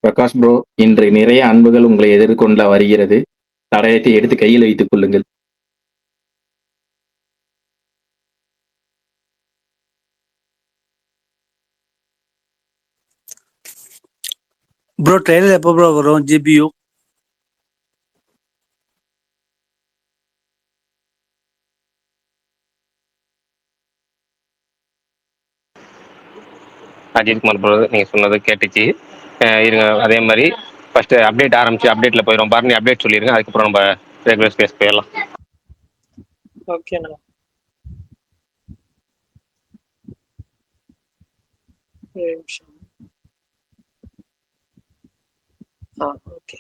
Prakash bro, இன்று நிறைய அன்புகள் உங்களை எதிர்கொள்ள வருகிறது. தடயத்தை எடுத்து கையில் வைத்துக் கொள்ளுங்கள். ப்ரோ ட்ரெயிலர் எப்போ ப்ரோ வரும்? ஜிபியு அஜித்குமார் ப்ரோ, நீங்க சொன்னது கேட்டுச்சு. இருங்க, அதே மாதிரி ஃபர்ஸ்ட் அப்டேட் ஆரம்பிச்சு அப்டேட்ல போயிடும். பாருங்க, அப்டேட் சொல்லிருங்க, அதுக்கப்புறம் நம்ம ரெகுலர் ஸ்பேஸ் போயிடலாம். ஓகேண்ணா. ஒரு நிமிஷம். ஓகே.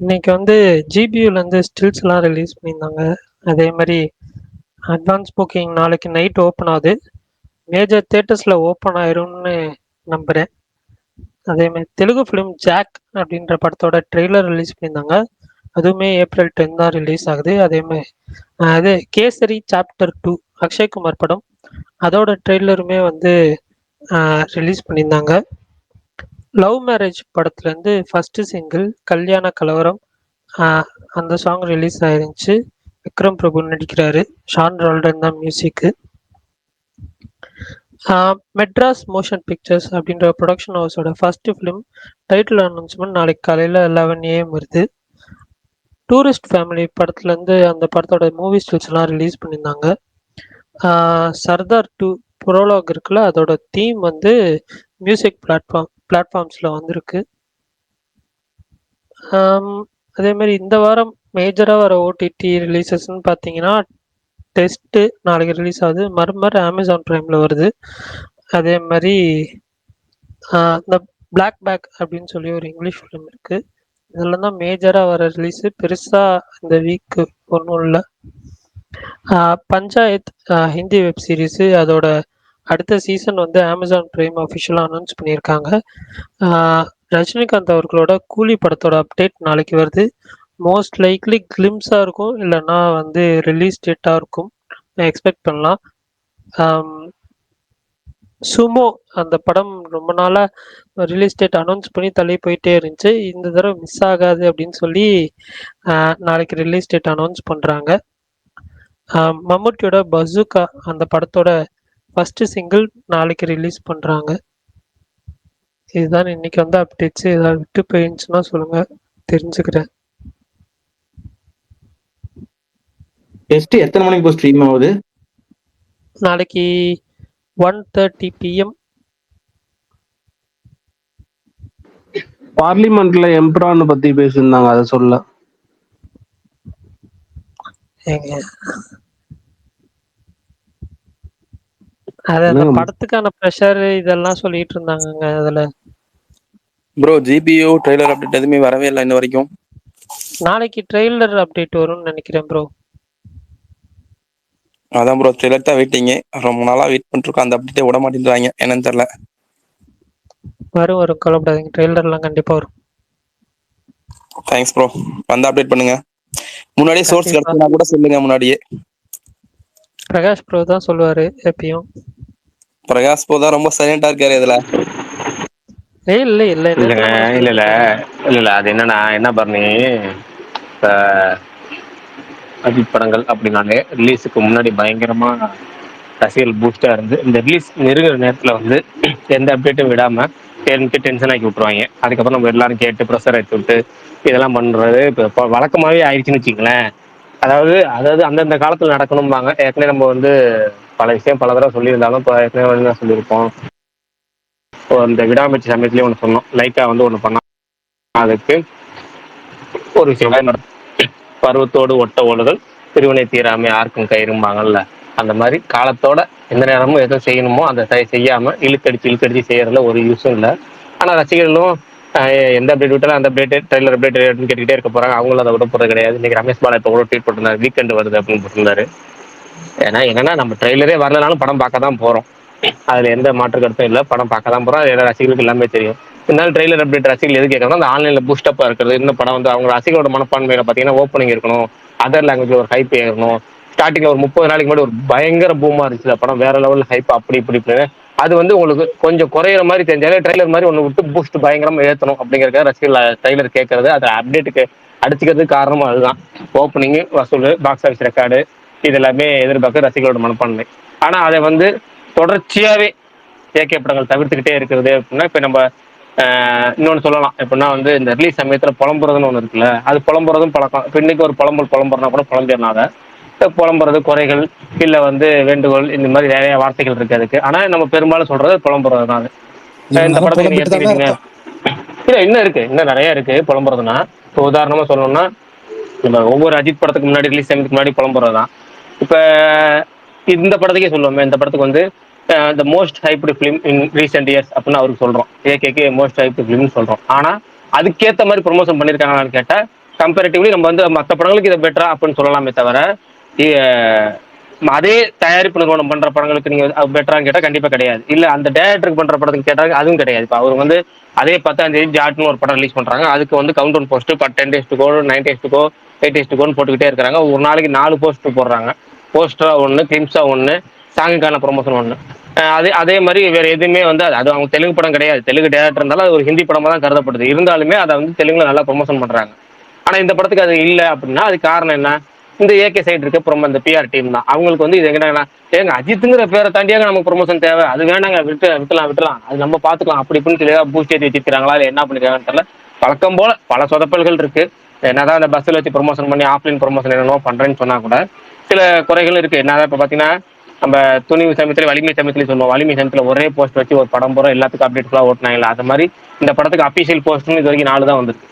இன்னைக்கு வந்து ஜிபியூலேருந்து ஸ்டில்ஸ்லாம் ரிலீஸ் பண்ணியிருந்தாங்க. அதே மாதிரி அட்வான்ஸ் புக்கிங் நாளைக்கு நைட் ஓப்பன் ஆகுது. மேஜர் தேட்டர்ஸில் ஓப்பன் ஆயிரும்னு நம்புகிறேன். அதேமாதிரி தெலுங்கு ஃபிலிம் ஜாக் அப்படின்ற படத்தோட ட்ரெய்லர் ரிலீஸ் பண்ணியிருந்தாங்க. அதுவுமே ஏப்ரல் 10 தான் ரிலீஸ் ஆகுது. அதேமாதிரி அது கேசரி சாப்டர் 2 அக்ஷய்குமார் படம், அதோட ட்ரெய்லருமே வந்து ரிலீஸ் பண்ணியிருந்தாங்க. லவ் மேரேஜ் படத்துலேருந்து ஃபஸ்ட்டு சிங்கிள் கல்யாண கலவரம், அந்த சாங் ரிலீஸ் ஆயிருந்துச்சு. விக்ரம் பிரபு நடிக்கிறாரு, ஷான் ரால்டன் தான் மியூசிக்கு. மெட்ராஸ் மோஷன் பிக்சர்ஸ் அப்படின்ற ப்ரொடக்ஷன் ஹவுஸோட ஃபர்ஸ்ட் ஃபிலிம் டைட்டில் அனௌன்ஸ்மெண்ட் நாளைக்கு காலையில் 11 AM வருது. டூரிஸ்ட் ஃபேமிலி படத்துலேருந்து அந்த படத்தோட மூவி ஸ்டில்ஸ்லாம் ரிலீஸ் பண்ணியிருந்தாங்க. சர்தார் 2 ப்ரோலாக் இருக்குல்ல, அதோட தீம் வந்து மியூசிக் பிளாட்ஃபார்ம்ஸில் வந்திருக்கு. அதே மாதிரி இந்த வாரம் மேஜராக வர ஓடிடி ரிலீசஸ்ன்னு பார்த்தீங்கன்னா டெஸ்ட்டு நாளைக்கு ரிலீஸ் ஆகுது. மர்மர் அமேசான் ப்ரைமில் வருது. அதே மாதிரி இந்த பிளாக் பேக் அப்படின்னு சொல்லி ஒரு இங்கிலீஷ் ஃபிலிம் இருக்குது. இதில் தான் மேஜராக வர ரிலீஸு. பெருசாக இந்த வீக்கு ஒன்றும் இல்லை. பஞ்சாயத் ஹிந்தி வெப் சீரிஸு, அதோட அடுத்த சீசன் வந்து அமேசான் பிரைம் அஃபிஷியலாக அனௌன்ஸ் பண்ணியிருக்காங்க. ரஜினிகாந்த் அவர்களோட கூலி படத்தோட அப்டேட் நாளைக்கு வருது. மோஸ்ட் லைக்லி கிளிம்ஸாக இருக்கும், இல்லைன்னா வந்து ரிலீஸ் டேட்டாக இருக்கும் எக்ஸ்பெக்ட் பண்ணலாம். சுமோ அந்த படம் ரொம்ப நாளாக ரிலீஸ் டேட் அனௌன்ஸ் பண்ணி தள்ளி போயிட்டே இருந்துச்சு. இந்த தடவை மிஸ் ஆகாது அப்படின்னு சொல்லி நாளைக்கு ரிலீஸ் டேட் அனௌன்ஸ் பண்ணுறாங்க. மம்முட்டியோட பசுகா அந்த படத்தோட ஃபர்ஸ்ட் சிங்கிள் நாளைக்கு ரிலீஸ் பண்ணுறாங்க. இதுதான் இன்னைக்கு வந்து அப்டேட்ஸ். ஏதாவது விட்டு போயிருந்துச்சுன்னா சொல்லுங்க, தெரிஞ்சுக்கிறேன். டெஸ்ட் எத்தனை மணிக்கு போய் ஸ்ட்ரீம் ஆகுது? நாளைக்கு 1:30 PM. பார்லிமெண்ட்ல எம்ப்ரான் பத்தி பேசியிருந்தாங்க, அதை சொல்ல. அது அந்த படத்துக்கான ப்ரெஷர் இதெல்லாம் சொல்லிட்டு இருந்தாங்க அதுல. ப்ரோ ஜிபியு ட்ரெய்லர் அப்டேட் எதுவுமே வரவே இல்லை இன்ன வரைக்கும். நாளைக்கு ட்ரெய்லர் அப்டேட் வரும்னு நினைக்கிறேன் ப்ரோ. அதான் ப்ரோ, ட்ரெய்லர் தான் வெயிட்டிங்க. ரொம்ப நாளா வெயிட் பண்ணிருக்கோம், அந்த அப்டேட்டே விட மாட்டேன்றாங்க, என்னன்னு தெரியல. வரும் கவலைப்படாதீங்க, ட்ரெய்லர்லாம் கண்டிப்பா வரும். தேங்க்ஸ் ப்ரோ, வந்து அப்டேட் பண்ணுங்க. முன்னாடியே சோர்ஸ் கிடைச்சா கூட சொல்லுங்க முன்னாடியே. பிரகாஷ் ப்ரோ தான் சொல்லுவாரு எப்பயும். பிரகாஷ் ப்ரோ தான் ரொம்ப சைலண்டா இருக்காரு இதுல. இல்ல இல்ல இல்ல அது என்னன்னா, என்ன பரணி, அஜித் படங்கள் அப்படின்னாலே ரிலீஸுக்கு முன்னாடி பயங்கரமா ரசிகர்கள் பூஸ்டா இருந்து இந்த ரிலீஸ் நெருங்குற நேரத்துல வந்து எந்த அப்டேட்டும் விடாம டென்ஷன் ஆக்கி விட்டுருவாங்க. அதுக்கப்புறம் நம்ம எல்லாரும் கேட்டு ப்ரெஷர் ஆக்கி விட்டு இதெல்லாம் பண்றது இப்போ வழக்கமாவே ஆயிடுச்சுன்னு வச்சுங்களேன். அதாவது அந்தந்த காலத்துல நடக்கணும்பாங்க. ஏற்கனவே நம்ம வந்து பல விஷயம் பல தடவை சொல்லியிருந்தாலும் இப்போ ஏற்கனவே சொல்லியிருப்போம். இந்த விடாமுயற்சி சமயத்துலேயே ஒன்று சொன்னோம், லைட்டா வந்து ஒன்று பண்ணோம். அதுக்கு ஒரு விஷயம் பருவத்தோடு ஒட்ட ஓடுதல் திருவினை தீராமை யாருக்கும் கயிறும்பாங்கல்ல, அந்த மாதிரி காலத்தோட எந்த நேரமும் எதுவும் செய்யணுமோ அதை செய்யாம இழுக்கடிச்சு செய்யறதுல ஒரு யூஸும் இல்லை. ஆனால் ரசிகர்களும் எந்த அப்டேட் விட்டாலும் அந்த அப்டேட் ட்ரெய்லர் அப்டேட் கேட்டுக்கிட்டே இருக்க போறாங்க. அவங்களும் அதை விட போறது கிடையாது. இன்னைக்கு ரமேஷ் பாலா இப்போ கூட ட்வீட் போட்டிருந்தாரு, வீக்கெண்ட் வருது அப்படின்னு போட்டிருந்தாரு. ஏன்னா என்னன்னா, நம்ம ட்ரெய்லரே வரலனாலும் படம் பார்க்க தான் போறோம், அதுல எந்த மாற்று கருத்தும் இல்லை. படம் பார்க்க தான் போறோம், எல்லா ரசிகர்களுக்கு எல்லாமே தெரியும். இருந்தாலும் ட்ரெய்லர் அப்டேட் ரசிகர்கள் எது கேட்கறாங்க, அந்த ஆன்லைன்ல பூஸ்டப்பா இருக்கிறது. இன்னும் படம் வந்து அவங்க ரசிகர்களோட மனப்பான்மையில பாத்தீங்கன்னா ஓப்பனிங் இருக்கணும், அதர் லாங்குவேஜ்ல ஒரு ஹைப் ஏறணும். ஸ்டார்டிங்ல ஒரு 30 நாளைக்கு முன்னாடி ஒரு பயங்கர பூமா இருந்துச்சு படம், வேற லெவல்ல ஹைப் அப்படி இப்படி. அது வந்து உங்களுக்கு கொஞ்சம் குறையிற மாதிரி தெரிஞ்சாலே ட்ரைலர் மாதிரி ஒன்று விட்டு பூஸ்ட் பயங்கரமா ஏற்றணும் அப்படிங்கிறத ரசிகர்கள் ட்ரைலர் கேட்கறது அதை அப்டேட்டுக்கு அடிச்சுக்கிறதுக்கு காரணமும் அதுதான். ஓப்பனிங் வசூல் பாக்ஸ் ஆஃபீஸ் ரெக்கார்டு இது எல்லாமே எதிர்பார்க்க ரசிகர்களோட மனப்பான்மை. ஆனால் அதை வந்து தொடர்ச்சியாகவே ஏகே படங்கள் தவிர்த்துக்கிட்டே இருக்கிறது அப்படின்னா இப்போ நம்ம இன்னொன்று சொல்லலாம் எப்படின்னா வந்து இந்த ரிலீஸ் சமயத்தில் புலம்புறதுன்னு ஒன்று இருக்குல்ல, அது புலம்புறதும் பழக்கம். இப்போ இன்னைக்கு ஒரு புலம்புறனா கூட புலம்பிடனால புலம்புறது குறைகள் இல்லை வந்து வேண்டுகோள் இந்த மாதிரி நிறைய வார்த்தைகள் இருக்கு அதுக்கு. ஆனால் நம்ம பெரும்பாலும் சொல்றது புலம்புறது தான். இந்த படத்துக்கு நீங்க எடுத்துக்கிட்டீங்க இல்லை இன்னும் இருக்கு, இன்னும் நிறைய இருக்கு புலம்புறதுன்னா. இப்போ உதாரணமா சொல்லணும்னா நம்ம ஒவ்வொரு அஜித் படத்துக்கு முன்னாடி ரிலீஸ் டைமுக்கு முன்னாடி புலம்புறது தான். இப்போ இந்த படத்துக்கே சொல்லுவோமே, இந்த படத்துக்கு வந்து the most hyped film in recent years அப்படின்னு அவருக்கு சொல்றோம். ஏகேக்கு மோஸ்ட் ஹைப்டு ஃபிலிம்னு சொல்றோம். ஆனா அதுக்கேற்ற மாதிரி ப்ரொமோஷன் பண்ணியிருக்காங்களான்னு கேட்டா கம்பேரிட்டிவ்லி நம்ம வந்து மற்ற படங்களுக்கு இதை பெட்டரா அப்படின்னு சொல்லலாமே தவிர அதே தயாரிப்பு நிறுவனம் பண்ற படங்களுக்கு நீங்க பெட்டரான்னு கேட்டா கண்டிப்பா கிடையாது. இல்ல அந்த டேரக்டருக்கு பண்ற படத்துக்கு கேட்டாங்க அதுவும் கிடையாது. இப்போ அவர் வந்து அதே 10ஆம் தேதி ஜாட்னு ஒரு படம் ரிலீஸ் பண்றாங்க. அதுக்கு வந்து countdown post 10 days to go 9 days to go 8 days to go போட்டுக்கிட்டே இருக்காங்க. ஒரு நாளைக்கு 4 போஸ்ட் போடுறாங்க. போஸ்டரா ஒன்று, கிளிம்ஸா ஒன்று, சாங்குக்கான ப்ரொமோஷன் ஒன்று. அதே மாதிரி வேற எதுவுமே வந்து அது அவங்க தெலுங்கு படம் கிடையாது. தெலுங்கு டேரக்டர் இருந்தாலும் அது ஒரு ஹிந்தி படமா தான் கருதப்படுது. இருந்தாலுமே அதை வந்து தெலுங்குல நல்லா ப்ரொமோஷன் பண்றாங்க. ஆனா இந்த படத்துக்கு அது இல்லை அப்படின்னா அது காரணம் என்ன? இந்த ஏகே சைடு இருக்க ப்ரொமோ இந்த பிஆர் டீம் தான். அவங்களுக்கு வந்து இது எங்கன்னா ஏங்க அஜித்துங்கிற பேரை தாண்டியாங்க நமக்கு ப்ரொமோஷன் தேவை, அது வேணாங்க விட்டுலாம் அது நம்ம பாத்துக்கலாம் அப்படி இப்படின்னு சொல்லி பூஸ்ட் ஏற்றி வச்சிருக்காங்களா இல்லை என்ன பண்ணிருக்காங்கன்னு தெரியல. வழக்கம் போல பல சொதப்பல்கள் இருக்கு. என்னதான் அந்த பஸ்ஸில் வச்சு ப்ரொமோஷன் பண்ணி ஆஃப்லைன் ப்ரொமோஷன் என்னென்னோ பண்றேன்னு சொன்னா கூட சில குறைகள் இருக்கு. என்னதான் இப்போ பாத்தீங்கன்னா நம்ம துணிவு சமயத்துல வலிமை சமயத்துல சொல்லுவோம், வலிமை சமயத்துல ஒரே போஸ்ட் வச்சு ஒரு படம் போற எல்லாத்துக்கும் அப்டேட்ஸ்லாம் ஓட்டினாங்களா, அது மாதிரி இந்த படத்துக்கு அபிஷியல் போஸ்ட்னு இது வரைக்கும் 4 தான் வந்துருக்கு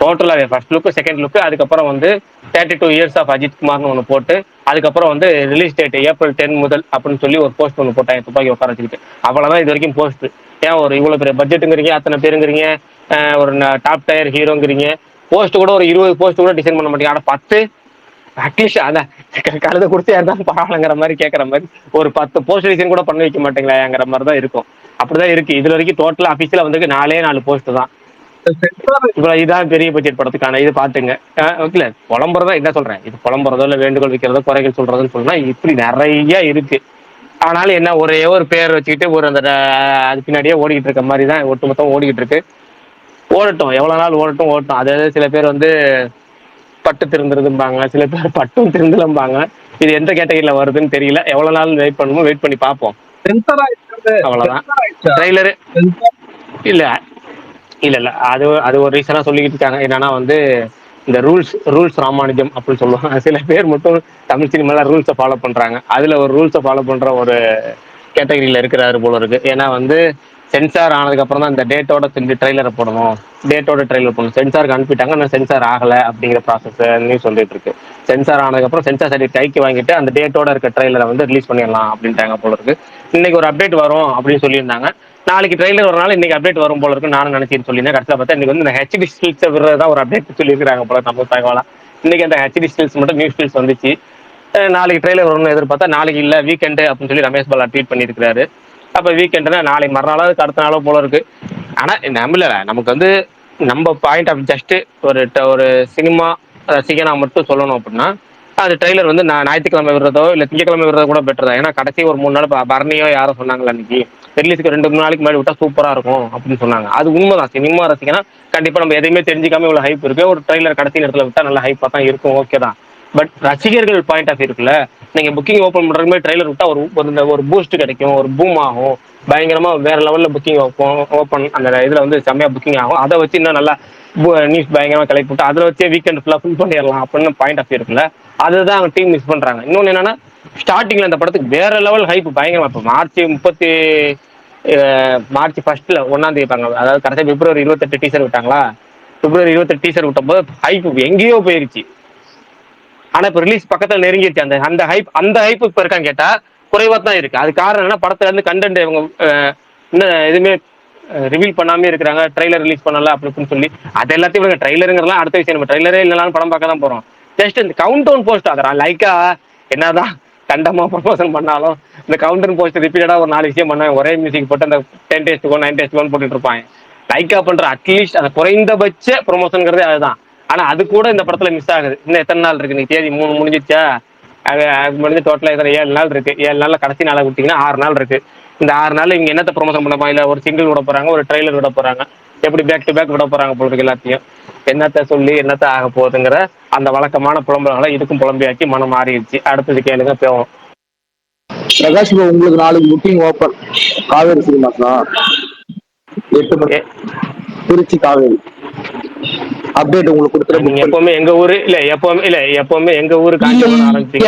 டோட்டலாகவே. ஃபர்ஸ்ட் லுக், செகண்ட் லுக், அதுக்கப்புறம் வந்து 32 years ஆஃப் அஜித் குமார்னு ஒன்று போட்டு அதுக்கப்புறம் வந்து ரிலீஸ் டேட் April 10 முதல் அப்படின்னு சொல்லி ஒரு போஸ்ட் ஒன்று போட்டாங்க துப்பாக்கி உட்கார வச்சுக்கிட்டு. அவ்வளோதான் இது வரைக்கும் போஸ்ட். ஏன் ஒரு இவ்வளோ பெரிய பட்ஜெட்டுங்கிறீங்க, அத்தனை பேருங்கிறீங்க, ஒரு டாப் டயர் ஹீரோங்கிறீங்க, போஸ்ட் கூட ஒரு 20 போஸ்ட் கூட டிசைன் பண்ண மாட்டீங்க. ஆனால் 10 அட்லீஸ்ட் அதான் கழுத கொடுத்து யாருதான் பரவாயில்லங்கிற மாதிரி கேட்குற மாதிரி ஒரு 10 போஸ்ட் டிசைன் கூட பண்ண வைக்க மாட்டீங்களாங்கிற மாதிரி தான் இருக்கும். அப்படிதான் இருக்கு. இதுல வரைக்கும் டோட்டலா அபிஷியலா வந்து 4 போஸ்ட் தான். இதான் பெரிய பட்ஜெட் படத்துக்கான இது பாத்துங்க. இல்ல புலம்புறதா என்ன சொல்றேன், இது புலம்புறதோ இல்ல வேண்டுகோள் வைக்கிறதோ குறைகள் சொல்றதுன்னு சொன்னா இப்படி நிறைய இருக்கு. ஆனாலும் என்ன ஒரே ஒரு பேர் வச்சுக்கிட்டு ஒரு அந்த அது பின்னாடியே ஓடிக்கிட்டு இருக்க மாதிரி தான் ஒட்டுமொத்தம் ஓடிக்கிட்டு இருக்கு. ஓடட்டும், எவ்வளவு நாள் ஓடட்டும். அதாவது சில பேர் வந்து பட்டு திருந்துறதும்பாங்க, சில பேர் பட்டும் திருந்தலம்பாங்க. இது எந்த கேட்டகரியில வருதுன்னு தெரியல. எவ்வளவு நாள் வெயிட் பண்ணுமோ வெயிட் பண்ணி பார்ப்போம். அவ்வளவுதான். ட்ரெய்லரு இல்ல இல்ல இல்ல அது அது ஒரு ரீசனா சொல்லிக்கிட்டு இருக்காங்க. என்னன்னா வந்து இந்த ரூல்ஸ் ராமானுஜம் அப்படின்னு சொல்லுவாங்க. சில பேர் மட்டும் தமிழ் சினிமால ரூல்ஸை ஃபாலோ பண்றாங்க. அதுல ஒரு ரூல்ஸை ஃபாலோ பண்ற ஒரு கேட்டகரியில இருக்கிறாரு போல இருக்கு. ஏன்னா வந்து சென்சார் ஆனதுக்கு அப்புறம் தான் இந்த டேட்டோட திரும்பி ட்ரெய்லரை போடணும், டேட்டோட ட்ரெய்லர் போடணும். சென்சாருக்கு அனுப்பிட்டாங்க, ஆனால் சென்சார் ஆகல அப்படிங்கிற ப்ராசஸ் நியூஸ் சொல்லிட்டு இருக்கு. சென்சார் ஆனதுக்கப்புறம் சென்சார் சர்டிஃபிகேட் கைக்கு வாங்கிட்டு அந்த டேட்டோட இருக்க ட்ரெய்லரை வந்து ரிலீஸ் பண்ணிடலாம் அப்படின்ட்டாங்க போல இருக்கு. இன்னைக்கு ஒரு அப்டேட் வரும் அப்படின்னு சொல்லியிருந்தாங்க. நாளைக்கு ட்ரெய்லர் வரனால இன்னைக்கு அப்டேட் வரும் போல இருக்கு நானும் நினைச்சிட்டு சொல்லியிருந்தேன். கடைசியில் பார்த்தா இன்னைக்கு வந்து இந்த ஹெச்டி ஸ்டில்ஸை விடுறதா ஒரு அப்டேட் சொல்லியிருக்காங்க போல நம்ம தகவலா. இன்னைக்கு அந்த ஹெச்டி ஸ்டில்ஸ் மட்டும் நியூஸ் ஸ்டில்ஸ் வந்துச்சு. நாளைக்கு ட்ரெய்லர் வரும்னு எதிர்பார்த்தா நாளைக்கு இல்லை, வீக்கெண்டு அப்படின்னு சொல்லி ரமேஷ் பாலா ட்வீட் பண்ணியிருக்காரு. அப்போ வீக்கெண்டுனா நாளைக்கு மறுநாளாவது அடுத்த நாளோ போல இருக்கு. ஆனால் நம்மள நமக்கு வந்து நம்ம பாயிண்ட் ஆஃப் ஜஸ்ட் ஒரு சினிமா ரசிகனா மட்டும் சொல்லணும் அப்படின்னா அது ட்ரெய்லர் வந்து நான் ஞாயிற்றுக்கிழமை விடுறதோ இல்லை திங்கக்கிழமை விடுறதோ கூட பெட்டர் தான். ஏன்னா கடைசி ஒரு 3 நாள் பரணியோ யாரோ சொன்னாங்களா அன்னைக்கு ரிலீஸுக்கு 2-3 நாளைக்கு முன்னாடி விட்டா சூப்பரா இருக்கும் அப்படின்னு சொன்னாங்க. அது உண்மைதான். சினிமா ரசிகனா கண்டிப்பா நம்ம எதையுமே தெரிஞ்சுக்காம இவ்வளவு ஹைப் இருக்கு, ஒரு ட்ரெய்லர் கடைசி நேரத்தில் விட்டா நல்ல ஹைப்பா தான் இருக்கும், ஓகே தான். பட் ரசிகர்கள் பாயிண்ட் ஆஃப் இருக்குல்ல, நீங்க புக்கிங் ஓப்பன் பண்ற மாதிரி ட்ரெய்லர் விட்டா ஒரு பூஸ்ட் கிடைக்கும், ஒரு பூம் ஆகும், பயங்கரமா வேற லெவல்ல புக்கிங் ஓப்பன் அந்த இதுல வந்து செம்மையா புக்கிங் ஆகும். அதை வச்சு இன்னும் நல்லா நியூஸ் பயங்கரமா கிளப்பி விட்டு அதில் வச்சே வீக்கெண்ட் ஃபுல்லா ஃபுல் பண்ணிடலாம் அப்படின்னு பாயிண்ட் ஆஃப் இருக்குல்ல, அதுதான் அவங்க டீம் மிஸ் பண்றாங்க. இன்னொன்னு என்னன்னா ஸ்டார்டிங்ல அந்த படத்துக்கு வேற லெவல் ஹைப் பயங்கரமா. இப்போ மார்ச் 1 1ஆம் தேதி இருப்பாங்க, அதாவது கரெக்டாக February 28 டீசர் விட்டாங்களா, February 28 டீசர் விட்டபோது ஹைப் எங்கேயோ போயிருச்சு. ஆனா இப்ப ரிலீஸ் பக்கத்துல நெருங்கிடுச்சு. அந்த ஹைப் இப்ப இருக்கான்னு கேட்டா குறைவா தான் இருக்கு. அது காரணம் என்ன, படத்துல இருந்து கண்டென்ட் இவங்க இன்னும் எதுவுமே ரிவீல் பண்ணாமே இருக்கிறாங்க. ட்ரெய்லர் ரிலீஸ் பண்ணல அப்படின்னு சொல்லி அது எல்லாத்தையும் இவங்க ட்ரெய்லருங்கிறலாம் அடுத்த விஷயம். நம்ம ட்ரெய்லரே இல்லைனாலும் படம் பார்க்க தான் போறோம். ஜஸ்ட் இந்த கவுண்ட் டவுன் போஸ்ட் அதை லைக்கா என்னதான் கண்டமா ப்ரொமோஷன் பண்ணாலும் இந்த கவுண்ட் டவுன் போஸ்ட் ரிப்பீட்டடா ஒரு 4 விஷயம் பண்ண ஒரே மியூசிக் போட்டு அந்த 10 days to go 9 days to go போட்டுட்டு இருப்பாங்க. லைக்கா பண்ற அட்லீஸ்ட் அந்த குறைந்தபட்ச ப்ரொமோஷன்ங்கிறதே அதுதான். ஆனா அது கூட இந்த படத்துல மிஸ் ஆகுது. இன்னும் எத்தனை நாள் இருக்கு, நீங்க தேதி 3 முடிஞ்சிச்சா, அது முடிஞ்சு டோட்டலா 7 நாள் இருக்கு. 7 நாள்ல கடைசி நாளை விட்டீங்கன்னா 6 நாள் இருக்கு. இந்த 6 நாள் இவங்க என்னத்த ப்ரொமோஷன் பண்ண போறாங்க, இல்ல ஒரு சிங்கிள் விட போறாங்க, ஒரு ட்ரெய்லர் விட போறாங்க, எப்படி பேக் டு பேக் விட போறாங்க போல எல்லாத்தையும். என்னத்த சொல்லி என்னத்த ஆக போகுதுங்கிற அந்த வழக்கமான புலம்பல்களை இதுக்கும் புலம்பியாக்கி மனம் மாறிடுச்சு. அடுத்தது கேளுங்க போவோம். பிரகாஷ் bro, உங்களுக்கு நாளைக்கு புக்கிங் ஓப்பன் காவேரி சினிமாஸ்னா 8 மணி திருச்சி காவேரி அப்டேட் உங்களுக்கு கொடுத்துட்டு நீங்க எப்பவுமே எங்க ஊரு எப்பவுமே எங்க ஊரு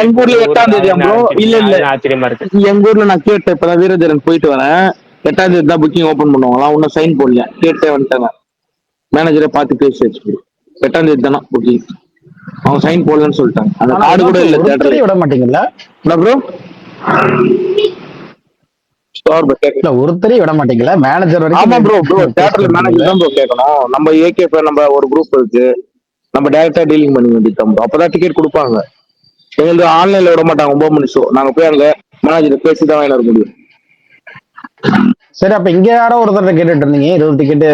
எங்க ஊர்ல 8ஆம் தேதி ப்ரோ. இல்ல ஆச்சரியமா இருக்கு. எங்க ஊர்ல நான் கேட்டேன், இப்பதான் வீரதரன் போயிட்டு வரேன், 8ஆம் தேதி தான் புக்கிங் ஓப்பன் பண்ணுவாங்களாம். இன்னும் சைன் போடல, கேட்டே வந்துட்டாங்க. மேனேஜரை பார்த்து பேசி வச்சு 8ஆம் தேதி தானே புக்கிங், அவங்க சைன் போடலன்னு சொல்லிட்டாங்க. அந்த கார்டு கூட இல்ல தேட்டர்ல. விட மாட்டீங்களா ப்ரோ? ஒருத்தரையும் விட மாட்டீங்களா மேனேஜர்? ஆமா ப்ரோ, தியேட்டர்ல மேனேஜர் தான் ப்ரோ கேட்கணும். நம்ம ஏகே நம்ம ஒரு குரூப் இருக்கு, நம்ம டைரக்டா டீலிங் பண்ணி வேண்டியது. அப்பதான் டிக்கெட் கொடுப்பாங்க. எங்களுக்கு ஆன்லைன்ல விட மாட்டாங்க. 9 மணி ஷோ, நாங்க போய் அங்க மேனேஜர் பேசி தான் வாங்கி வர முடியும். சரி, அப்ப இங்க யாரோ ஒருத்தர் கேட்டுட்டு இருந்தீங்க 20 டிக்கெட்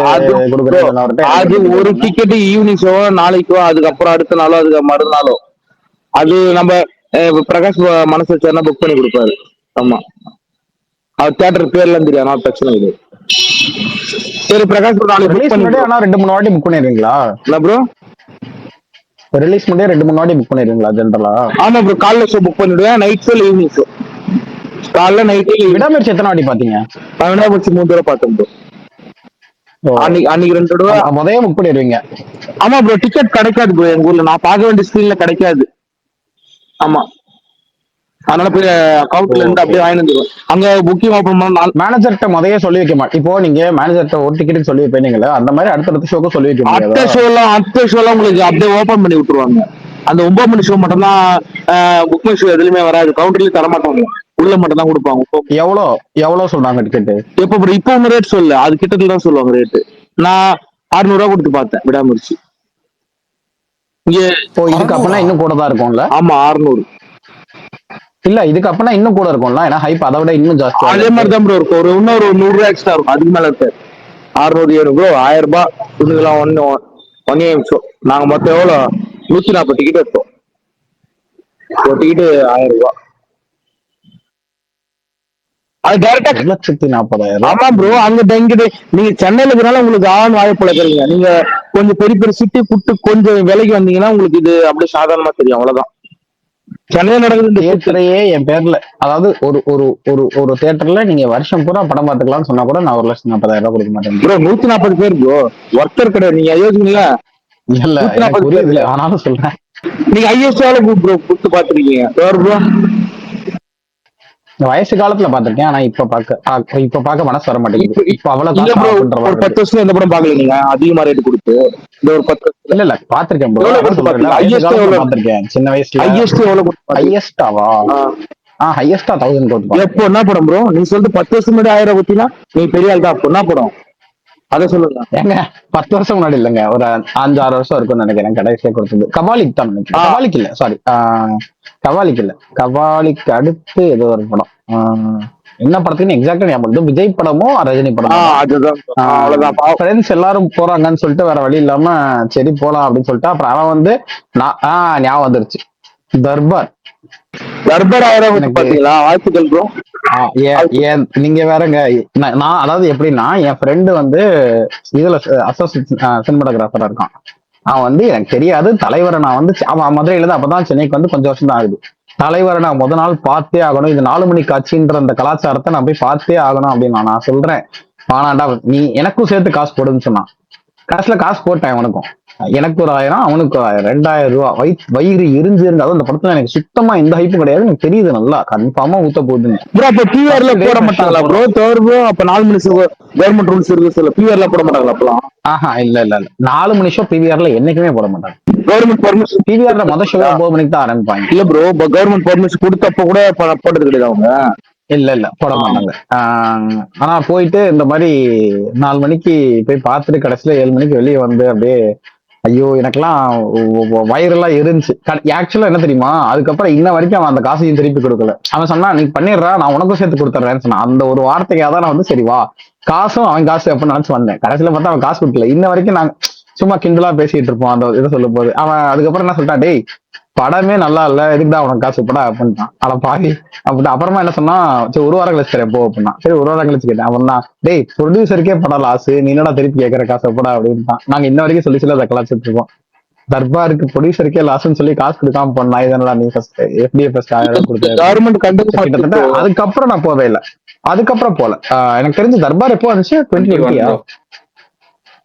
கொடுக்குறேன். அது ஒரு டிக்கெட் ஈவினிங் ஷோ நாளைக்கோ, அதுக்கப்புறம் அடுத்த நாளோ, அதுக்கு மறுநாளோ, அது நம்ம பிரகாஷ் மனசு வச்சாருன்னா புக் பண்ணி கொடுப்பாரு. ஆமா, அவர் தியேட்டர் பேர்லாம் தெரியாது, நான் பிரச்சனை இல்லை. சரி பிரகாஷ் நாளைக்கு புக் பண்ணி. ஆனா 2-3 வாட்டி புக் பண்ணிடுறீங்களா? என்ன ப்ரோ? ரிலீஸ் முடிய 2-3 வாட்டி புக் பண்ணிடுறீங்களா ஜென்ரலா? ஆமா ப்ரோ, காலைல ஷோ புக் பண்ணிடுவேன், நைட் ஷோ ஈவினிங் ஷோ. காலைல நைட்டு விடாமுயற்சி எத்தனை வாட்டி பாத்தீங்க? விடாமுயற்சி 3 தடவை பார்த்தேன் ப்ரோ. அன்னைக்கு 2 தடவை முதல்ல புக் பண்ணிடுவீங்க. ஆமா ப்ரோ, டிக்கெட் கிடைக்காது ப்ரோ எங்க ஊர்ல, நான் பார்க்க வேண்டிய ஸ்கிரீன்ல கிடைக்காது. ஆமா, அதனால போய் அக்கௌண்ட்ல இருந்து அப்படியே வாங்கி வந்துருவேன். அங்க புக்கிங் ஓபன் பண்ண மேனேஜர்கிட்ட முதல்ல சொல்லி வைக்க மாட்டேன். இப்போ நீங்க மேனேஜர்கிட்ட ஒரு டிக்கெட் சொல்லி வைப்பீங்களா, அந்த மாதிரி அடுத்த ஷோக்கு சொல்லி வைக்க முடியாது. அடுத்த ஷோலாம் உங்களுக்கு அப்படியே ஓபன் பண்ணி விட்டுருவாங்க. அந்த 9 மணி ஷோ மட்டும் தான் புக் மை ஷோ எதுலயுமே வராது, கவுண்டர்லயும் தர மாட்டாங்க, உள்ள மட்டும் தான் கொடுப்பாங்க. எவ்வளவு சொல்றாங்க டிக்கெட்? எப்ப ப்ரோ? இப்போ உங்க ரேட் சொல்லு, அது கிட்டத்துல தான் சொல்லுவாங்க ரேட்டு. நான் 600 ரூபா கொடுத்து பார்த்தேன் விடாமுயற்சி. இங்க இதுக்கு அப்பனா இன்னும் கூட தான் இருக்கும்ல? ஆமா 600. இல்ல, இதுக்கு அப்பனா இன்னும் கூட இருக்கும்ல, ஏன்னா ஹைப் அதை விட இன்னும் ஜாஸ்தி. அதே மாதிரி தான் ப்ரோ இருக்கும், ஒரு இன்னும் ஒரு 100 ரூபா எக்ஸ்ட்ரா இருக்கும், அதுக்கு மேல இருக்காது. 600 700 ப்ரோ, 1000 ரூபாய் துணிகளாம் 1 நிமிஷம். நாங்க மொத்தம் எவ்வளோ 140 டிக்கெட் எடுத்தோம், ஒரு டிக்கெட் 1000 ரூபாய். அது டைரக்டா 1,40,000. ஆமா ப்ரோ, அங்க நீங்க சென்னையில இருக்கிறனால உங்களுக்கு ஆன் வாய்ப்புல இருக்கிறீங்க. நீங்க கொஞ்சம் பெரிய பெரிய சிட்டி புட்டு கொஞ்சம் விலைக்கு வந்தீங்கன்னா உங்களுக்கு இது அப்படியே சாதாரணமா தெரியும், அவ்வளவுதான். சென்னையில நடக்குது தியேட்டரையே என் பேர்ல, அதாவது ஒரு ஒரு ஒரு ஒரு தியேட்டர்ல நீங்க வருஷம் பூரா படம் பார்த்துக்கலாம்னு சொன்னா கூட நான் 1,40,000 ரூபாய் கொடுக்க மாட்டேன் ப்ரோ. 140 பேர் ப்ரோ, ஒர்க்கர் கிடையாது. நீங்க யோசிக்கீங்களா? இல்ல, 140 பேர் ஆனாலும் சொல்றேன். நீங்க ஐஎஸ்ஆல ப்ரோ புட்டு பாத்துருக்கீங்க ப்ரோ? வயசு காலத்துல பாத்திருக்கேன், ஆனா இப்ப பாக்க மனசு வர மாட்டேங்குது. இப்ப அவ்வளவு ஒரு 10 வருஷம் எந்த படம் பாக்கல நீங்க அதிகமா ரேட் கொடுத்து? இந்த ஒரு 10 இல்ல பாத்திருக்கேன் ப்ரோ. பாத்திருக்கேன் சின்ன வயசுல. ஹையஸ்டாவா? ஹையஸ்டா 1000 கோடி. எப்போ என்ன படம் ப்ரோ? நீ சொல்லிட்டு 10 வருஷம் முன்னாடி 1000 கோடினா நீ பெரிய ஆள் தான். அப்போ என்ன படம் அதை சொல்லுங்க. ஏங்க 10 வருஷம் முன்னாடி இல்லைங்க, ஒரு 5-6 வருஷம் இருக்கும்னு நினைக்கிறேன் கடைசியா கொடுத்தது. கபாலிக் தான் நினைக்கிறேன். கபாலிக் இல்ல, சாரி, கபாலிக் இல்ல, கபாலிக் அடுத்து ஏதோ ஒரு படம். என்ன படத்துக்குன்னு எக்ஸாக்டா ஞாபகம். விஜய் படமோ ரஜினி படமோ. ஃப்ரெண்ட்ஸ் எல்லாரும் போறாங்கன்னு சொல்லிட்டு வேற வழி இல்லாம சரி போலாம் அப்படின்னு சொல்லிட்டு அப்புறம் அவன் வந்து ஞாபகம் வந்துருச்சு, தர்பார். 1000 பாத்தீங்களா? வாழ்த்துக்கள் ப்ரோ. நீங்க வேறங்க, நான் அதாவது எப்படின்னா என் ஃப்ரெண்டு வந்து இதுல அசோசியேட் சினிமாட்டோகிராஃபரா இருக்கான். அவன் வந்து எனக்கு தெரியாது தலைவரை, நான் வந்து அவன் மதுரையில இருந்து அப்பதான் சென்னைக்கு வந்து கொஞ்சம் வருஷம் தான் ஆகுது. தலைவரை நான் முத நாள் பார்த்தே ஆகணும், இது 4 மணி காட்சின்ற அந்த கலாச்சாரத்தை நான் போய் பார்த்தே ஆகணும் அப்படின்னு நான் சொல்றேன். ஆனாண்டா நீ எனக்கும் சேர்த்து காசு போடுன்னு சொன்னான். கடைசியில காசு போட்டேன், உனக்கும் எனக்கு ஒரு 1000, அவனுக்கு 2000 ரூபாய். வயிறு எரிஞ்சு இருந்தாலும் அந்த படத்துல எனக்கு சுத்தமா எந்த ஹைப்பும் கிடையாது. எனக்கு தெரியுது நல்லா கன்ஃபார்மா ஊத்த போகுதுன்னு. ப்ரோ அப்ப பிஆர்ல போட மாட்டாங்களா ப்ரோ? ப்ரோ அப்ப 4 மணி ஷோ கவர்மெண்ட் ரூல்ஸ் இருக்கு சொல்ல, பிஆர்ல போட மாட்டாங்களா அப்பலாம்? இல்ல 4 மணி ஷோ பிவிஆர்ல என்னைக்குமே போட மாட்டாங்க. கவர்மெண்ட் பர்மிஷன் பிவிஆர்ல மொதல் ஷோ 9 மணிக்கு தான் ஆரம்பிப்பாங்க. இல்ல ப்ரோ, கவர்மெண்ட் பர்மிஷன் கொடுத்தப்ப கூட போட்டது கிடையாது அவங்க. இல்ல போட மாட்டாங்க. ஆனா போயிட்டு இந்த மாதிரி 4 மணிக்கு போய் பார்த்துட்டு கடைசியில 7 மணிக்கு வெளியே வந்து அப்படியே ஐயோ எனக்கெல்லாம் வயிறெல்லாம் இருந்துச்சு. ஆக்சுவலா என்ன தெரியுமா, அதுக்கப்புறம் இன்ன வரைக்கும் அவன் அந்த காசையும் திருப்பி கொடுக்கல. அவன் சொன்னா நீ பண்ணிடுறா, நான் உனக்கும் சேர்த்து கொடுத்துட்றேன்னு சொன்னான். அந்த ஒரு வார்த்தைக்காக தான் நான் வந்து சரி வா காசும் அவன் காசு எப்ப நினைச்சு வந்தேன். கடைசியில பார்த்தா அவன் காசு கொடுக்கல. இன்ன வரைக்கும் நாங்க சும்மா கிண்டலா பேசிட்டு இருப்போம் அந்த இதை சொல்லும் போது. அவன் அதுக்கப்புறம் என்ன சொல்லிட்டான், டேய் படமே நல்லா இல்ல, எதுக்குடா உனக்கு காசு படா அப்படின்ட்டான். ஆனா பாதி அப்படி அப்புறமா என்ன சொன்னா, சரி ஒரு வாரம் கழிச்சு தரேன் போ அப்படின்னா. சரி ஒரு வாரம் கழிச்சு கேட்டேன். அவன் டேய் ப்ரொடியூசருக்கே படம் லாஸ், நீ என்னடா திருப்பி கேட்கற காசு படா அப்படின்ட்டான். நாங்க இன்ன வரைக்கும் சொல்லி அதை கலாச்சிட்டு இருக்கோம். தர்பாருக்கு ப்ரொடியூசருக்கே லாஸ்ன்னு சொல்லி காசு கொடுக்காம பண்ணா, இதனால நீ ஃபர்ஸ்ட் எப்படியே ஃபர்ஸ்ட் 1000 ரூபாய் கொடுத்த கவர்மெண்ட் கண்டுக்க கிட்டத்தட்ட. மாட்டேங்குது. அதுக்கப்புறம் நான் போவே இல்லை. அதுக்கப்புறம் போல. எனக்கு தெரிஞ்சு தர்பார் எப்போ வந்துச்சு? 2020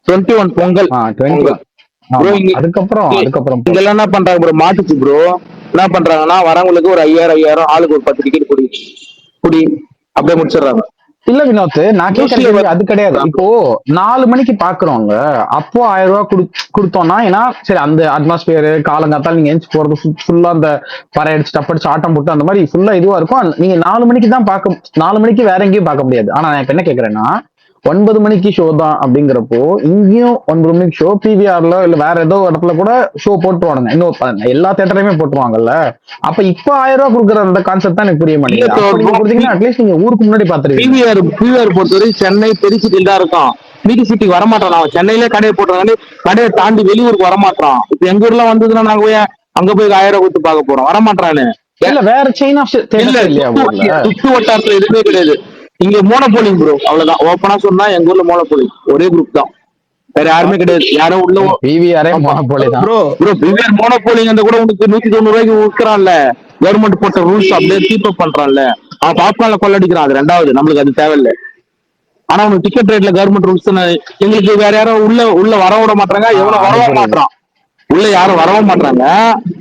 21 பொங்கல். 20. ப்ரோ அதுக்கப்புறம் இதெல்லாம் என்ன பண்றாங்க ப்ரோ, மாட்டுச்சு ப்ரோ. என்ன பண்றாங்கன்னா வரவங்களுக்கு ஒரு 5000 ஆளுக்கு ஒரு 10 டிக்கெட் குடி அப்படியே முடிச்சிடுறாங்க. இல்ல வினோத், நான் கேட்கறது அது கிடையாது. இப்போ 4 மணிக்கு பாக்குறவங்க அப்போ 1000 ரூபாய் கொடுத்தோம்னா, ஏன்னா சரி அந்த அட்மாஸ்பியர் காலங்காத்தால நீங்க எந்திச்சு போறது ஃபுல்லா அந்த பறை அடிச்சு டப்படிச்சு ஆட்டம் போட்டு அந்த மாதிரி ஃபுல்லா இதுவா இருக்கும். நீங்க 4 மணிக்கு தான் 4 மணிக்கு வேற எங்கேயும் பார்க்க முடியாது. ஆனா நான் இப்ப என்ன கேக்குறேன்னா, 9 மணிக்கு ஷோ தான் அப்படிங்கிறப்போ இங்கேயும் 9 மணிக்கு ஷோ பிவிஆர்ல இல்ல வேற ஏதோ இடத்துல கூட ஷோ போட்டுருவானுங்க. இன்னும் எல்லா தேட்டரையுமே போட்டுருவாங்கல்ல. அப்ப இப்ப 1000 ரூபாய் கொடுக்குற அந்த கான்செப்ட் தான் எனக்கு புரிய மாட்டேங்குது. அட்லீஸ்ட் நீங்க ஊருக்கு முன்னாடி பாத்துருக்கீங்க. பிவிஆர் பொறுத்தவரை சென்னை பெரிய சிட்டில தான் இருக்கும். மீதி சிட்டிக்கு வரமாட்டான். அவன் சென்னையில கடையை போட்டுறாங்க, கடையை தாண்டி வெளியூருக்கு வரமாட்டான். இப்ப எங்க ஊர்ல வந்ததுன்னா நாங்க போய் அங்க போய் 1000 ரூபாய் கொடுத்து பார்க்க போறோம், வரமாட்டானு. இல்ல வேற செயின் ஆஃப் இல்லையா சுத்து வட்டாரத்துல எதுவுமே கிடையாது. இங்க மோனோபோலிங் ப்ரோ, அவ்வளவுதான். ஓப்பனா சொன்னா எங்க ஊர்ல மோனோபோலிங் ஒரே குரூப் தான், வேற யாருமே கிடையாது. யாரும் உள்ள பிவிஆரே மோனோபோலி தான் ப்ரோ. பிவிஆர் மோனோபோலிங் அந்த கூட உனக்கு 190 ரூபாய்க்கு விற்கிறான்ல, கவர்மெண்ட் போட்ட ரூல்ஸ் அப்படியே கீப் அப் பண்றான்ல. அவன் பாப்கார்ன்ல கொள்ளடிக்கிறான், அது ரெண்டாவது. நம்மளுக்கு அது தேவையில்லை. ஆனா உனக்கு டிக்கெட் ரேட்ல கவர்மெண்ட் ரூல்ஸ் எங்களுக்கு வேற யாரும் உள்ள வர விட மாட்டாங்க. எவ்வளவு வரவும் மாட்டான், உள்ள யாரும் வரவும் மாட்டாங்க,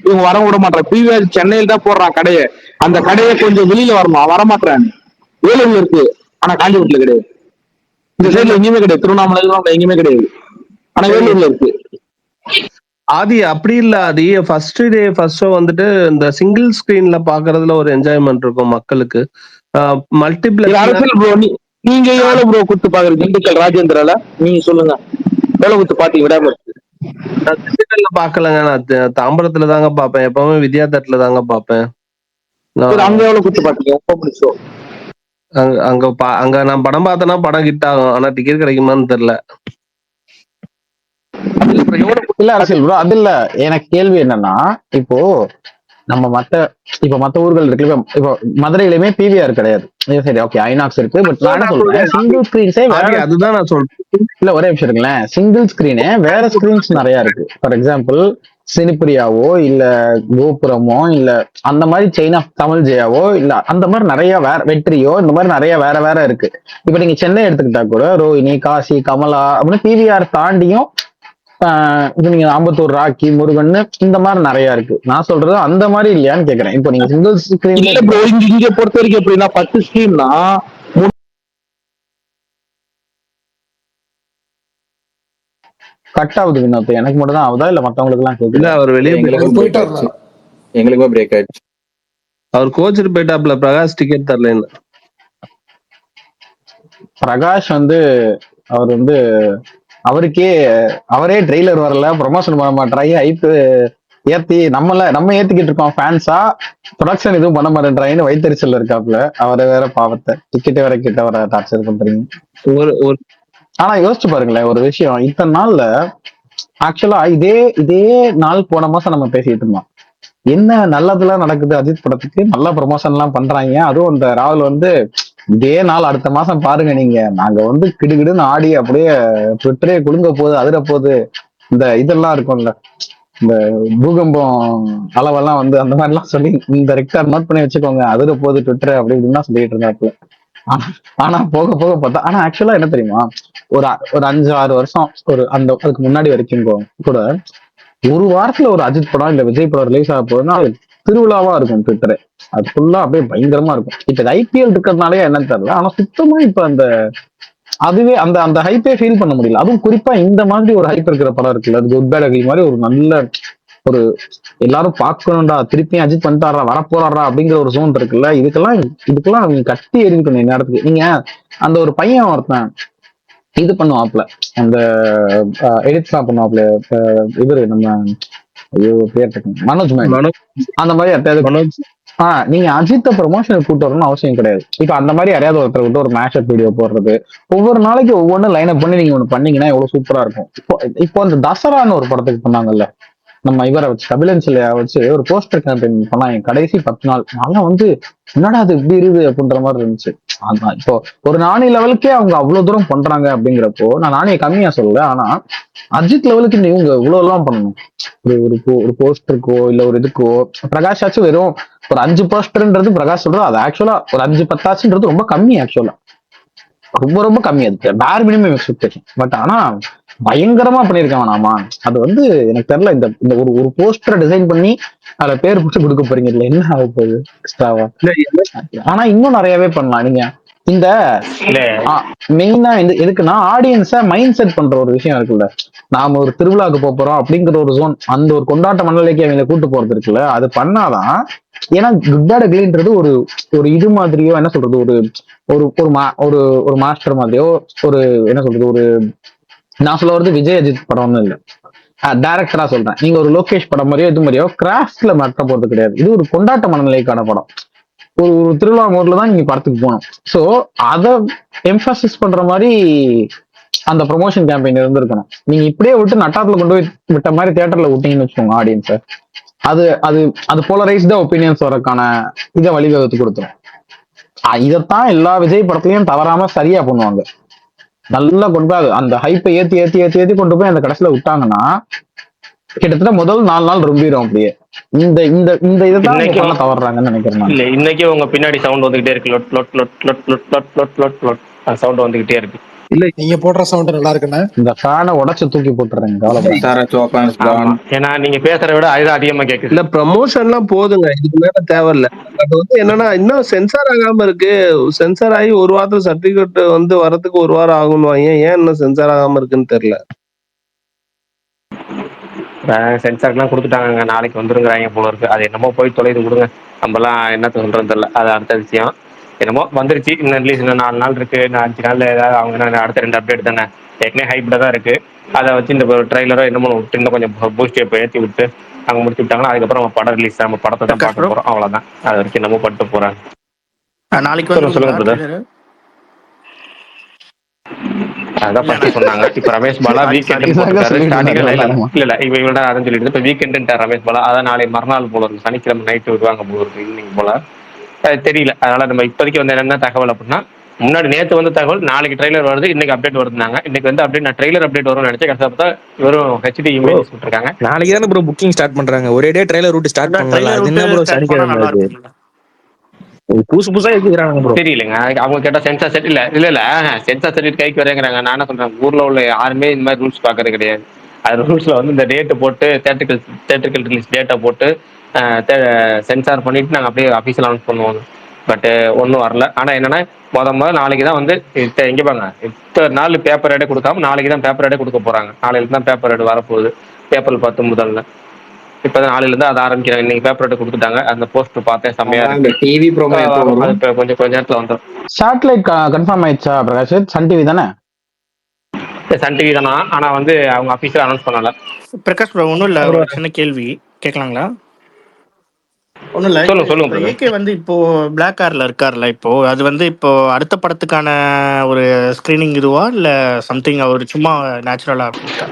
இவங்க வர விட மாட்டாங்க. பிவிஆர் சென்னையில் தான் போடுறான் கடையை. அந்த கடையை கொஞ்சம் வெளியில வரணும், வரமாட்டான். வேலூர்ல இருக்கு, ஆனா காஞ்சிபுரத்துல கிடையாது. இந்த சைட்ல எங்கேயுமே கிடையாது, திருவண்ணாமலை எங்கேயுமே கிடையாது, ஆனா வேலூர்ல இருக்கு. ஆதி அப்படி இல்ல. ஆதி ஃபர்ஸ்ட் ஷோ வந்துட்டு இந்த சிங்கிள் ஸ்கிரீன்ல பாக்குறதுல ஒரு என்ஜாய்மெண்ட் இருக்கும் மக்களுக்கு. மல்டிபிளெக்ஸ் அரசியல் ப்ரோ, நீங்க எவ்வளவு ப்ரோ கொடுத்து பாக்குறீங்க திண்டுக்கல் ராஜேந்திரால? நீங்க சொல்லுங்க, எவ்வளவு கொடுத்து பாத்தீங்க விடாம? நான் திண்டுக்கல்ல பாக்கலங்க, நான் தாம்பரத்துல தாங்க பாப்பேன். எப்பவுமே வித்யா தேட்டர்ல தாங்க பாப்பேன். அங்க எவ்வளவு கொடுத்து பாத்தீங்க? அங்க நான் படம் பார்த்தேன்னா படம் ஹிட் ஆகும், ஆனா டிக்கெட் கிடைக்குமான்னு தெரியல. இல்ல அரசியல் ப்ரோ, அது இல்ல. எனக்கு கேள்வி என்னன்னா, இப்போ நம்ம மத்த ஊர்கள் இருக்கு. இப்போ மதுரையிலுமே பிவிஆர் கிடையாது, சரி ஓகே ஐநாக்ஸ் இருக்கு. பட் நான் என்ன சொல்றேன், சிங்கிள் ஸ்கிரீன்ஸே அதுதான் நான் சொல்றேன். இல்ல ஒரே விஷயம் இருக்குல்ல, சிங்கிள் ஸ்கிரீனே வேற ஸ்கிரீன்ஸ் நிறைய இருக்கு. ஃபார் எக்ஸாம்பிள் சினிப்பிரியாவோ இல்ல கோபுரமோ இல்ல அந்த மாதிரி செயின் ஆஃப் தமிழ் ஜெயாவோ இல்ல அந்த மாதிரி நிறைய வேற வெற்றியோ இந்த மாதிரி நிறைய வேற வேற இருக்கு. இப்ப நீங்க சென்னை எடுத்துக்கிட்டா கூட ரோஹிணி, காசி, கமலா அப்படின்னு பிவிஆர் தாண்டியும் இது நீங்க ஆம்பத்தூர், ராக்கி, முருகன் இந்த மாதிரி நிறைய இருக்கு. நான் சொல்றது அந்த மாதிரி இல்லையான்னு கேக்குறேன். இப்போ நீங்க சிங்கிள் ஸ்கிரீன் இங்க பொறுத்த வரைக்கும் எப்படின்னா 10 ஸ்கிரீன்னா கட் ஆகுது வினோத். எனக்கு மட்டும் தான் ஆகுதா இல்ல மத்தவங்களுக்கு எல்லாம் கேக்குது? அவர் வெளியே எங்களுக்கும் பிரேக் ஆயிடுச்சு. அவர் கோச்சிட்டு போயிட்டாப்ல, பிரகாஷ் டிக்கெட் தரல. பிரகாஷ் அவரே ட்ரெய்லர் வரல, ப்ரொமோஷன் பண்ண மாட்டாங்க, ஹைப் நம்ம ஏத்திக்கிட்டு இருக்கோம் ஃபேன்ஸா, ப்ரொடக்ஷன் எதுவும் பண்ண மாட்டேன்றாங்கன்னு வைத்தறிச்சல் இருக்காப்ல. அவரை வேற பாவத்தை டிக்கெட் வேற கிட்ட வர டார்ச்சர் பண்றீங்க. ஆனா யோசிச்சு பாருங்களேன் ஒரு விஷயம், இத்தனை நாள்ல ஆக்சுவலா இதே நாள் போன மாசம் நம்ம பேசிட்டு இருந்தோம், என்ன நல்லதெல்லாம் நடக்குது அஜித் படத்துக்கு, நல்ல ப்ரொமோஷன் எல்லாம் பண்றாங்க. அதுவும் அந்த ராகுல் இதே நாள் அடுத்த மாசம் பாருங்க நீங்க, நாங்க கிடுகிடுன்னு ஆடி அப்படியே ட்விட்டரே குலுங்க போகுது, அதிர போகுது, இந்த இதெல்லாம் இருக்கும்ல, இந்த பூகம்பம் அளவெல்லாம் அந்த மாதிரி எல்லாம் சொல்லி இந்த ரெக்டார் நோட் பண்ணி வச்சுக்கோங்க, அதிர போகுது ட்விட்டர் அப்படி இப்படின்னு சொல்லிட்டு இருந்தாப்புல. ஆனா போக போக பார்த்தா, ஆனா ஆக்சுவலா என்ன தெரியுமா, ஒரு 5-6 வருஷம் அதுக்கு முன்னாடி வரைக்கும் கூட ஒரு வாரத்துல ஒரு அஜித் படம் இல்ல விஜய் படம் ரிலீஸ் ஆக போகுதுன்னா அது திருவிழாவா இருக்கும் ட்விட்டரு. அது ஃபுல்லா அப்படியே பயங்கரமா இருக்கும். இப்ப ஐபிஎல் இருக்கிறதுனாலே என்னன்னு தெரியல, ஆனா சுத்தமா இப்ப அதுவே அந்த ஹைப்பே ஃபீல் பண்ண முடியல. அதுவும் குறிப்பா இந்த மாதிரி ஒரு ஹைப் இருக்கிற படம் இருக்குல்ல, அது குட் பேட் அக்லி மாதிரி ஒரு நல்ல ஒரு எல்லாரும் பார்க்கணும்டா, திருப்பியும் அஜித் பண்ணிட்டாரா, வரப்போறாரா அப்படிங்கிற ஒரு ஜோன் இருக்குல்ல, இதுக்கெல்லாம் நீங்க கட்டி எறிக்கணும் நேரத்துக்கு. நீங்க அந்த ஒரு பையன் ஒருத்தன் இது பண்ணுவாப்ல, அந்த எடிட்ஸ் எல்லாம் பண்ணுவாப்ல, இவரு நம்ம பேர் மனோஜ் அந்த மாதிரி நீங்க அஜித்த ப்ரமோஷனுக்கு கூட்டு வரணும்னு அவசியம் கிடையாது. இப்ப அந்த மாதிரி யாரையாவது ஒருத்தர் விட்டு ஒரு மேஷப் வீடியோ போடுறது, ஒவ்வொரு நாளைக்கு ஒவ்வொன்றும் லைன் அப் பண்ணி நீங்க ஒண்ணு பண்ணீங்கன்னா எவ்வளவு சூப்பரா இருக்கும். இப்போ அந்த தசரான்னு ஒரு படத்துக்கு பண்ணாங்கல்ல, நம்ம இவரை வச்சு கபிலன் சிலையா வச்சு ஒரு போஸ்டர் கேம்பெயின் பண்ணாங்க கடைசி 10 நாள். அதெல்லாம் வந்து என்னடா அது இப்படி இருக்குது அப்படின்ற மாதிரி இருந்துச்சு. அதான் இப்போ ஒரு நாணி லெவலுக்கே அவங்க அவ்வளவு தூரம் பண்றாங்க அப்படிங்கிறப்போ, நான் நாணய கம்மியா சொல்லல, ஆனா அஜித் லெவலுக்கு இவங்க இவ்வளவு எல்லாம் பண்ணணும். ஒரு போஸ்டருக்கோ இல்ல ஒரு இதுக்கோ பிரகாஷ் ஆச்சு வெறும் ஒரு 5 போஸ்டர்ன்றது பிரகாஷ் சொல்றது, அது ஆக்சுவலா ஒரு 5-10 ஆச்சுன்றது ரொம்ப கம்மி. ஆக்சுவலா ரொம்ப ரொம்ப கம்மி. அது பேர் மினிமம் எக்ஸ்பெக்டேஷன். பட் ஆனா பயங்கரமா பண்ணிருக்கான் நாமா. அது வந்து எனக்கு தெரியல, இந்த இந்த ஒரு ஒரு போஸ்டரை டிசைன் பண்ணி அதுல பேர் பிடிச்சு கொடுக்க போறீங்க, இல்ல என்ன ஆக போகுது எக்ஸ்ட்ராவா. ஆனா இன்னும் நிறையவே பண்ணலாம் நீங்க. இந்த மெயினா எதுக்குன்னா ஆடியன்ஸ மைண்ட் செட் பண்ற ஒரு விஷயம் இருக்குல்ல. நாம ஒரு திருவிழாவுக்கு போறோம் அப்படிங்கிற ஒரு ஜோன், அந்த ஒரு கொண்டாட்ட மண்டலைக்கு அவங்க கூட்டு போறது இருக்குல்ல, அது பண்ணாதான். ஏன்னா குட் பேட் அக்லின்றது ஒரு ஒரு இது மாதிரியோ என்ன சொல்றது, ஒரு ஒரு ஒரு ஒரு ஒரு மாஸ்டர் மாதிரியோ, ஒரு என்ன சொல்றது, ஒரு நான் சொல்ல வருது விஜய் அஜித் படம்னு இல்ல, டைரக்டரா சொல்றேன். நீங்க ஒரு லோகேஷ் படம் மாதிரியோ இது மாதிரியோ கிராஃப்ட்ல மட்ட போறது கிடையாது. இது ஒரு கொண்டாட்ட மனநிலைக்கான படம். ஒரு ஒரு திருவிழா மோட்ல தான் நீங்க படத்துக்கு போகணும். சோ அதை எம்பசிஸ் பண்ற மாதிரி அந்த ப்ரொமோஷன் கேம்பெயின் இருந்திருக்கணும். நீங்க இப்படியே விட்டு நட்டாத்துல கொண்டு போய் விட்ட மாதிரி தியேட்டர்ல விட்டீங்கன்னு வச்சுக்கோங்க ஆடியன்ஸை, அது அது அது போலரைஸ்டா ஒப்பீனியன்ஸ் வரக்கான இதை வழிவகுத்து கொடுத்துரும். இதைத்தான் எல்லா விஜய் படத்துலயும் தவறாம சரியா பண்ணுவாங்க. நல்லா கொண்டு போய் அந்த ஹைப்பை ஏத்தி ஏத்தி ஏத்தி ஏத்தி கொண்டு போய் அந்த கடைசியில விட்டாங்கன்னா கிட்டத்தட்ட முதல் 4 நாள் ரொம்பிடும் அப்படியே. இந்த இந்த இந்த இதைதான் தவறுறாங்கன்னு நினைக்கிறேன். இல்ல இன்னைக்கு உங்க பின்னாடி சவுண்ட் வந்துகிட்டே இருக்கு, LOT LOT LOT LOT LOT LOT LOT LOT LOT sound வந்துகிட்டே இருக்கு. இல்ல நீங்க போடுற சவுண்ட் நல்லா இருக்குண்ணே. இந்த ஃபேனை உடைச்சு தூக்கி போட்டுறேன். ஏன்னா நீங்க பேசுறத விட அதுதான் அதிகமா கேக்குது. இல்ல ப்ரமோஷன் எல்லாம் போதுங்க, இதுக்கு மேல தேவையில்ல. பட் வந்து என்னன்னா இன்னும் சென்சார் ஆகாம இருக்கு. சென்சார் ஆகி ஒரு வாரத்துல சர்டிபிகேட் வந்து வரதுக்கு 1 வாரம் ஆகும். ஏன் இன்னும் சென்சார் ஆகாம இருக்குன்னு தெரியல. சென்சார்லாம் கொடுத்துட்டாங்க, நாளைக்கு வந்துருங்கிறாங்க போல இருக்கு. அது என்னமோ போய் தொலைது கொடுங்க, நம்மலாம் என்னத்த சொல்றது தெரியல. அது அடுத்த விஷயம். என்னமோ வந்துருச்சு. இன்னும் அட்லீஸ்ட் இன்னும் 4 நாள் இருக்கு, இன்னும் 5 நாள்ல ஏதாவது அவங்க அடுத்த 2 அப்டேட் தானே, ஏற்கனவே ஹைப்ல தான் இருக்கு. அதை வச்சு இந்த ட்ரைலரோ என்னமோ விட்டு இன்னும் கொஞ்சம் பூஸ்ட் இப்போ ஏற்றி விட்டு அவங்க முடிச்சு விட்டாங்கன்னா அதுக்கப்புறம் நம்ம படம் ரிலீஸ், நம்ம படத்தை தான் பார்க்க போறோம். அவ்வளவுதான். அது வரைக்கும் என்னமோ பண்ணிட்டு போறாங்க. நாளைக்கு சொல்லுங்க. அதான் ஃபர்ஸ்ட் சொன்னாங்க. இப்ப ரமேஷ் பாலா வீக்கெண்ட் இல்ல இப்ப இவங்க அதான் சொல்லிட்டு இப்ப வீக்கெண்ட் ரமேஷ் பாலா அதான் நாளை மறுநாள் போல இருக்கு, சனிக்கிழமை நைட்டு வருவாங்க போல இருக்கு, ஈவினிங் போல. தெரியல. அதனால நம்ம இப்போதைக்கு வந்து என்ன தகவல் அப்படின்னா, முன்னாடி நேற்று வந்து தகவல் நாளைக்கு ட்ரைலர் வருது, இன்னைக்கு அப்டேட் வருதுனாங்க. இன்னைக்கு வந்து அப்டேட் நான் ட்ரைலர் அப்டேட் வரும்னு நினைச்சேன். கடைசியா பார்த்தா வெறும் ஹெச்டி இமேஜஸ் விட்டுருக்காங்க. நாளைக்கு தானே ப்ரோ புக்கிங் ஸ்டார்ட் பண்றாங்க, ஒரே டே ட்ரைலர் ரூட் ஸ்டார்ட் பண்ணல. அது என்ன ப்ரோ சனிக்கிழமை இருக்கு, புதுசா இருக்கிறாங்க ப்ரோ. தெரியலங்க. அவங்க கேட்டா சென்சார் செட் இல்ல இல்ல இல்ல சென்சார் சர்டிஃபிகேட் கைக்கு வரேங்கிறாங்க. நான் என்ன சொல்றேன், ஊர்ல உள்ள யாருமே இந்த மாதிரி ரூல்ஸ் பாக்குறது கிடையாது. அது ரூல்ஸ்ல வந்து இந்த டேட்டை போட்டு தேட்டரிக்கல் ரிலீஸ் டேட்டை போட்டு சென்சார் பண்ணிட்டு நாங்கள் அப்படியே அஃபீஷியல் அனௌன்ஸ் பண்ணுவோம். பட் ஒன்றும் வரல. ஆனால் என்னன்னா முதல் நாளைக்கு தான் வந்து இங்கே பாங்க, இத்தனை நாள் பேப்பர் ரேடே கொடுக்காம நாளைக்கு தான் பேப்பர் ரேடே கொடுக்க போறாங்க. நாளைக்கு தான் பேப்பர் ரேடு வரப்போகுது, ஏப்ரல் 10 முதல்ல. இப்பதான் நாளையில இருந்து அதை ஆரம்பிக்கிறாங்க. இன்னைக்கு பேப்பர் ரேட் கொடுத்துட்டாங்க. அந்த போஸ்டர் பார்த்தேன், செம்மையா இருக்கு. டிவி ப்ரோமோ கொஞ்சம் நேரத்துல வந்துடும். சேட்டலைட் கன்ஃபார்ம் ஆயிடுச்சா பிரகாஷ்? சன் டிவி தானே? சன் டிவி தானா, ஆனா வந்து அவங்க அபிஷியல் அனௌன்ஸ் பண்ணல. பிரகாஷ் ப்ரோ ஒன்றும் இல்லை, ஒரு சின்ன கேள்வி கேட்கலாங்களா? ஒன்றும் இல்லை. சொல்லுங்க. ஏகே வந்து இப்போ பிளாக் கார்ல இருக்கார்ல, இப்போ அது வந்து இப்போ அடுத்த படத்துக்கான ஒரு ஸ்கிரீனிங் இதுவா இல்லை சம்திங் அவர் சும்மா நேச்சுரலா இருக்கா?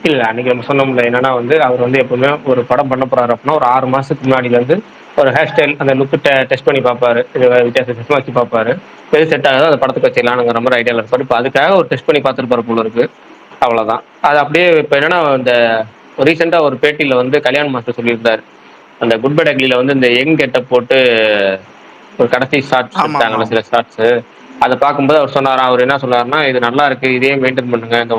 இல்ல அன்னைக்கு நம்ம சொன்னோம்ல, என்னன்னா வந்து அவர் வந்து எப்பவுமே ஒரு படம் பண்ண போறாரு அப்படின்னா ஒரு 6 மாசத்துக்கு முன்னாடில இருந்து ஒரு ஹேர் ஸ்டைல் அந்த லுக்கு டெஸ்ட் பண்ணி பார்ப்பாரு, வித்தியாசமா வச்சு பார்ப்பாரு. எது செட் ஆகுதோ அந்த படத்துக்கு வச்சிடலாம்ங்கிற மாதிரி ஐடியாவில் இருப்பாரு. இப்போ அதுக்காக ஒரு டெஸ்ட் பண்ணி பார்த்துருப்பாரு போல இருக்கு. அவ்வளவுதான். அது அப்படியே இப்போ என்னன்னா இந்த ரீசெண்டா ஒரு பேட்டியில வந்து கல்யாண் மாஸ்டர் சொல்லியிருந்தாரு, அந்த குட் பை அக்லில வந்து இந்த யங் கெட்டப் போட்டு ஒரு கடைசி ஷார்ட்ஸ் எடுத்தாங்கல்ல, சில ஷார்ட்ஸ். அதை பார்க்கும்போது அவர் சொன்னாரா, அவர் என்ன சொன்னாருன்னா, இது நல்லா இருக்கு, இதே மெயின்டைன் பண்ணுங்க, இந்த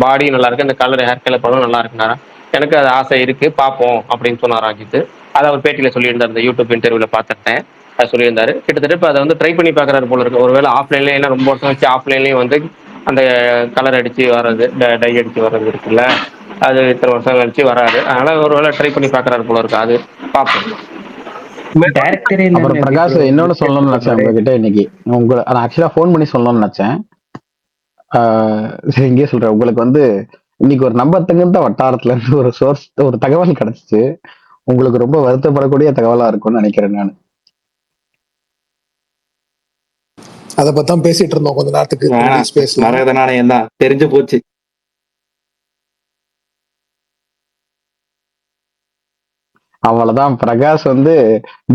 பாடி நல்லா இருக்கு, இந்த கலர் ஹேர் கலர் படம் நல்லா இருக்குனாரா. எனக்கு அது ஆசை இருக்கு, பார்ப்போம் அப்படின்னு சொன்னாரா அஜித். அதை அவர் பேட்டியில சொல்லியிருந்தார், இந்த யூடியூப் இன்டர்வியூல பார்த்துட்டேன். அது சொல்லியிருந்தாரு. கிட்டத்தட்ட இப்போ அதை வந்து ட்ரை பண்ணி பார்க்கறாரு போல இருக்கு. ஒருவேளை ஆஃப்லைன்லேயே, ஏன்னா ரொம்ப வருஷம் வச்சு ஆஃப்லைன்லேயும் வந்து அந்த கலர் அடிச்சு வர்றது, டை அடிச்சு வர்றது இருக்குல்ல, அது இத்தனை வருஷம் கழிச்சு வராது. அதனால ஒருவேளை ட்ரை பண்ணி பார்க்கறாரு போல இருக்கு. அது பார்ப்போம். அப்புறம் பிரகாஷ் இன்னொன்னு சொல்லணும்னு நினைச்சேன் உங்ககிட்ட இன்னைக்கு. நான் ஆக்சுவலா போன் பண்ணி சொல்லணும்னு நினைச்சேன். இங்கே சொல்றேன், உங்களுக்கு வந்து இன்னைக்கு ஒரு நம்பர் தகுந்த வட்டாரத்துல இருந்து ஒரு சோர்ஸ் ஒரு தகவல் கிடைச்சிச்சு. உங்களுக்கு ரொம்ப வருத்தப்படக்கூடிய தகவலா இருக்கும்னு நினைக்கிறேன் நான். அதை பத்தி தான் பேசிட்டு இருந்தோம் கொஞ்ச நேரத்துக்கு. தெரிஞ்சு போச்சு. அவ்வளவுதான். பிரகாஷ் வந்து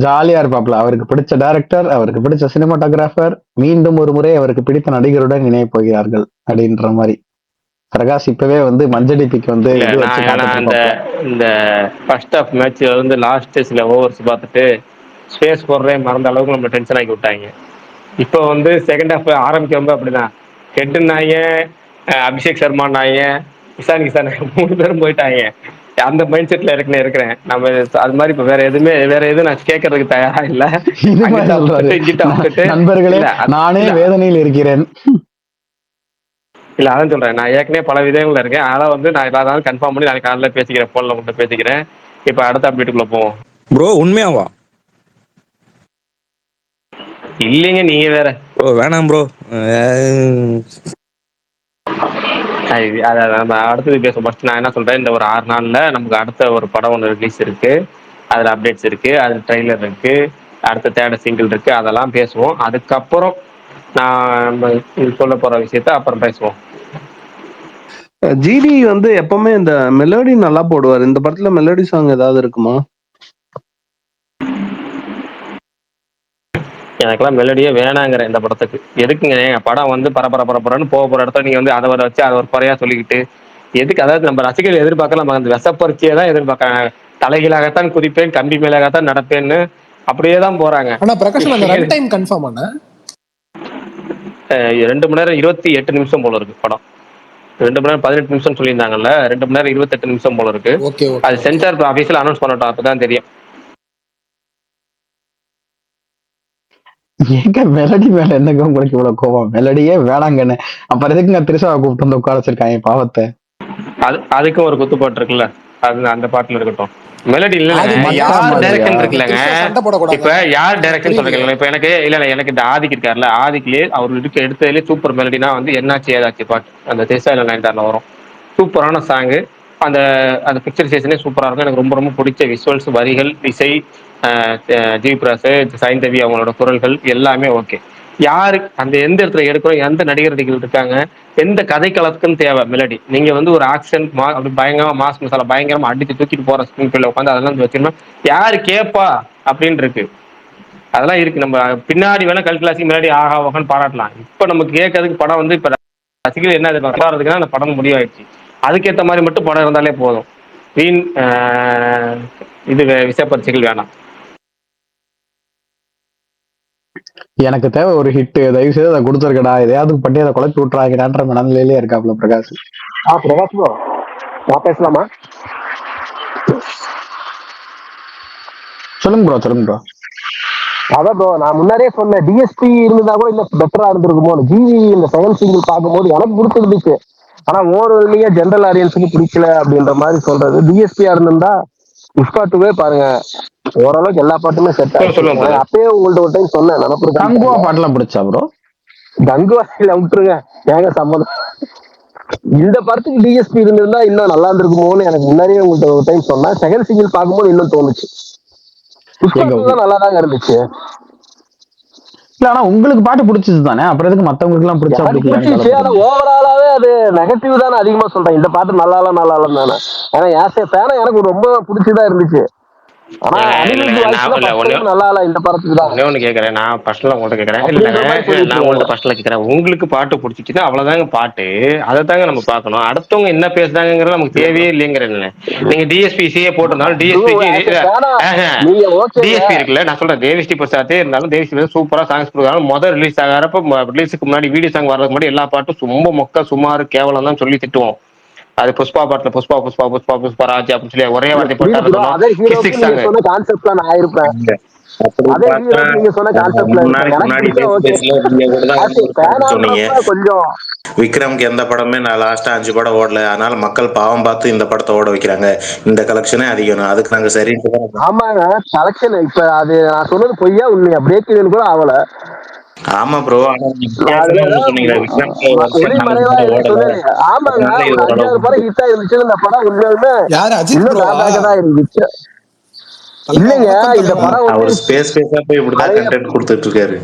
ஜாலியா இருப்பாப்ல. அவருக்கு பிடிச்ச டைரக்டர், அவருக்கு பிடிச்ச சினிமாட்டோகிராஃபர், மீண்டும் ஒரு முறை அவருக்கு பிடித்த நடிகருடன் இணைய போகிறார்கள் அப்படின்ற மாதிரி. பிரகாஷ் இப்பவே வந்து மஞ்சடிப்பிக்கு வந்து இல்ல இது நான் வச்சு ஏன்னா காத்துட்டு இந்த ஃபர்ஸ்ட் ஆஃப் மேட்ச்ல வந்து லாஸ்ட் சில ஓவர்ஸ் பார்த்துட்டு ஸ்பேஸ் போடுறதே மறந்த அளவுக்கு நம்ம டென்ஷன் ஆக்கி விட்டாங்க. இப்போ வந்து செகண்ட் ஹாஃப் ஆரம்பிக்கும் அப்படிதான் ஹெட் நாயன், அபிஷேக் சர்மா நாயன், இசான் கிசான் 3 பேரும் போயிட்டாங்க. அந்த மைண்ட் செட்ல இருக்கிறேன். நம்ம அது மாதிரி இப்ப வேற எதுவும் நான் கேட்கறதுக்கு தயாரா இல்ல. இது மாதிரி சொல்றாரு. நண்பர்களே, நானே வேதனையில் இருக்கிறேன். இல்ல அதான் சொல்றேன். நான் ஏற்கனவே பல விதங்கள்ல இருக்கேன். அதனால வந்து நான் எல்லாரும் கன்ஃபார்ம் பண்ணி நாளைக்கு காலையில பேசிக்கிறேன். போன்ல மட்டும் பேசிக்கிறேன். இப்ப அடுத்த அப்டேட்டுக்குள்ள போவோம். ப்ரோ உண்மையாவா? இல்லைங்க, நீங்க வேற. ப்ரோ வேணாம் ப்ரோ. நம்ம அடுத்தது பேசுவோம். ஃபர்ஸ்ட் நான் என்ன சொல்றேன், இந்த ஒரு 6 நாள்ல நமக்கு அடுத்த ஒரு படம் ஒன்று ரிலீஸ் இருக்கு. அதுல அப்டேட்ஸ் இருக்கு, அதுல ட்ரெய்லர் இருக்கு, அடுத்த தேர்ட் சிங்கிள் இருக்கு. அதெல்லாம் பேசுவோம். அதுக்கப்புறம் நான் சொல்ல போற விஷயத்த அப்புறம் பேசுவோம். ஜிடி வந்து எப்பவுமே இந்த மெலோடி நல்லா போடுவார். இந்த படத்துல மெலோடி சாங் ஏதாவது இருக்குமா? எனக்கெல்லாம் மெலடியே வேணாங்கிற இந்த படத்துக்கு. எதுக்குங்க படம் வந்து பரபரன்னு போக போற இடத்துல நீங்க வந்து அதை வச்சு அதை ஒரு குறையா சொல்லிக்கிட்டு எதுக்கு? அதாவது நம்ம ரசிகர்கள் எதிர்பார்க்கலாம், அந்த விஷப்பரிச்சியை தான் எதிர்பார்க்க. தலைகீழாகத்தான் குதிப்பேன், கம்பி மேலாகத்தான் நடப்பேன்னு அப்படியே தான் போறாங்க. ஆனா பிரகாஷ் அந்த ரன் டைம் கன்ஃபார்ம் ஆன 2 மணி நேரம் 28 நிமிஷம் போல இருக்கு படம். 2 மணி நேரம் 18 நிமிஷம் சொல்லியிருந்தாங்கல்ல, 2 மணி நேரம் 28 நிமிஷம் போல இருக்கு. அது சென்சார் ஆபீஸ்ல அனௌன்ஸ் பண்ணட்டும், அப்பதான் தெரியும். ஏங்க மெலடி மேல என்னங்க உங்களுக்கு இவ்வளவு கோவம்? மெலடியே வேணாங்கன்னு அப்புறம் எதுக்குங்க திருசாவை கூப்பிட்டு வந்து உட்கார வச்சிருக்காங்க பாவத்தை? அதுக்கும் ஒரு குத்துப்பாட்டு இருக்குல்ல, அது அந்த பாட்டுல இருக்கட்டும். மெலடி இல்ல, யார் டைரக்ஷன் இருக்குல்லங்க. இப்ப யார் டைரக்ஷன் சொல்றீங்க? இப்ப எனக்கு எனக்கு இந்த ஆதிக்கு இருக்காருல்ல, ஆதிக்குலயே அவர் எடுத்ததுலேயே சூப்பர் மெலடினா வந்து என்னாச்சு ஏதாச்சு பாட்டு, அந்த தேசாயில 9 வரும். சூப்பரான சாங்கு. அந்த அந்த பிக்சரைசேஷனே சூப்பரா இருக்கும். எனக்கு ரொம்ப ரொம்ப பிடிச்ச விஷுவல்ஸ், வரிகள், இசை, ஜிபிராஸ், சைந்தவி அவங்களோட குரல்கள் எல்லாமே ஓகே. யாரு அந்த எந்த இடத்துல எடுக்கிறோம், எந்த நடிகர்கள் இருக்காங்க, எந்த கதைக்களத்துக்குன்னு தேவை மெலடி. நீங்க வந்து ஒரு ஆக்ஷன் அப்படி பயங்கரமா மாஸ் மசாலா பயங்கரமா அடிச்சு தூக்கிட்டு போற ஸ்கிரீன் பிளேல உட்காந்து அதெல்லாம் வச்சிருந்தோம் யாரு கேப்பா அப்படின்னு இருக்கு. அதெல்லாம் இருக்கு. நம்ம பின்னாடி வேணா கல்கிளாசி மெலடி ஆஹா ஓகன்னு பாராட்டலாம். இப்ப நமக்கு கேட்கறதுக்கு படம் வந்து இப்ப ரசிகர்கள் என்ன எதிர்பார்க்கறதுக்குன்னா அந்த படம் முடிவாயிடுச்சு. அதுக்கேற்ற மாதிரி மட்டும் படம் இருந்தாலே போதும். வீண் இது விஷப்பரிச்சைகள் வேணாம். எனக்கு தேவை ஒரு ஹிட், தயவு செய்து அதை கொடுத்துருக்கடா, எதையாவது பண்ணி அதை குழப்பி விட்டுறாங்கடான்ற மனநிலையிலே இருக்காப்ல பிரகாஷ். பிரகாஷ் ப்ரோ, நான் பேசலாமா? சொல்லுங்க ப்ரோ. அதான் ப்ரோ, நான் முன்னாடியே சொன்னேன், டிஎஸ்பி இருந்ததா கூட இல்ல பெட்டரா இருந்திருக்குமோ. ஜிவி இந்த செகண்ட் சிங்கிள் பார்க்கும்போது எனக்கு பிடிச்சிருந்துச்சு. ஆனா ஓவராலியா ஜென்ரல் ஆடியன்ஸுக்கு பிடிக்கல அப்படின்ற மாதிரி சொல்றது. டிஎஸ்பியா இருந்திருந்தா புஷ்பாட்டுவே பாருங்க, ஓரளவுக்கு எல்லா பாட்டுமே செட் ஆயிடுச்சு. அப்பயே உங்கள்ட்ட ஒரு டைம் சொன்னேன், நினைப்பு கங்குவா பாட்டுலாம் பிடிச்சா ப்ரோ? கங்குவாசில விட்டுருங்க, ஏங்க சம்மதம். இந்த படத்துக்கு டிஎஸ்பி இருந்திருந்தா இன்னும் நல்லா இருந்திருக்குமோன்னு எனக்கு முன்னாடியே உங்கள்ட்ட ஒரு டைம் சொன்னேன். செகண்ட் சிங்கிள் பார்க்கும்போது இன்னும் தோணுச்சு. புஷ்பாட்டு நல்லா தாங்க இருந்துச்சு. இல்ல ஆனா உங்களுக்கு பாட்டு பிடிச்சது தானே, அப்புறம் எதுக்கு மத்தவங்களுக்கு எல்லாம் பிடிச்சா? ஆனா ஓவராலாவே அது நெகட்டிவ் தானே அதிகமா சொல்றேன். இந்த பாட்டு நல்லா இல்ல தானே. ஆனா எனக்கு ரொம்ப பிடிச்சதா இருந்துச்சு. ஆனா நல்லா இல்ல இந்த படத்துக்கு தான். ஒண்ணு கேக்குறேன், நான் பர்சனலா உங்கள்ட்ட கேக்குறேன். இல்ல நான் உங்கள்ட்ட பர்சனலா கேக்குறேன், உங்களுக்கு பாட்டு பிடிச்சிச்சுன்னா அவ்வளவுதாங்க பாட்டு, அதை தாங்க நம்ம பாக்கணும். அடுத்தவங்க என்ன பேசுறாங்கிறது நமக்கு தேவையே இல்லைங்கிறேன். நீங்க டிஎஸ்பி சிஏ போட்டிருந்தாலும் டிஎஸ்பி இருக்குல்ல, நான் சொல்றேன் தேவிஸ்ரீ பிரசாத்தே இருந்தாலும் தேவிஸ்ரீ சூப்பரா சாங்ஸ் கொடுக்குறாங்க. முதல் ரிலீஸ் ஆகிறப்ப ரிலீஸுக்கு முன்னாடி வீடியோ சாங் வர்றதுக்கு முன்னாடி எல்லா பாட்டும் ரொம்ப மொக்க சுமார் கேவலம் தான் சொல்லி திட்டுவோம். அது புஷ்பா பாட்டுல புஷ்பா ராஜ் அப்படின்னு சொல்லி ஒரே வார்த்தை போட்டாரு. விக்ரம்க்கு எந்த படமே நான் லாஸ்டா 5 படம் ஓடல, அதனால மக்கள் பாவம் பார்த்து இந்த படத்தை ஓட வைக்கிறாங்க. இந்த கலெக்ஷனே அதிகம், அதுக்கு நாங்க சரி. ஆமாங்க, கலெக்ஷன் இப்ப அது நான் சொன்னது பொய்யா உண்மையா? பிரேக் ஈவன் கூட ஆகல. ஆமா ப்ரோ, இல்லைங்க இந்த படம் அவர் ஸ்பேஸ் போய் இப்படிதான் கண்டென்ட் கொடுத்துட்டு இருக்காரு.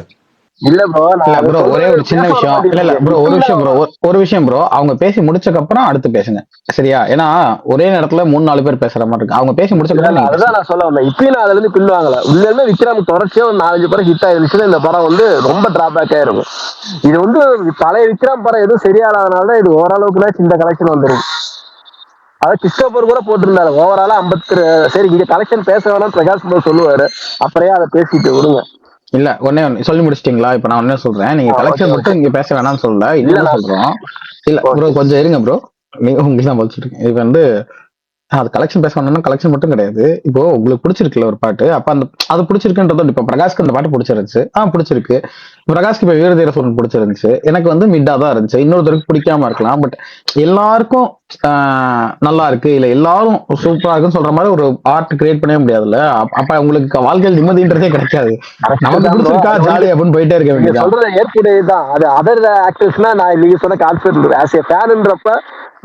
இல்ல ப்ரோ, இல்ல நான் ப்ரோ, ஒரே சொல்றது ஒரு சின்ன பேச விட விஷயம். இல்ல இல்ல மாட்டேங்கிறீங்க. ப்ரோ, ஒரு இப்படிலாம் விஷயம் ப்ரோ, ஒரு விஷயம் ப்ரோ. அவங்க பேசி முடிச்சக்கு அப்புறம் அடுத்து பேசுங்க, சரியா? ஏன்னா ஒரே நேரத்துல 3-4 பேர் பேசுற மாதிரி இருக்கு. அவங்க பேசி முடிச்சக்கு இல்ல அப்புறம் இல்ல நீங்க அதுதான் பேசுங்க. நான் சொல்ல வந்தேன். இப்பயும் நான் அதுல இருந்து பின் வாங்கல. உள்ள இருந்து விக்ரம் தொடர்ச்சியா ஒரு 4-5 படம் ஹிட் ஆயிருச்சுன்னா இந்த படம் வந்து ரொம்ப டிராபேக்கா இருக்கும். இது வந்து பழைய விக்ரம் படம் எதுவும் சரியானதுனால தான் இது ஓரளவுக்கு இந்த கலெக்ஷன் வந்துருக்கு. அதாவது கிறிஸ்டோபர் கூட போட்டிருந்தாரு ஓவராலா 50. சரி இங்க கலெக்ஷன் பேச வேணாம் பிரகாஷ் ப்ரோ சொல்லுவாரு, அப்புறையே அதை பேசிட்டு விடுங்க. இல்ல ஒன்னே ஒண்ணு சொல்லி முடிச்சிட்டீங்களா? இப்ப நான் ஒன்னே சொல்றேன். நீங்க ஓகே கலெக்ஷன் ஓகே. மட்டும் இங்க பேச வேணாம்னு சொல்லல, இல்ல இன்னொன்னு நான் சொல்றோம். இல்ல ப்ரோ, ஓகே கொஞ்சம் இருங்க ப்ரோ. நீங்க உங்களுக்கு தான் பதிச்சுட்டு இருக்கேன். இப்ப வந்து அது கலெக்ஷன் பேச வேணும்னா கலெக்ஷன் மட்டும் கிடையாது. இப்போ உங்களுக்கு பிடிச்சிருக்குல்ல ஒரு பாட்டு, அப்ப அந்த அது பிடிச்சிருக்குன்றது இப்ப பிரகாஷ்க்கு அந்த பாட்டு பிடிச்சிருந்துச்சு, பிடிச்சிருக்கு. பிரகாஷ்க்கு இப்ப வீர தீர சூரன் பிடிச்சிருந்துச்சு, எனக்கு வந்து மிட்டா தான் இருந்துச்சு, இன்னொருத்தருக்கு பிடிக்காம இருக்கலாம். பட் எல்லாருக்கும் நல்லா இருக்கு, இல்ல எல்லாரும் சூப்பரா இருக்குன்னு சொல்ற மாதிரி ஒரு ஆர்ட் கிரியேட் பண்ணவே முடியாதுல்ல. அப்ப உங்களுக்கு வாழ்க்கையில் நிம்மதின்றதே கிடைக்காது. கரெக்ட் நமக்கு தான் ப்ரோ. பிடிச்சிருக்கா அது வந்து ஜாலி அப்படின்னு போயிட்டே இருக்க நீங்க வேண்டியதான். சொல்றது ஏற்புடையதுதான். அது அதர் ஆக்டர்ஸ்னா நான் நீங்க சொன்ன கான்செப்ட் ஆஸ் ஏ ஃபேனுன்றப்ப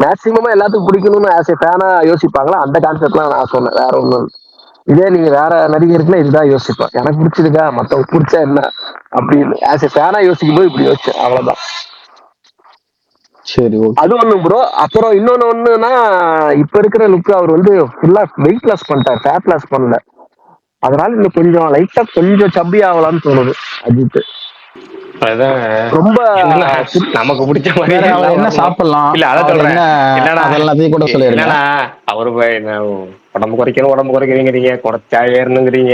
மேக்சிமமா எல்லாத்துக்கும் பிடிக்கணும்னு ஆஸ் ஏ ஃபேனா யோசிப்பாங்களா, அந்த கான்செப்ட்லாம் நான் சொன்னேன், வேற ஒண்ணும் இல்ல. இதே நீங்க வேற நடிகருக்குன்னா இதுதான் யோசிப்பேன், எனக்கு பிடிச்சிருக்கா மத்தவங்க பிடிச்சா என்ன அப்படின்னு ஆஸ் ஏ ஃபேனா யோசிக்கும் போது இப்படி யோசிச்சேன், அவ்வளவுதான். சரி, ஓகே. அது ஒண்ணு ப்ரோ. அப்புறம் இன்னொன்னு ஒண்ணுன்னா, இப்ப இருக்கிற லுக் அவர் வந்து ஃபுல்லா வெயிட் லாஸ் பண்ணிட்டார், ஃபேட் லாஸ் பண்ணல. அதனால இன்னும் கொஞ்சம் லைட்டா கொஞ்சம் சப்பி ஆகலாம்னு தோணுது அஜித். அதான் ரொம்ப என்னன்னா நமக்கு பிடிச்ச மாதிரி வேற அவர் எல்லாம் என்ன வரணும். சாப்பிடலாம், இல்ல அதான் அவர் சொல்றேன். என்ன, என்னன்னா அதெல்லாத்தையும் கூட சொல்லிருங்க. என்னன்னா அவரு உடம்பு குறைக்கணும் உடம்பு குறைக்கிறீங்கிறீங்க, குறைச்சா ஏறணுங்கிறீங்க,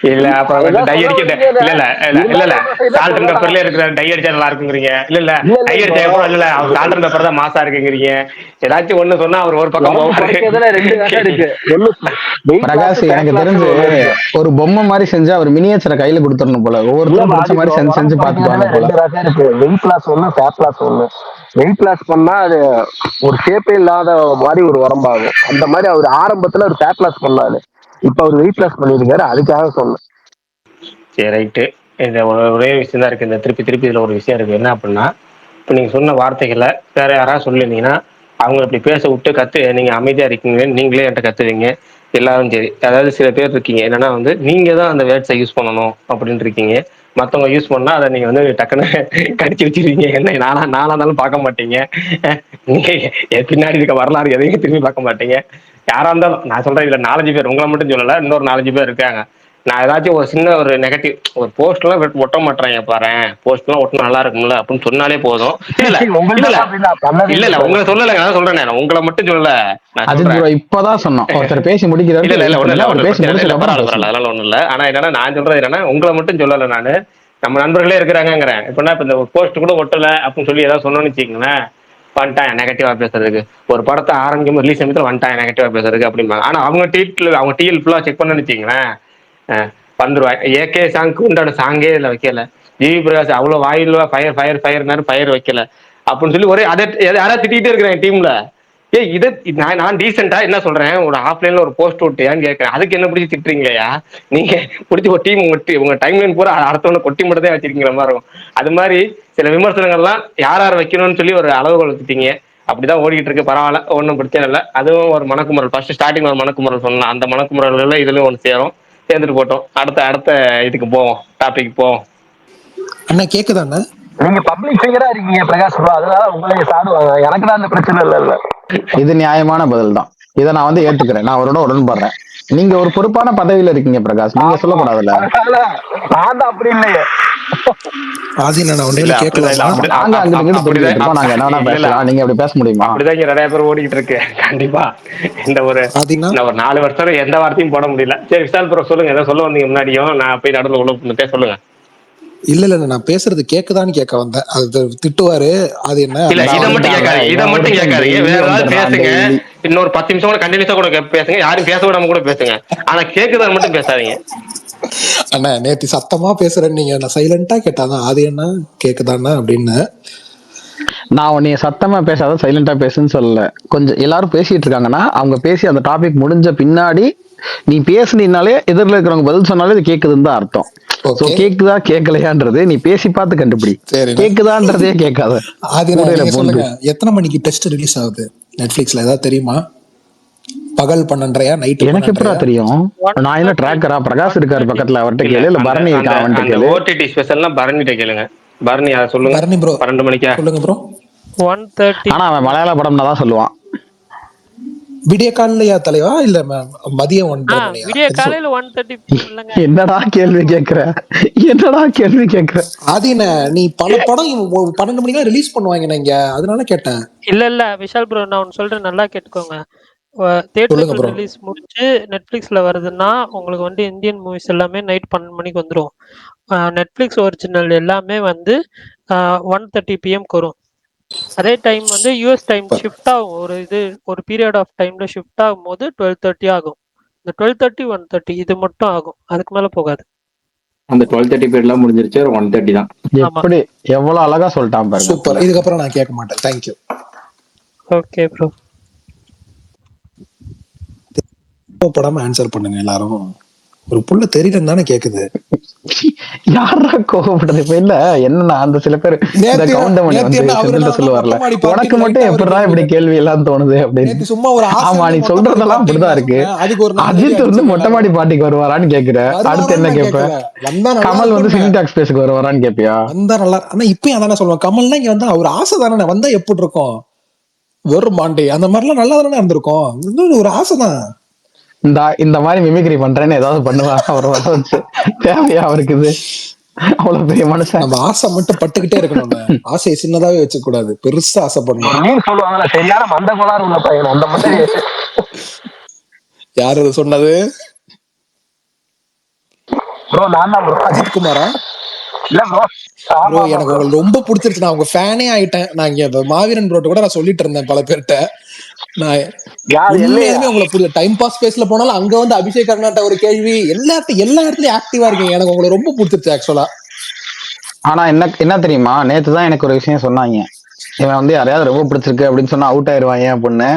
இல்ல அப்புறம் அதுதான் டை சொல்ல அடிக்க வந்தீங்க. இல்ல இல்ல இல்ல இல்ல இல்ல இருந்தாலும் நம்ம சைடுல சால்ட் அண்ட் சொல்லலாம். பெப்பர்ல இருக்கிற டை அடிச்சா நல்லா இருக்குங்கிறீங்க, இல்ல இல்ல இல்ல டை இல்ல அடிச்சா அப்புறம் இல்ல இல்ல அவர் சால்ட் அண்ட் பெப்பர் தான் மாசா இருக்குங்கிறீங்க. ஏதாச்சும் ஒண்ணு சொன்னா அவர் ஒரு பக்கம் உடம்பு போவாரு. குறைக்கிறதுல 2 வகை இருக்கு. ஒண்ணு வெயிட் லாஸ், பிரகாஷ், ஃபேட் எனக்கு லாஸ் தெரிஞ்சு ஒண்ணு இருக்கு. ஒரு பொம்மை மாதிரி செஞ்சு அவர் மினியேச்சரை கையில கொடுத்துடணும் போல, ஒவ்வொருத்தரும் இல்ல பிடிச்ச அது மாதிரி செஞ்சு உடம்பு செஞ்சு குறைக்கிறதுல பாத்துக்குவாங்க போல. 2 வகை இருக்கு. வெயிட் லாஸ் ஒண்ணு, ஃபேட் லாஸ் ஒண்ணு. வெயிட் லாஸ் பண்ணா அது ஒரு ஷேப்பே இல்லாத மாதிரி ஒரு உடம்பாகும். அந்த மாதிரி அவர் ஆரம்பத்துல ஒரு ஃபேட் லாஸ் பண்ணாரு, இப்ப அவர் வெயிட் லாஸ் பண்ணிருக்காரு, அதுக்காக சொன்னேன். சரி ரைட்டு. இந்த ஒரே விஷயம் தான் இருக்கு, இந்த திருப்பி திருப்பி இதுல ஒரு விஷயம் இருக்கு. என்ன அப்படின்னா, இப்ப நீங்க சொன்ன வார்த்தைகளை வேற யாராவது சொல்லியிருந்தீங்கன்னா அவங்க இப்படி பேச விட்டு நீங்க அமைதியா இருக்கீங்க, நீங்களே என்கிட்ட கத்துவீங்க எல்லாரும். சரி, அதாவது சில பேர் இருக்கீங்க என்னன்னா வந்து நீங்க தான் அந்த வேர்ட்ஸை யூஸ் பண்ணணும் அப்படின்னு இருக்கீங்க. மற்றவங்க யூஸ் பண்ணா அதை நீங்க வந்து டக்குன்னு கடிச்சு வச்சிருக்கீங்க. என்ன நானா இருந்தாலும் பார்க்க மாட்டீங்க. நீங்க பின்னாடி இருக்க வரலாறு எதையும் திரும்பி பார்க்க மாட்டீங்க. யாரா இருந்தாலும் நான் சொல்றேன், இதுல 4-5 பேர், உங்களை மட்டும் சொல்லல, இன்னொரு 4-5 பேர் இருக்காங்க. நான் ஏதாச்சும் ஒரு சின்ன ஒரு நெகட்டிவ், ஒரு போஸ்ட் எல்லாம் ஒட்ட மாட்டேன் பாரு, போஸ்ட் எல்லாம் ஒட்ட நல்லா இருக்கும்ல அப்படின்னு சொன்னாலே போதும். இல்ல இல்ல இல்ல இல்ல உங்களை சொல்லல, நான் சொல்றேன், நான் உங்களை மட்டும் சொல்லல, நான் அஜித் சொல்றேன். ப்ரோ இப்பதான் சொன்னோம், ஒருத்தர் பேசி முடிக்கிறாரு, இல்ல இல்ல இல்ல வெயிட் ஒண்ணு இல்ல பண்ணுங்க, அவர் ஒண்ணு பேசி பிரச்சனை இல்ல, முடிச்சதுக்கு அப்புறம் பரவாயில்ல பேசுங்க. அதெல்லாம் ஒண்ணும் இல்ல. ஆனா என்னன்னா நான் சொல்றது என்னன்னா உங்களை மட்டும் சொல்லல, நானு நம்ம நண்பர்களே இருக்கிறாங்கிறேன். இப்ப இந்த போஸ்ட் கூட ஒட்டல அப்படின்னு சொல்லி ஏதாவது சொன்னோன்னு வச்சுக்கோங்களேன், வந்துட்டான் நெகட்டிவா பேசுறதுக்கு. ஒரு படத்தை ஆரம்பிக்கும் ரிலீஸ் சமயத்தில் வந்துட்டான் நெகட்டிவா பேசுறதுக்கு அப்படிம்பாங்க. ஆனா அவங்க டிஎல் ஃபுல்லா செக் பண்ணு வச்சுக்கங்களேன், வந்துருவாங்க. ஏகே சாங்க்கு உண்டான சாங்கே இதுல வைக்கல, ஜிவி பிரகாஷ் அவ்வளவு வாயில ஃபயர் ஃபயர் ஃபயர் ஃபயர் வைக்கல அப்படின்னு சொல்லி ஒரே அதை யாராவது திட்டிகிட்டே இருக்கிறேன் டீம்ல. இதை நான் டீசெண்டா என்ன சொல்றேன், ஒரு ஆஃப்லைன்ல ஒரு போஸ்ட் விட்டியான்னு கேட்கறேன், அதுக்கு என்ன பிடிச்சி திட்டுறீங்களா? நீங்க பிடிச்சி ஒரு டீம் உங்க டைம்லைன் பூரா அடுத்தவன கொட்டி மட்டும் தான் வச்சிருக்கிற மாதிரி இருக்கும். அது மாதிரி சில விமர்சனங்கள்லாம் யார் யார் வைக்கணும்னு சொல்லி ஒரு அளவுகள் வச்சுட்டீங்க. அப்படிதான் ஓடிட்டு இருக்கு, பரவாயில்ல, ஒன்றும் பிரச்சனை இல்லை. அதுவும் ஒரு மணக்குமுறல், ஃபர்ஸ்ட் ஸ்டார்டிங் ஒரு மணக்குமுறல் சொன்னா அந்த மணக்குமுறல்கள் இதுலயும் ஒன்று சேரும், சேர்ந்துட்டு போட்டோம். அடுத்த இதுக்கு போவோம், டாபிக் போவோம். அண்ணா கேக்குதா அண்ணா? நீங்க பப்ளிக் ஃபிகரா இருக்கீங்க பிரகாஷ் ப்ரோ, அதனால உங்களை சாடுவாங்க, எனக்கு தான் அந்த பிரச்சனை இல்ல. இது நியாயமான பதில் தான், இதை நான் வந்து ஏத்துக்கிறேன், நான் அவரோட உடன்படுறேன். நீங்க ஒரு பொறுப்பான பதவியில இருக்கீங்க பிரகாஷ், நீங்க சொல்லக்கூடாதுல்ல. நான் தான் அப்படி இல்லையே. நீங்க அப்படி பேச முடியுமா? அப்படிதான் இங்க நிறைய பேர் ஓடிக்கிட்டு இருக்கு. கண்டிப்பா இந்த ஒரு 4 வருஷம் எந்த வார்த்தையும் போட முடியல. சரி விஷால் ப்ரோ சொல்லுங்க, ஏதோ சொல்ல வந்தீங்க முன்னாடியும், நான் போய் நடுவில் உள்ள சொல்லுங்க. இல்ல நான் பேசுறது கேக்குதான்னு கேட்க வந்தேன். அது திட்டுவாரு, அது என்ன இல்ல இதை மட்டும் கேட்காதீங்க, வேற ஏதாவது பேசுங்க. இன்னொரு 10 நிமிஷம் கூட கண்டினியூஸா கூட பேசுங்க, யாரும் பேச விடாம கூட பேசுங்க, ஆனா கேக்குதான்னு மட்டும் பேசாதீங்க. அண்ணா நேத்து சத்தமா பேசுறேன், நீங்க நான் சைலண்டா கேட்டாதான் அது என்ன கேக்குதாண்ணா அப்படின்னு. நான் உன்னைய சத்தமா பேசாத சைலண்டா பேசுன்னு சொல்லல. கொஞ்சம் எல்லாரும் பேசிட்டு இருக்காங்கன்னா அவங்க பேசி அந்த டாபிக் முடிஞ்ச பின்னாடி நீ பேசுனீனாலே எதிரில் இருக்கிறவங்க பதில் சொன்னாலே இது கேக்குதுன்னு தான் அர்த்தம். கேக்குதா கேட்கலையான்றது நீ பேசி பார்த்து கண்டுபிடி, கேக்குதான்றதே கேட்காத. எத்தனை மணிக்கு டெஸ்ட் ரிலீஸ் ஆகுது நெட்ஃபிளிக்ஸ்ல, ஏதாவது தெரியுமா? பகல் 12:30 நைட்டு எனக்கு எப்படா 12:30 தெரியும்? நான் என்ன ட்ராக்கரா? பிரகாஷ் இருக்காரு பக்கத்துல, அவர்கிட்ட இல்ல கேளு. இல்ல அந்த பரணி அந்த இருக்கான், அவன்கிட்ட அந்த கேளு. ஓடிடி ஸ்பெஷல்லாம் பரணிட்ட கேளுங்க. பரணி அதை சொல்லுங்க. பரணி ப்ரோ 12 மணிக்கா? சொல்லுங்க ப்ரோ. 1:30 ஆனா அவன் மலையாள படம்னா தான் சொல்லுவான். விடிய காலையா தலைவா இல்ல மதியம் 1:30 மணியா? விடிய காலையில 1:30 PM இல்லைங்க. என்னடா கேள்வி கேக்குற? என்னடா கேள்வி கேக்குற? ஆதின நீ பல படம் 12 மணிக்கு ரிலீஸ் பண்ணுவாங்க இங்க, அதனால கேட்டேன். இல்ல விஷால் ப்ரோ, நான் ஒன்னு சொல்றேன், நல்லா கேட்டுக்கோங்க. சொல்லுங்க தியேட்டருக்கு ப்ரோ. ரிலீஸ் முடிச்சு நெட்ஃபிளிக்ஸ்ல வருதுன்னா உங்களுக்கு வந்து இந்தியன் மூவிஸ் எல்லாமே நைட் 12 மணிக்கு வந்துடும். நெட்ஃபிளிக்ஸ் ஒரிஜினல் எல்லாமே வந்து 1:30 PM வரும். அதே டைம் வந்து யூஎஸ் டைம் ஷிஃப்ட் ஆகும். ஒரு பீரியட் ஆஃப் டைம்ல ஷிஃப்ட் ஆகும் போது 12:30 ஆகும். இந்த 12:30 1:30 இது மட்டும் ஆகும், அதுக்கு மேல போகாது. அந்த 12:30 பீரியட்லாம் முடிஞ்சிருச்சு, ஒரு 1:30 தான். எப்படி எவ்வளவு அழகா சொல்லிட்டான் பாருங்க. சூப்பர். இதுக்கப்புறம் நான் கேட்க மாட்டேன். தேங்க்யூ. Okay bro. படாம ஆன்சர் பண்ணுங்க எல்லாரும். ஒரு புள்ள தெரியலன்னு தானே கேக்குது. யாரா கோவப்படுறது? இப்ப இல்ல என்னன்னா, அந்த சில பேர் இந்த கவுண்டமணி வந்து செந்தில்ட்ட சொல்லுவார்ல, உனக்கு மட்டும் எப்படிடா இப்படி கேள்வி எல்லாம் தோணுது அப்படின்னு. சும்மா ஒரு ஆமா, நீ சொல்றதெல்லாம் அப்படிதான் இருக்கு. அஜித் வந்து மொட்டை மாடி பாட்டிக்கு வருவாரான்னு கேக்குற. அடுத்து என்ன கேட்ப? கமல் வந்து சினிடாக்ஸ் பேஸுக்கு வருவாரான்னு கேப்பியா? வந்தா நல்லா. ஆனா இப்பயும் அதானே சொல்லுவான், கமல்னா இங்க வந்தா ஒரு ஆசை தானே, வந்தா எப்படி இருக்கும் வெறும் மாண்டே அந்த மாதிரிலாம் நல்லா தானே இருந்திருக்கும். ஒரு ஆசைதான். இந்த மாதிரி மிமிக்ரி பண்றேன்னு ஏதாவது பண்ணுவாங்க அவர் வர வச்சு. தேவையா அவருக்கு இது? அவ்வளவு பெரிய மனுஷன். நம்ம ஆசை மட்டும் பட்டுக்கிட்டே இருக்கணும். ஆசையை சின்னதாவே வச்சுக்க கூடாது, பெருசா ஆசைப்படணும். சொல்லுவாங்கல்ல, சரியான மந்த கோளாறு உள்ள பையன் அந்த மாதிரி. யாரு சொன்னது? ப்ரோ நான் தான் ப்ரோ. அஜித் குமாரா? இல்ல ப்ரோ, ப்ரோ எனக்கு உங்களுக்கு ரொம்ப பிடிச்சிருச்சு, நான் உங்க ஃபேனே ஆயிட்டேன். நான் இங்க மாவீரன் ப்ரோட்ட கூட நான் சொல்லிட்டு இருந்தேன் பல பேர்கிட்ட. நான் உண்மையாலுமே உங்களை புரிய டைம் பாஸ் ஸ்பேஸ்ல போனாலும் அங்க வந்து அபிஷேக் கர்நாட்ட ஒரு கேள்வி எல்லா இடத்துலயும் ஆக்டிவா இருக்கீங்க. எனக்கு உங்களை ரொம்ப பிடிச்சிருச்சு ஆக்சுவலா. ஆனா என்ன தெரியுமா, நேத்துதான் எனக்கு ஒரு விஷயம் சொன்னாங்க. இவன் வந்து யாரையாவது ரொம்ப பிடிச்சிருக்கு அப்படின்னு சொன்னா அவுட் ஆயிருவாங்க அப்படின்னு.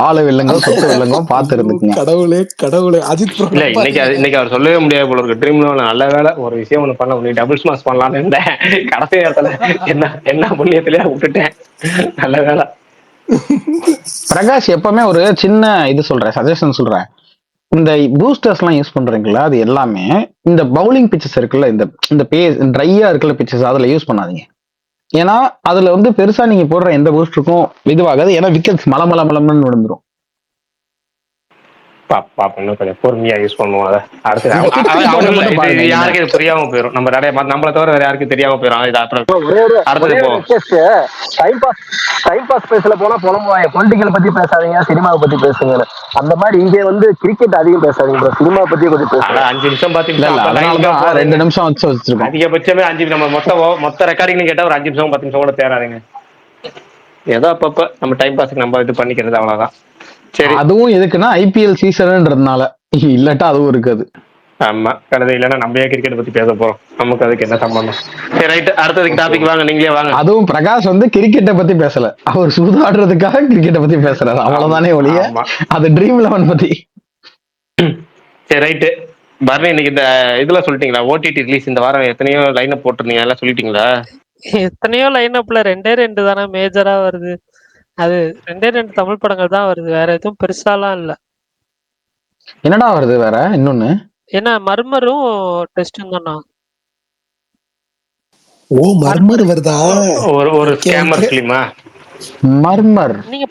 ஆளு வில்லங்கோ சொத்து வில்லங்கோ பாத்து இருந்துக்குங்க. கடவுளே கடவுளே. அஜித் ப்ரோ இல்ல இன்னைக்கு அவர் சொல்லவே முடியாது போல இருக்கு. ட்ரீம்ல நல்ல வேலை ஒரு விஷயம் ஒண்ணு பண்ண முடியும், டபுள் ஸ்மாஷ் பண்ணலாம்னு இருந்தேன். கடைசி நேரத்துல என்ன புண்ணியத்திலேயே விட்டுட்டேன். நல்ல வேலை. பிரகாஷ் எப்பவுமே ஒரு சின்ன இது சொல்றேன், சஜஷன் சொல்றேன். இந்த பூஸ்டர்ஸ் எல்லாம் யூஸ் பண்றீங்களா, அது எல்லாமே இந்த பவுலிங் பிச்சஸ் இருக்குல்ல, இந்த ட்ரையா இருக்குல்ல பிச்சஸ், அதுல யூஸ் பண்ணாதீங்க. ஏன்னா அதுல வந்து பெருசா நீங்க போடுற எந்த பூஸ்டருக்கும் இதுவாகாது. ஏன்னா விக்கெட்ஸ் மலமலமலம்னு விழுந்துரும். இன்னும் கொஞ்சம் பொறுமையா யூஸ் பண்ணுவோம். அதை அடுத்து யாருக்கு இது புரியாம போயிடும். நம்ம நிறைய நம்மள தவிர வேற யாருக்கும் தெரியாம போயிடும். இது அடுத்தது டைம் பாஸ் பேசல போனா புலம்புவாங்க, பொலிட்டிக்கல் பத்தி பேசாதீங்க, சினிமாவை பத்தி பேசுங்க. அந்த மாதிரி இங்க வந்து கிரிக்கெட் அதிகம் பேசாதீங்க, சினிமா பத்தி கொஞ்சம் பேசுங்க. 5 நிமிஷம் பாத்தீங்களா? 2 நிமிஷம் வச்சு வச்சிருக்கோம். அதிகபட்சமே 5. நம்ம மொத்த ரெக்கார்டிங் கேட்டா ஒரு 5 நிமிஷம் 10 நிமிஷம் கூட தேராதுங்க. ஏதோ அப்பப்ப நம்ம டைம் பாஸ்க்கு நம்ம இது பண்ணிக்கிறது, அவ்வளவுதான். சரி, அதுவும் எதுக்குன்னா ஐபிஎல் சீசன்றதுனால, இல்லாட்டா அதுவும் இருக்காது. ஆமா, கழுதை இல்லைன்னா நம்ம ஏன் கிரிக்கெட் பத்தி பேச போறோம்? நமக்கு அதுக்கு என்ன சம்பந்தம்? சரி ரைட், அடுத்ததுக்கு டாபிக் வாங்க, நீங்களே வாங்க. அதுவும் பிரகாஷ் வந்து கிரிக்கெட்டை பத்தி பேசல, அவர் சூதாடுறதுக்காக கிரிக்கெட்டை பத்தி பேசுறாரு, அவ்வளவுதானே ஒழிய அது ட்ரீம் 11 பத்தி. சரி ரைட்டு, பரணி இன்னைக்கு இந்த இதெல்லாம் சொல்லிட்டீங்களா? ஓடிடி ரிலீஸ் இந்த வாரம் எத்தனையோ லைன் அப் போட்டிருந்தீங்க, எல்லாம் சொல்லிட்டீங்களா? எத்தனையோ லைன் அப்ல 2 தானே மேஜரா வருது. அது 2 தமிழ் படங்கள் தான் வருது, வேற எதுவும் பெருசாலாம் இல்ல. என்னடா வருது வேற இன்னொன்னு? ஏன்னா மர்மரும் டெஸ்டும் தானா? ஓ மர்மர் வருதா? ஒரு ஸ்கேமர் ஃபிலிமா மர்மர்? நீங்க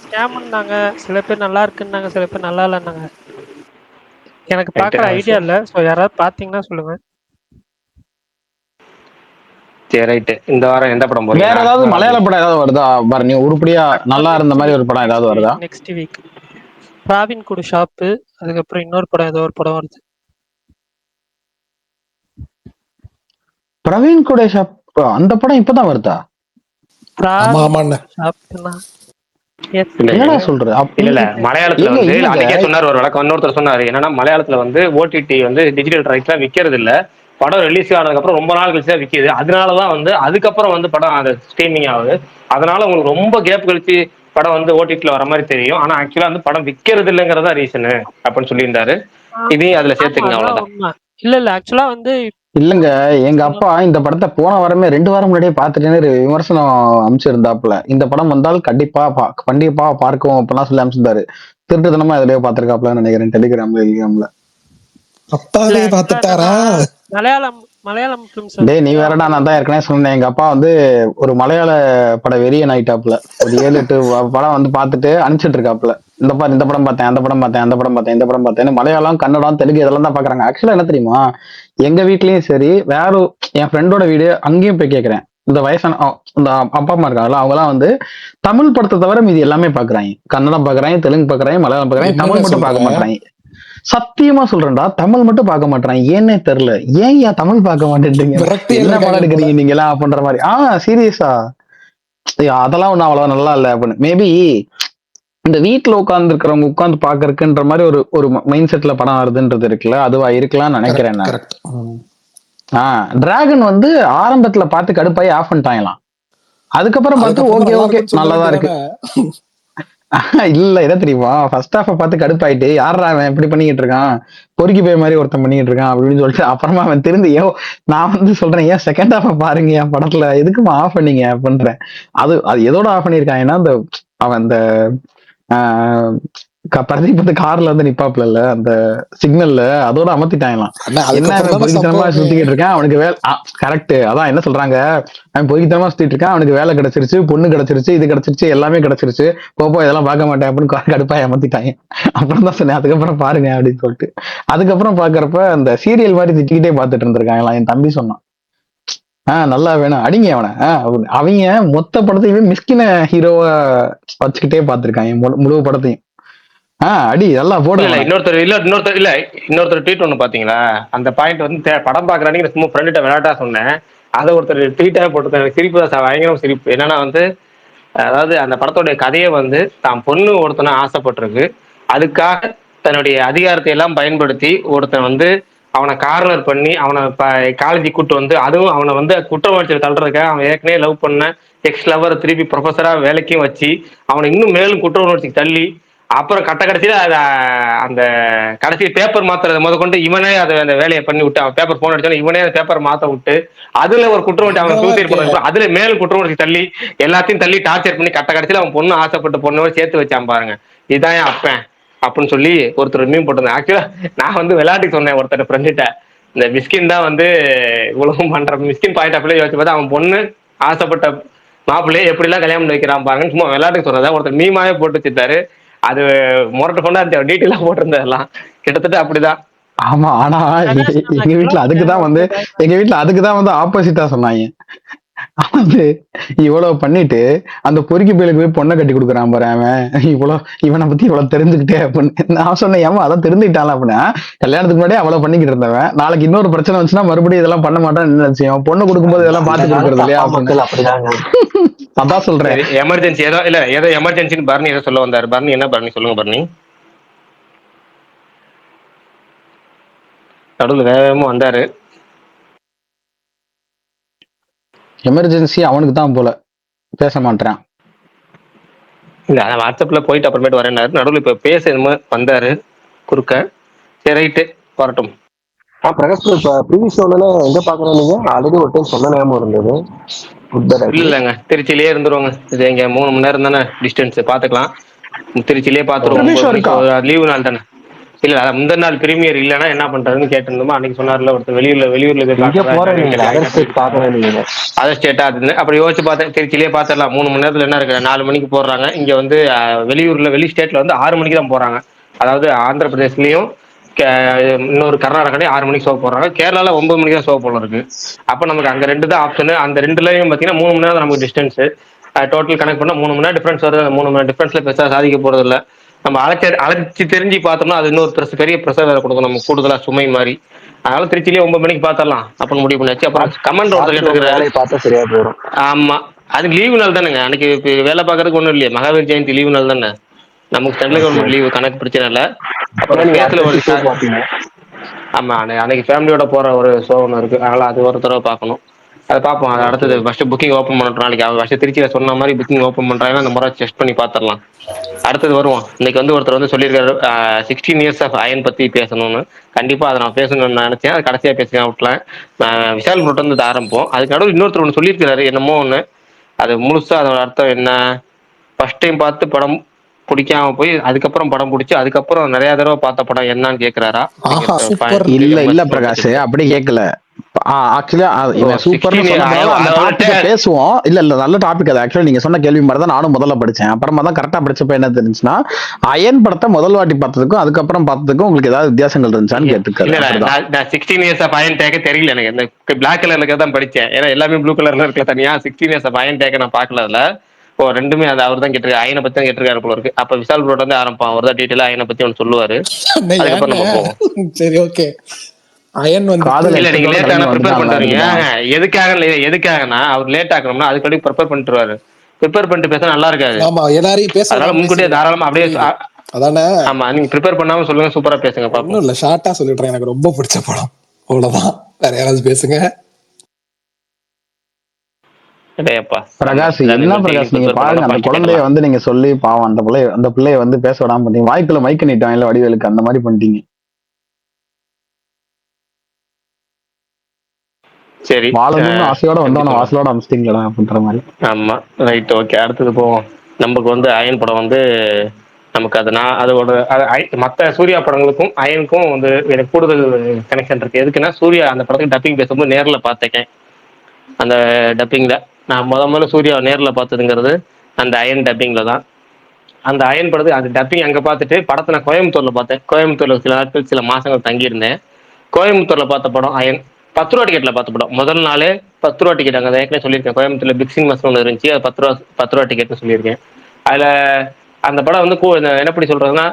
ஸ்கேம்னாங்க, சில பேர் நல்லா இருக்குன்னாங்க, சில பேர் நல்லா இல்லைன்னாங்க. எனக்கு பாக்குற ஐடியா இல்ல, சோ யாராவது பாத்தீங்கன்னா சொல்லுங்க. சரி ரைட்டு, இந்த வாரம் எந்த படம் போறீங்க? வேற ஏதாவது மலையாள படம் ஏதாவது வருதா பரணி? உருப்படியா நல்லா இருந்த மாதிரி ஒரு படம் ஏதாவது வருதா? நெக்ஸ்ட் வீக் ராபின் குடு ஷாப்பு, அதுக்கப்புறம் இன்னொரு படம், ஏதோ ஒரு படம் வருது. பிரவீன் குடே ஷாப், அந்த படம் இப்பதான் வருதா? என்னடா சொல்றது? இல்ல மலையாளத்துல வந்து அதுக்கே சொன்னார் ஒரு வழக்கம். இன்னொருத்தர் சொன்னாரு என்னன்னா, மலையாளத்துல வந்து ஓடிடி வந்து டிஜிட்டல் ரைட்ஸ்லாம் விற்கிறது இல்ல, படம் ரிலீஸ் ஆனதுக்கு அப்புறம் ரொம்ப நாள் கழிச்சு தான் விற்கிது. அதனாலதான் வந்து அதுக்கப்புறம் வந்து படம் அது ஸ்ட்ரீமிங் ஆகுது. அதனால உங்களுக்கு ரொம்ப கேப் கழிச்சு படம் வந்து ஓடிடில வர மாதிரி தெரியும். ஆனா ஆக்சுவலா வந்து படம் விற்கிறது இல்லைங்கிறதா ரீசனு அப்படின்னு சொல்லியிருந்தாரு. இதையும் அதுல சேர்த்துங்க, அவ்வளவுதான். இல்ல ஆக்சுவலா வந்து இல்லங்க, எங்க அப்பா இந்த படத்தை போன வாரமே 2 வாரம் முன்னாடியே பார்த்துட்டேன்னு ஒரு விமர்சனம் அமைச்சிருந்தாப்புல. இந்த படம் வந்தால் கண்டிப்பா பார்க்கவும் அப்பெல்லாம் சொல்லி அமைச்சிருந்தாரு. திருட்டுத்தனமா எதுலயோ பார்த்திருக்காப்லன்னு நினைக்கிறேன், டெலிகிராம்ல. அப்பாவே பார்த்துட்டாரா? மலையாளம் மலையாளம் films டேய் நீ வேறடா, நான் தான் ஏற்கனவே சொன்னேன், எங்க அப்பா வந்து ஒரு மலையாள பட வெறியன் ஆயிட்டாப்புல. ஒரு 7-8 படம் வந்து பார்த்துட்டு அனுப்பிச்சிட்டு இருக்காப்புல. இந்த படம் பார்த்தேன், அந்த படம் பார்த்தேன், அந்த படம் பார்த்தேன், இந்த படம் பார்த்தேன். மலையாளம், கன்னடம், தெலுங்கு இதெல்லாம் தான் பாக்குறாங்க. ஆக்சுவலா என்ன தெரியுமா, எங்க வீட்லயும் சரி, வேற என் ஃப்ரெண்டோட வீடு அங்கேயும் போய் கேட்கிறேன். இந்த வயசான இந்த அப்பா அம்மா இருக்காங்களா, அவங்க எல்லாம் வந்து தமிழ் படத்தை தவிர மீதி எல்லாமே பாக்குறாங்க. கன்னடம் பாக்குறாங்க, தெலுங்கு பாக்குறாங்க, மலையாளம் பாக்குறாங்க, தமிழ் மட்டும் பார்க்க மாட்டாங்க. சத்தியமா சொல்றேன்டா, தமிழ் மட்டும் பார்க்க மாட்டான். ஏன்னே தெரியல. ஏன் தமிழ் பார்க்க மாட்டேன்றீங்க, என்ன படம் எடுக்கிறீங்க நீங்க எல்லாம் அப்படின்ற மாதிரி. சீரியஸா அதெல்லாம் ஒண்ணு அவ்வளவு நல்லா இல்ல அப்படின்னு. மேபி இந்த வீட்டுல உட்கார்ந்து இருக்கிறவங்க உட்கார்ந்து பாக்குறதுக்குன்ற மாதிரி ஒரு மைண்ட் செட்ல படம் வருதுன்றது இருக்குல்ல, அதுவா இருக்கலாம்னு நினைக்கிறேன் நான். டிராகன் வந்து ஆரம்பத்துல பார்த்து கடுப்பாயி ஆஃப் பண்ணிட்டாங்களாம். அதுக்கப்புறம் பார்த்து ஓகே நல்லாதான் இருக்கு. இல்ல என்ன தெரியுமா, ஃபர்ஸ்ட் ஹாஃப் பார்த்து கடுப்பாயிட்டு யாரா அவன் இப்படி பண்ணிக்கிட்டு இருக்கான், பொறுக்கி போய் மாதிரி ஒருத்தன் பண்ணிக்கிட்டு இருக்கான் அப்படின்னு சொல்லிட்டு அப்புறமா அவன் திருந்தி, நான் வந்து சொல்றேன், ஏன் செகண்ட் ஹாஃப் பாருங்க, என் படத்துல எதுக்குமா ஆஃப் பண்ணீங்க அப்படின்றேன். அது எதோட ஆஃப் பண்ணிருக்காங்கன்னா, அந்த அவன் அந்த பிரதீப் வந்து கார்ல வந்து நிப்பாப்ல அந்த சிக்னல்ல அதோட அமர்த்திட்டாங்களாம். என்ன பொறுக்கித்தனமா சுத்திக்கிட்டு இருக்கான், அவனுக்கு வேலை கரெக்ட். அதான் என்ன சொல்றாங்க, அவன் பொறுக்கித்தனமா சுத்திட்டு இருக்கான், அவனுக்கு வேலை கிடைச்சிருச்சு, பொண்ணு கிடைச்சிருச்சு, இது கிடைச்சிருச்சு, எல்லாமே கிடைச்சிருச்சு, போப்போ இதெல்லாம் பார்க்க மாட்டேன் அப்படின்னு கடுப்பாய் அமர்த்திட்டாங்க. அப்புறம் தான் சொன்னேன், அதுக்கப்புறம் பாருங்க அப்படின்னு சொல்லிட்டு. அதுக்கப்புறம் பாக்குறப்ப அந்த சீரியல் மாதிரி திட்டிக்கிட்டே பார்த்துட்டு இருந்திருக்காங்களா. என் தம்பி சொன்னான், நல்லா வேணும் அடிங்க அவனை. அவங்க மொத்த படத்தையுமே மிஸ்கின ஹீரோவா வச்சுக்கிட்டே பார்த்திருக்காங்க, முழு படத்தையும். அடி நல்லா போடல. இன்னொருத்தர் ட்வீட் ஒண்ணு பாத்தீங்களா, அந்த பாயிண்ட் வந்து படம் பாக்குறாங்க சும்மா ஃப்ரெண்ட்ட விளையாட்டா சொன்னேன், அதை ஒருத்தர் ட்வீட்டா போட்டு சிரிப்பு தான், பயங்கரம் சிரிப்பு. என்னன்னா வந்து, அதாவது அந்த படத்தோடைய கதையை வந்து தான் பொண்ணு ஒருத்தனை ஆசைப்பட்டிருக்கு, அதுக்காக தன்னுடைய அதிகாரத்தை எல்லாம் பயன்படுத்தி ஒருத்தன் வந்து அவனை கார்னர் பண்ணி அவனை காலேஜ் கூட்டு வந்து, அதுவும் அவனை வந்து குற்றவாளியில் தள்ளுறதுக்காக அவன் ஏற்கனவே லவ் பண்ண எக்ஸ் லவர் திருப்பி ப்ரொஃபஸரா வேலைக்கும் வச்சு அவனை இன்னும் மேலும் குற்ற உணர்ச்சிக்கு தள்ளி, அப்புறம் கடைசியில அந்த கடைசி பேப்பர் மாத்துறத முதற்கொண்டு இவனே அதை அந்த வேலையை பண்ணி விட்டு, அவன் பேப்பர் போன் அடிச்சாலும் இவனே அந்த பேப்பர் மாத்த விட்டு, அதுல ஒரு குற்றவாளி அவன் சூசைட் பண்ண, அதுல மேலும் குற்றவாளி தள்ளி எல்லாத்தையும் தள்ளி டார்ச்சர் பண்ணி கடைசியில அவன் பொண்ணு ஆசைப்பட்ட பொண்ணோட சேர்த்து வச்சான் பாருங்க, இதான் அப்பேன் அப்படின்னு சொல்லி ஒருத்தர் மீன் போட்டிருந்தேன். ஆக்சுவலா நான் வந்து விளையாட்டுக்கு சொன்னேன் ஒருத்தர் ஃப்ரெண்ட்கிட்ட, இந்த மிஸ்கின் தான் வந்து இவ்வளவு பண்ற மிஸ்கின் பாயிண்ட் ஆஃப் யோசிச்சு பார்த்தா அவன் பொண்ணு ஆசைப்பட்ட மாப்பிள்ளையே எப்படி எல்லாம் கல்யாணம் பண்ணி வைக்கிறான் பாருங்க, சும்மா விளையாட்டுக்கு சொன்னதா ஒருத்தர் மீமாவே போட்டு வச்சிருந்தாரு. அது முரட்டு கொண்டா டீட்டெயிலா போட்டிருந்ததெல்லாம் கிட்டத்தட்ட அப்படிதான். ஆமா, ஆனா எங்க வீட்டுல அதுக்குதான் வந்து ஆப்போசிட்டா சொன்னாங்க. வந்து இவ்வளவு பண்ணிட்டு அந்த பொறுக்கி பேலுக்கு போய் பொண்ணை கட்டி கொடுக்குறான் பாரு அவன், இவனை பத்தி இவ்வளவு தெரிஞ்சுக்கிட்டே அப்படின்னு நான் சொன்னேன். ஏமா அதான் தெரிஞ்சுக்கிட்டான் அப்படின்னா, கல்யாணத்துக்கு முன்னாடி அவ்வளவு பண்ணிக்கிட்டு இருந்தவன் நாளைக்கு இன்னொரு பிரச்சனை வந்துச்சுன்னா மறுபடியும் இதெல்லாம் பண்ண மாட்டான், என்ன நிச்சயம், பொண்ணு கொடுக்கும்போது இதெல்லாம் பார்த்து கொடுக்கறது இல்லையா அப்படின்னு அதான் சொல்றேன். எமர்ஜென்சி ஏதோ எமர்ஜென்சின்னு பர்னி ஏதோ சொல்ல வந்தாரு. பர்னி என்ன பர்னி சொல்லுங்க பர்னி. நடுவில் வேகமா வந்தாரு. எமர்ஜென்சி அவனுக்கு தான் போல, பேச மாட்டேன். இல்ல அதான் வாட்ஸ்அப்ல போயிட்டு அப்புறமேட்டு வரேன்னாரு. நடுவில் இப்ப பேச வந்தாரு குறுக்க. சரி ரைட்டு வரட்டும். பிரகாஷ் இப்ப ப்ரீவியஸ் ஷோல எங்க பாக்குறோம், நீங்க ஆல்ரெடி ஒரு டைம் சொன்ன ஞாபகம் இருந்தது. இல்லைங்க, திருச்சியிலேயே இருந்துருவாங்க. இது எங்க 3 மணி நேரம் தானே டிஸ்டன்ஸ், பாத்துக்கலாம். திருச்சியிலேயே பாத்துருவோம், லீவு நாள் தானே. இல்ல அதான் முந்தின நாள் பிரீமியர் இல்லைன்னா என்ன பண்றதுன்னு கேட்டிருந்தோமா, அன்னைக்கு சொன்னார்ல ஒருத்தர் வெளியூர்ல அதர் ஸ்டேட்டா அது. அப்படி யோசிச்சு பார்த்தேன், திருச்சியிலேயே பாத்திரலாம். 3 மணி நேரத்துல என்ன இருக்கு, 4 மணிக்கு போடுறாங்க. இங்க வந்து வெளி ஸ்டேட்ல வந்து 6 மணிக்கு தான் போறாங்க. அதாவது ஆந்திர பிரதேஷ்லயும் இன்னொரு கர்நாடகாலையும் 6 மணிக்கு ஷோ போடுறாங்க. கேரளால 9 மணிக்கு தான் ஷோ போல இருக்கு. அப்ப நமக்கு அங்க 2 தான் ஆப்ஷன். அந்த 2லயும் பாத்தீங்கன்னா 3 மணி நேரம் நமக்கு டிஸ்டன்ஸ். டோட்டல் கனெக்ட் பண்ணா 3 மணி நேரம் டிஃபரன்ஸ் வருது. அந்த 3 மணி நேரம் டிஃபரன்ஸ்ல பெருசா சாதிக்க போறது இல்லை. நம்ம அழைச்சி தெரிஞ்சு பார்த்தோம்னா அது இன்னொரு பெரிய ப்ரெஷர் வேலை கொடுக்கும், நம்ம கூடுதலா சுமை மாதிரி. அதனால திருச்சிலேயே 9 மணிக்கு பார்த்தரலாம் அப்படின்னு முடிவு பண்ணியாச்சு. அப்புறம் கமெண்ட் ஒருத்தர், ஆமா அது லீவு நாள் தானேங்க. அன்னைக்கு வேலை பார்க்கறதுக்கு ஒன்றும் இல்லையா, மகாவீர் ஜெயந்தி லீவு நாள் தானே நமக்கு. சென்ட்ரல் கவர்மெண்ட் லீவு கணக்கு பிரச்சனை இல்லை. அப்புறம் ஆமா அன்னைக்கு ஃபேமிலியோட போற ஒரு ஷோ ஒன்று இருக்கு, அதனால அது ஒரு தடவை பார்க்கணும். அதை பார்ப்போம். அது அடுத்தது ஃபர்ஸ்ட் புக்கிங் ஓப்பன் பண்ணட்டும் நாளைக்கு. அவன் ஃபர்ஸ்ட் திருச்சியில சொன்ன மாதிரி புக்கிங் ஓப்பன் பண்றாங்கன்னா அந்த முறை செக் பண்ணி பார்த்துடலாம். அடுத்தது வருவோம். இன்னைக்கு வந்து ஒருத்தர் வந்து சொல்லியிருக்காரு 16 இயர்ஸ் ஆஃப் அயன் பத்தி பேசணும்னு. கண்டிப்பா அதை நான் பேசணும்னு நினைச்சேன். அது கடைசியா பேசுறேன் விட்டேன். விஷால் ப்ரோட் வந்து ஆரம்பிப்போம். அதுக்கு நடுவில் இன்னொருத்தர் ஒன்று சொல்லியிருக்கிறாரு என்னமோ ஒன்று. அது முழுசா அதோட அர்த்தம் என்ன? ஃபர்ஸ்ட் டைம் பார்த்து படம் பிடிக்காம போய் அதுக்கப்புறம் படம் பிடிச்சி அதுக்கப்புறம் நிறைய தடவை பார்த்த படம் என்னன்னு கேக்குறாரா? இல்ல பிரகாஷ் அப்படி கேட்கல. ஆக்சுவலா இவன் சூப்பர்னு சொன்னதால அந்த டாபிக்க பேசுவோம். இல்ல நல்ல டாபிக் அது. ஆக்சுவலா நீங்க சொன்ன கேள்வி மாதிரி தான் நானும் முதல்ல படிச்சேன். அப்புறமா தான் கரெக்டா படிச்சப்ப என்ன தெரிஞ்சுன்னா, அயன் படத்தை முதல் வாட்டி பார்த்ததுக்கும் அதுக்கப்புறம் பார்த்ததுக்கும் உங்களுக்கு ஏதாவது வித்தியாசங்கள் இருந்துச்சான்னு கேட்டுருக்காரு. நான் 16 இயர்ஸ் ஆஃப் அயன் டேக்க தெரியல எனக்கு. இந்த பிளாக் கலர்ல தான் படிச்சேன். ஏன்னா எல்லாமே ப்ளூ கலர்ல இருக்கல தனியா. 16 இயர்ஸ் ஆஃப் அயன் டேக்க நான் பார்க்கல. அதுல இப்போ ரெண்டுமே அது அவர் தான் கேட்டிருக்காரு. அயனை பத்தி தான் கேட்டிருக்காரு போல இருக்கு. அப்ப விஷால் ப்ரோட் வந்து ஆரம்பிப்பான். அவர் தான் டீட்டெயிலா அயனை பத்தி ஒன்று சொல்லுவாரு. அதுக்கப்புறம் நம்ம போவோம். சரி ஓகே. அயன் வந்து இல்ல நீங்க லேட்டாக ப்ரிப்பேர் பண்றீங்க. எதுக்காகனா அவர் லேட் ஆகணும்னா அதுக்கு ப்ரிப்பேர் பண்ணிட்டுருவாரு. ப்ரிப்பேர் பண்ணிட்டு பேச நல்லா இருக்காது. ஆமா எல்லாரையும் பேச. அதனால முன்கூட்டியே தாராளமா அப்படியே அதானே. ஆமா நீங்க ப்ரிப்பேர் பண்ணாம சொல்லுங்க. சூப்பரா பேசுங்க. பாப்போம். இல்ல ஷார்ட்டா சொல்லிடுறேன். எனக்கு ரொம்ப பிடிச்ச படம் அவ்வளவுதான். வேற யாராவது பேசுங்க. பிரகாஷ் என்ன பிரகாஷ் நீங்க பாருங்க அந்த குழந்தைய வந்து நீங்க சொல்லி பாவம் அந்த பிள்ளைய வந்து பேச விடாம பண்ணீங்க. வாய்க்குள்ள மைக்க நீட்டான் இல்ல வடிவேலுக்கு அந்த மாதிரி பண்ணிட்டீங்க. சரி வாழணும்னு ஆசையோட வந்தோம் வாசலோட அமிச்சிட்டீங்களா அப்படின்ற மாதிரி. ஆமா ரைட் ஓகே. அடுத்தது போவோம். நமக்கு வந்து அயன் படம் வந்து நமக்கு அதோட மற்ற சூர்யா படங்களுக்கும் அயனுக்கும் வந்து எனக்கு கூடுதல் கனெக்ஷன் இருக்கு. எதுக்குன்னா சூர்யா அந்த படத்துக்கு டப்பிங் பேசும்போது நேர்ல பார்த்துக்கேன். அந்த டப்பிங்ல நான் முதல்ல சூர்யா நேர்ல பார்த்ததுங்கிறது அந்த அயன் டப்பிங்ல தான். அந்த அயன் படத்துக்கு அந்த டப்பிங் அங்க பார்த்துட்டு படத்தை நான் கோயம்புத்தூர்ல பார்த்தேன். கோயம்புத்தூர்ல சில நாட்கள் சில மாசங்கள் தங்கியிருந்தேன். கோயம்புத்தூர்ல பார்த்த படம் அயன் 10 ரூபா டிக்கெட்ல பார்த்த படம். முதல் நாளே 10 ரூபா டிக்கெட். அங்கே ஏற்கனவே சொல்லியிருக்கேன். கோயம்புத்தூர்ல பிக் சினிமாஸ் ஒன்று இருந்துச்சு. அது 10 ரூபா டிக்கெட்னு சொல்லியிருக்கேன். அதுல அந்த படம் வந்து எப்படி சொல்றதுன்னா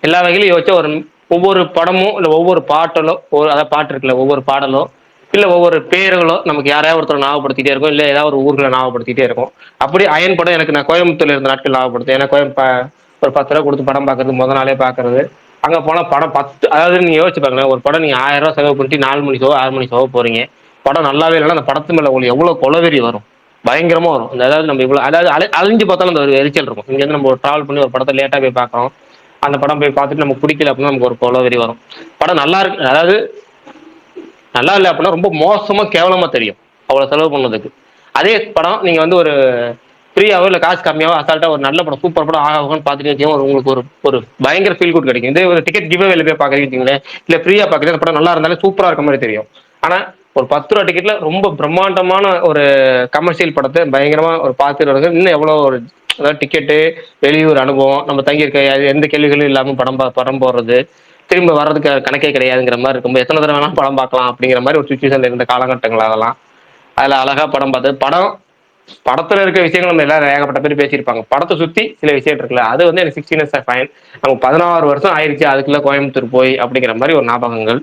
எல்லா வகையிலும் யோசிச்சா ஒவ்வொரு படமும் இல்லை ஒவ்வொரு பாட்டலோ அதாவது பாட்டு இருக்குல்ல ஒவ்வொரு பாடலோ இல்லை ஒவ்வொரு பேர்களோ நமக்கு யாராவது ஒருத்தர் ஞாபகப்படுத்திட்டே இருக்கும். இல்லை ஏதாவது ஒரு ஊர்களை ஞாபகப்படுத்திட்டே இருக்கும். அப்படி அயன் படம் எனக்கு நான் கோயம்புத்தூர்ல இருந்த நாட்கள் ஞாபகப்படுத்தேன். ஏன்னா ஒரு 10 ரூபா கொடுத்து படம் பார்க்கறது முதல் நாளே பார்க்கறது. அங்கே போனால் படம் 10 அதாவது நீங்கள் யோசிச்சு பாருங்களேன். ஒரு படம் நீங்கள் 1000 ரூபா செலவு பண்ணிட்டு 4 மணி ஷோ 6 மணி ஷோ போறீங்க. படம் நல்லாவே இல்லைன்னா அந்த படத்து மேலே உங்களுக்கு எவ்வளோ கொலவெறி வரும். பயங்கரமாக வரும். அதாவது நம்ம இவ்வளோ அதாவது அழிஞ்சு பார்த்தாலும் அந்த ஒரு எரிச்சல் இருக்கும். இங்கேருந்து நம்ம ட்ராவல் பண்ணி ஒரு படத்தை லேட்டாக போய் பார்க்குறோம். அந்த படம் போய் பார்த்துட்டு நமக்கு பிடிக்கல அப்படின்னா நமக்கு ஒரு கொலவெறி வரும். படம் நல்லா இருக்கு அதாவது நல்லா இல்லை அப்படின்னா ரொம்ப மோசமா கேவலமா தெரியும் அவ்வளவு செலவு பண்ணதுக்கு. அதே படம் நீங்க வந்து ஒரு ஃப்ரீயாவோ இல்லை காசு கம்மியாவோ அசால்ட்டா ஒரு நல்ல படம் சூப்பர் படம் ஆகும்னு பார்த்துட்டு வச்சீங்கன்னா உங்களுக்கு ஒரு பயங்கர ஃபீல் குட் கிடைக்கும். இதே ஒரு டிக்கெட் கிவ்அவேல போய் பார்க்குறீங்களே இல்லை ஃப்ரீயா பார்க்குறது அந்த படம் நல்லா இருந்தாலும் சூப்பரா இருக்க மாதிரி தெரியும். ஆனா ஒரு 10 ரூபா டிக்கெட்ல ரொம்ப பிரம்மாண்டமான ஒரு கமர்ஷியல் படத்தை பயங்கரமா ஒரு பார்த்துட்டு இன்னும் எவ்வளோ ஒரு அதாவது டிக்கெட்டு வெளியூர் அனுபவம் நம்ம தங்கியிருக்க எந்த கேள்விகளும் இல்லாம படம் போடுறது திரும்ப வர்றதுக்கு கணக்கே கிடையாதுங்கிற மாதிரி இருக்கும்போது எத்தனை தடவை வேணாலும் படம் பார்க்கலாம் அப்படிங்கிற மாதிரி ஒரு சுச்சுவேஷன்ல இருந்த காலகட்டங்கள் அதெல்லாம். அதுல அழகா படம் பார்த்தது. படத்துல இருக்க விஷயங்கள் நம்ம எல்லாரும் ஏகப்பட்ட பேர் பேசியிருப்பாங்க. படத்தை சுத்தி சில விஷயம் இருக்குல்ல அது வந்து எனக்கு 16 இயர்ஸ் ஃபைன். நமக்கு 16 வருஷம் ஆயிடுச்சு அதுக்குள்ள கோயம்புத்தூர் போய் அப்படிங்கிற மாதிரி ஒரு ஞாபகங்கள்.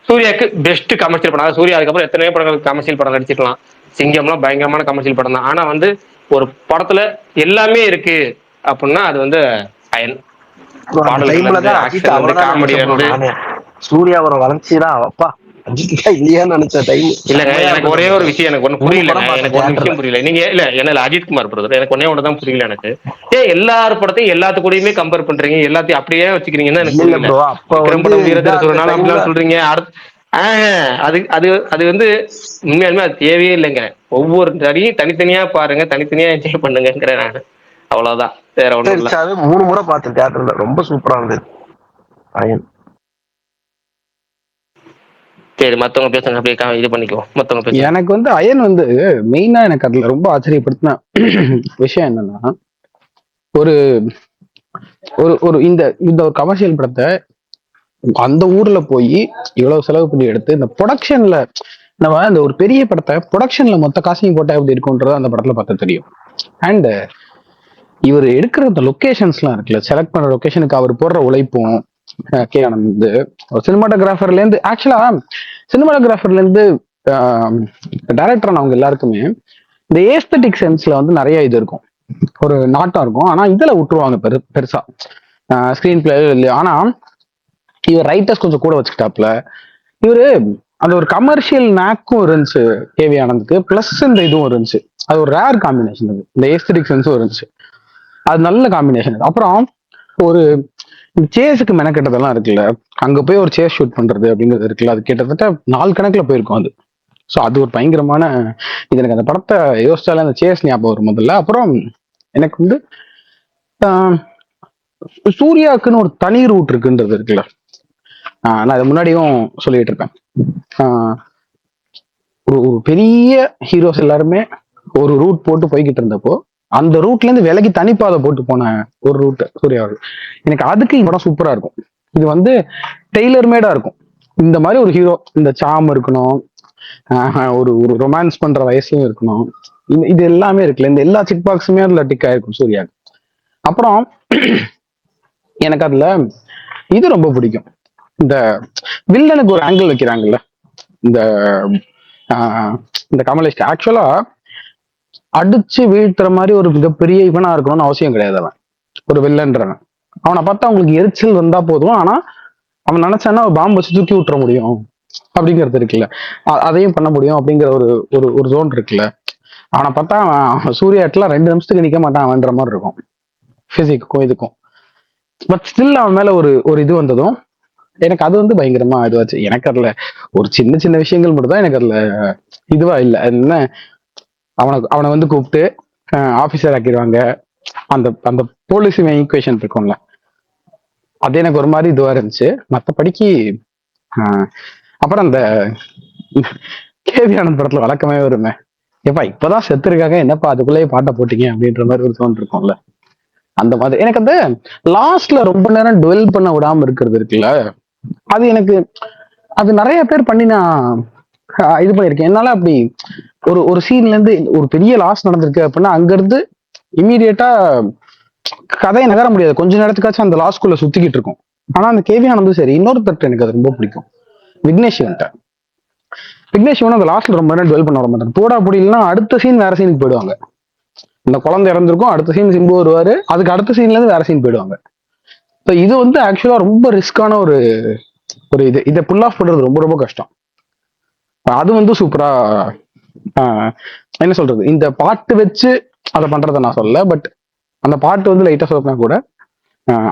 சூர்யாவுக்கு பெஸ்ட் கமர்ஷியல் படம். சூர்யா அதுக்கப்புறம் எத்தனையோ படங்கள் கமர்ஷியல் படம் நடிச்சிருக்கலாம். சிங்கம்லாம் பயங்கரமான கமர்ஷியல் படம் தான். ஆனா வந்து ஒரு படத்துல எல்லாமே இருக்கு அப்படின்னா அது வந்து அயன். சூர்யாவோட வளர்ச்சிதான் அப்பா இல்லையான்னு நினைச்ச டைம் இல்ல. எனக்கு ஒரே ஒரு விஷயம் எனக்கு ஒண்ணு புரியல. எனக்கு ஒரு விஷயம் புரியல. நீங்க இல்ல என்ன அஜித்குமார் பிரதர் எனக்கு ஒன்னே ஒண்ணுதான் புரியல. எனக்கு எல்லாரும் படத்தையும் எல்லாத்து கூடயுமே கம்பேர் பண்றீங்க. எல்லாத்தையும் அப்படியே வச்சுக்கிறீங்கன்னா எனக்கு புரியல. சொல்றீங்க அது வந்து உண்மையாலுமே அது தேவையே இல்லைங்க. ஒவ்வொரு தனியும் தனித்தனியா பாருங்க தனித்தனியா என்ஜாய் பண்ணுங்கிறேன் நான். அவ்வளவுதான் வேற ஒண்ணும் இல்ல. 3 முறை பார்த்தேன் தியேட்டர்ல. ரொம்ப சூப்பரா இருந்தது அயன். சரி மத்தவங்க பேசுங்க அப்படியே இது பண்ணிக்குவோம். மத்தவங்க பேசுங்க. எனக்கு வந்து அயன் வந்து மெயினா எனக்கு அதுல ரொம்ப ஆச்சரியப்படுத்தின விஷயம் என்னன்னா ஒரு ஒரு இந்த ஒரு கமர்ஷியல் படத்தை அந்த ஊர்ல போய் இவ்வளவு செலவு பண்ணி எடுத்து இந்த ப்ரொடக்ஷன்ல நம்ம அந்த ஒரு பெரிய படத்தை ப்ரொடக்ஷன்ல மொத்த காசையும் போட்டா எப்படி இருக்கும்ன்றது அந்த படத்துல பார்த்தா தெரியும். அண்ட் இவர் எடுக்கிற அந்த லொகேஷன்ஸ்லாம் இருக்குல்ல செலக்ட் பண்ற லொகேஷனுக்கு அவர் போடுற உழைப்பும் கே ஆனந்த் ஒரு சினிமாட்டோகிராஃபர்ல இருந்து ஆக்சுவலா சினிமாட்டோகிராஃபர்ல இருந்து டைரக்டர் அவங்க எல்லாருக்குமே இந்த ஏஸ்தட்டிக் சென்ஸ்ல வந்து நிறைய இது இருக்கும். ஒரு நாட்டம் இருக்கும். ஆனா இதுல விட்டுருவாங்க பெருசா ஸ்கிரீன் பிளே இல்லையா. ஆனா இவர் ரைட்டர்ஸ் கொஞ்சம் கூட வச்சுக்கிட்டாப்ல. இவரு அந்த ஒரு கமர்ஷியல் நாக்கும் இருந்துச்சு கேவி ஆனந்துக்கு, பிளஸ் இந்த இதுவும் இருந்துச்சு. அது ஒரு ரேர் காம்பினேஷன், அது இந்த ஏஸ்தட்டிக் சென்ஸும் இருந்துச்சு. அது நல்ல காம்பினேஷன். அப்புறம் ஒரு சேஸுக்கு மெனக்கெட்டதெல்லாம் இருக்குல்ல, அங்க போய் ஒரு சேஸ் ஷூட் பண்றது அப்படிங்கிறது இருக்குல்ல, அது கிட்டத்தட்ட 4 கணக்குல போயிருக்கும் அது. ஸோ அது ஒரு பயங்கரமான இது. எனக்கு அந்த படத்தை யோசிச்சாலே அந்த சேஸ் ஞாபகம் வரும் முதல்ல. அப்புறம் எனக்கு வந்து சூர்யாவுக்குன்னு ஒரு தனி ரூட் இருக்குன்றது இருக்குல்ல, நான் அது முன்னாடியும் சொல்லிட்டு இருப்பேன். ஒரு பெரிய ஹீரோஸ் எல்லாருமே ஒரு ரூட் போட்டு போய்கிட்டு இருந்தப்போ அந்த ரூட்ல இருந்து விலகி தனிப்பாதை போட்டு போன ஒரு ரூட் சூர்யா. எனக்கு அதுக்கு படம் சூப்பரா இருக்கும். இது வந்து டெய்லர் மேடா இருக்கும். இந்த மாதிரி ஒரு ஹீரோ, இந்த சாம் இருக்கணும், ஒரு ஒரு ரொமான்ஸ் பண்ற வயசுலயும் இருக்கணும், இது எல்லாமே இருக்குல்ல, இந்த எல்லா சிக் பாக்ஸுமே அதுல டிக் ஆயிருக்கும் சூர்யாவுக்கு. அப்புறம் எனக்கு அதுல இது ரொம்ப பிடிக்கும், இந்த வில்லனுக்கு ஒரு ஆங்கிள் வைக்கிறாங்கல்ல, இந்த இந்த கமலேஷ் ஆக்சுவலா அடிச்சு வீழ்த்துற மாதிரி ஒரு மிகப்பெரிய இவனா இருக்கணும்னு அவசியம் கிடையாது. அவன் ஒரு வில்லன்றவன், அவனை பார்த்தா அவங்களுக்கு எரிச்சல் வந்தா போதும், ஆனா அவன் நினைச்சானா ஒரு பாம்பு வச்சு தூக்கி விட்டுற முடியும் அப்படிங்கிறது இருக்குல்ல, அதையும் பண்ண முடியும் அப்படிங்கிற ஒரு ஒரு ஒரு ஜோன் இருக்குல்ல. அவனை பார்த்தா சூர்யாட்டெல்லாம் 2 நிமிஷத்துக்கு நிக்க மாட்டான் அவன்ற மாதிரி இருக்கும் பிசிக்கும் இதுக்கும். பட் ஸ்டில் அவன் மேல ஒரு ஒரு இது வந்ததும் எனக்கு அது வந்து பயங்கரமா இதுவாச்சு. எனக்கு அதுல ஒரு சின்ன சின்ன விஷயங்கள் மட்டும் தான் எனக்கு அதுல இதுவா இல்லை. என்ன அவனை வந்து கூப்பிட்டு ஆபீசர் ஆக்கிடுவாங்க, அந்த அந்த போலீஸ் ஈக்குவேஷன் இருக்கும்ல, அது எனக்கு ஒரு மாதிரி இதுவா இருந்துச்சு. மற்றபடிக்கு அப்புறம் அந்த கேவி ஆனந்த் படத்துல வழக்கமே வருமே, எப்பா இப்பதான் செத்து இருக்காங்க என்னப்பா அதுக்குள்ளேயே பாட்டை போட்டீங்க அப்படின்ற மாதிரி ஒரு தோன்று இருக்கும்ல. அந்த மாதிரி எனக்கு அந்த லாஸ்ட்ல ரொம்ப நேரம் டுவெல் பண்ண விடாம இருக்கிறது இருக்குல்ல, அது எனக்கு அது நிறைய பேர் பண்ணி நான் இது பண்ணியிருக்கேன். என்னால அப்படி ஒரு ஒரு சீன்ல இருந்து ஒரு பெரிய லாஸ் நடந்திருக்கு அப்படின்னா அங்க இருந்து இமீடியட்டா கதையை நகர முடியாது, கொஞ்ச நேரத்துக்காச்சும் அந்த லாஸ்குள்ள சுத்திக்கிட்டு இருக்கும். ஆனா அந்த கேவி ஆனந்தும் சரி, இன்னொருத்தர் எனக்கு அது ரொம்ப பிடிக்கும், விக்னேஷ் சிவன்ட்ட. விக்னேஷ் சிவன் அந்த லாஸ்ட்ல ரொம்ப நேரம் டுவெல் பண்ண வர மாட்டாங்க. போடா அப்படி இல்லைன்னா அடுத்த சீன் வேற சீனுக்கு போயிடுவாங்க. இந்த குழந்தை இறந்திருக்கும், அடுத்த சீன் சிம்பு வருவாரு, அதுக்கு அடுத்த சீன்ல இருந்து வேற சீன் போயிடுவாங்க. இது வந்து ஆக்சுவலா ரொம்ப ரிஸ்கான ஒரு ஒரு இதை புல் ஆஃப் பண்றது ரொம்ப ரொம்ப கஷ்டம். அது வந்து சூப்பரா என்ன சொல்றது, இந்த பாட்டு வச்சு அதை பண்றதை நான் சொல்ல, பட் அந்த பாட்டு வந்து லைட்டா சொல்லனா கூட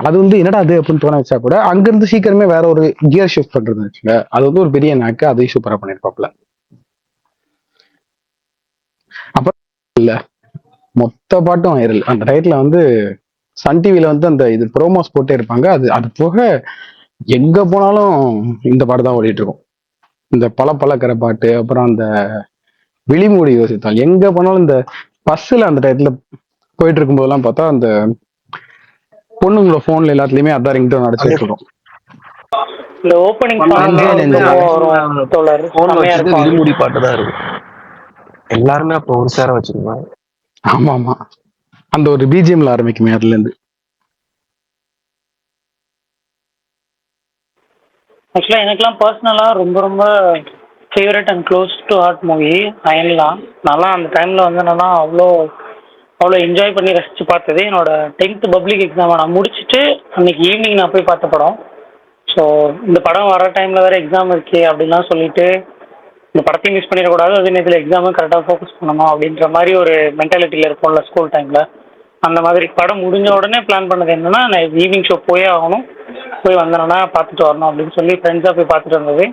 அது வந்து என்னடா அது அப்படின்னு தோண வச்சா கூட அங்கிருந்து சீக்கிரமே வேற ஒரு கியர் ஷிஃப்ட் பண்றது வச்சுல, அது வந்து ஒரு பெரிய நாக்கு, அதையும் சூப்பரா பண்ணிருப்பாப்ல. அப்புறம் இல்ல மொத்த பாட்டும் வைரல். அந்த டயத்துல வந்து சன் டிவில வந்து அந்த இது ப்ரோமோஸ் போட்டே இருப்பாங்க. அது அது போக எங்க போனாலும் இந்த பாட்டு தான் ஓடிட்டு இருக்கும். இந்த பழக்கிற பாட்டு, அப்புறம் அந்த விழிமூடி யோசித்தால், எங்க போனாலும் இந்த பஸ்ல அந்த டயத்துல போயிட்டு இருக்கும் போதெல்லாம் பார்த்தா அந்த பொண்ணுங்களோட போன்ல எல்லாத்துலயுமே அதான் ரிங்டோன் அடிச்சுட்டு இருக்கும். இந்த ஓப்பனிங் விழிமூடி பாட்டு தான் இருக்கும். எல்லாருமே அப்போ ஒரு சேர வச்சிருந்தாங்க. ஆமா ஆமா, அந்த ஒரு பிஜிஎம்ல ஆரம்பிக்குமே அதுல இருந்து. ஆக்சுவலாக எனக்குலாம் பர்சனலாக ரொம்ப ரொம்ப favourite and close to heart movie அயன்லாம். நான்லாம் அந்த டைமில் வந்து என்னன்னா அவ்வளோ என்ஜாய் பண்ணி ரசித்து பார்த்தது என்னோட 10th பப்ளிக் எக்ஸாமை நான் முடிச்சுட்டு அன்றைக்கி ஈவினிங் நான் போய் பார்த்த படம். ஸோ இந்த படம் வர டைமில் வேறு எக்ஸாம் இருக்கே அப்படின்லாம் சொல்லிட்டு இந்த படத்தையும் மிஸ் பண்ணிடக்கூடாது, அதே நேரத்தில் எக்ஸாமும் கரெக்டாக ஃபோக்கஸ் பண்ணணும் அப்படின்ற மாதிரி ஒரு மென்டாலிட்டியில் இருப்போம்ல ஸ்கூல் டைமில். அந்த மாதிரி படம் முடிஞ்ச உடனே பிளான் பண்ணது என்னென்னா, நான் ஈவினிங் ஷோ போயே ஆகணும், போய் வந்தேன்னா பார்த்துட்டு வரணும் அப்படின்னு சொல்லி ஃப்ரெண்ட்ஸாக போய் பார்த்துட்டு வந்தது.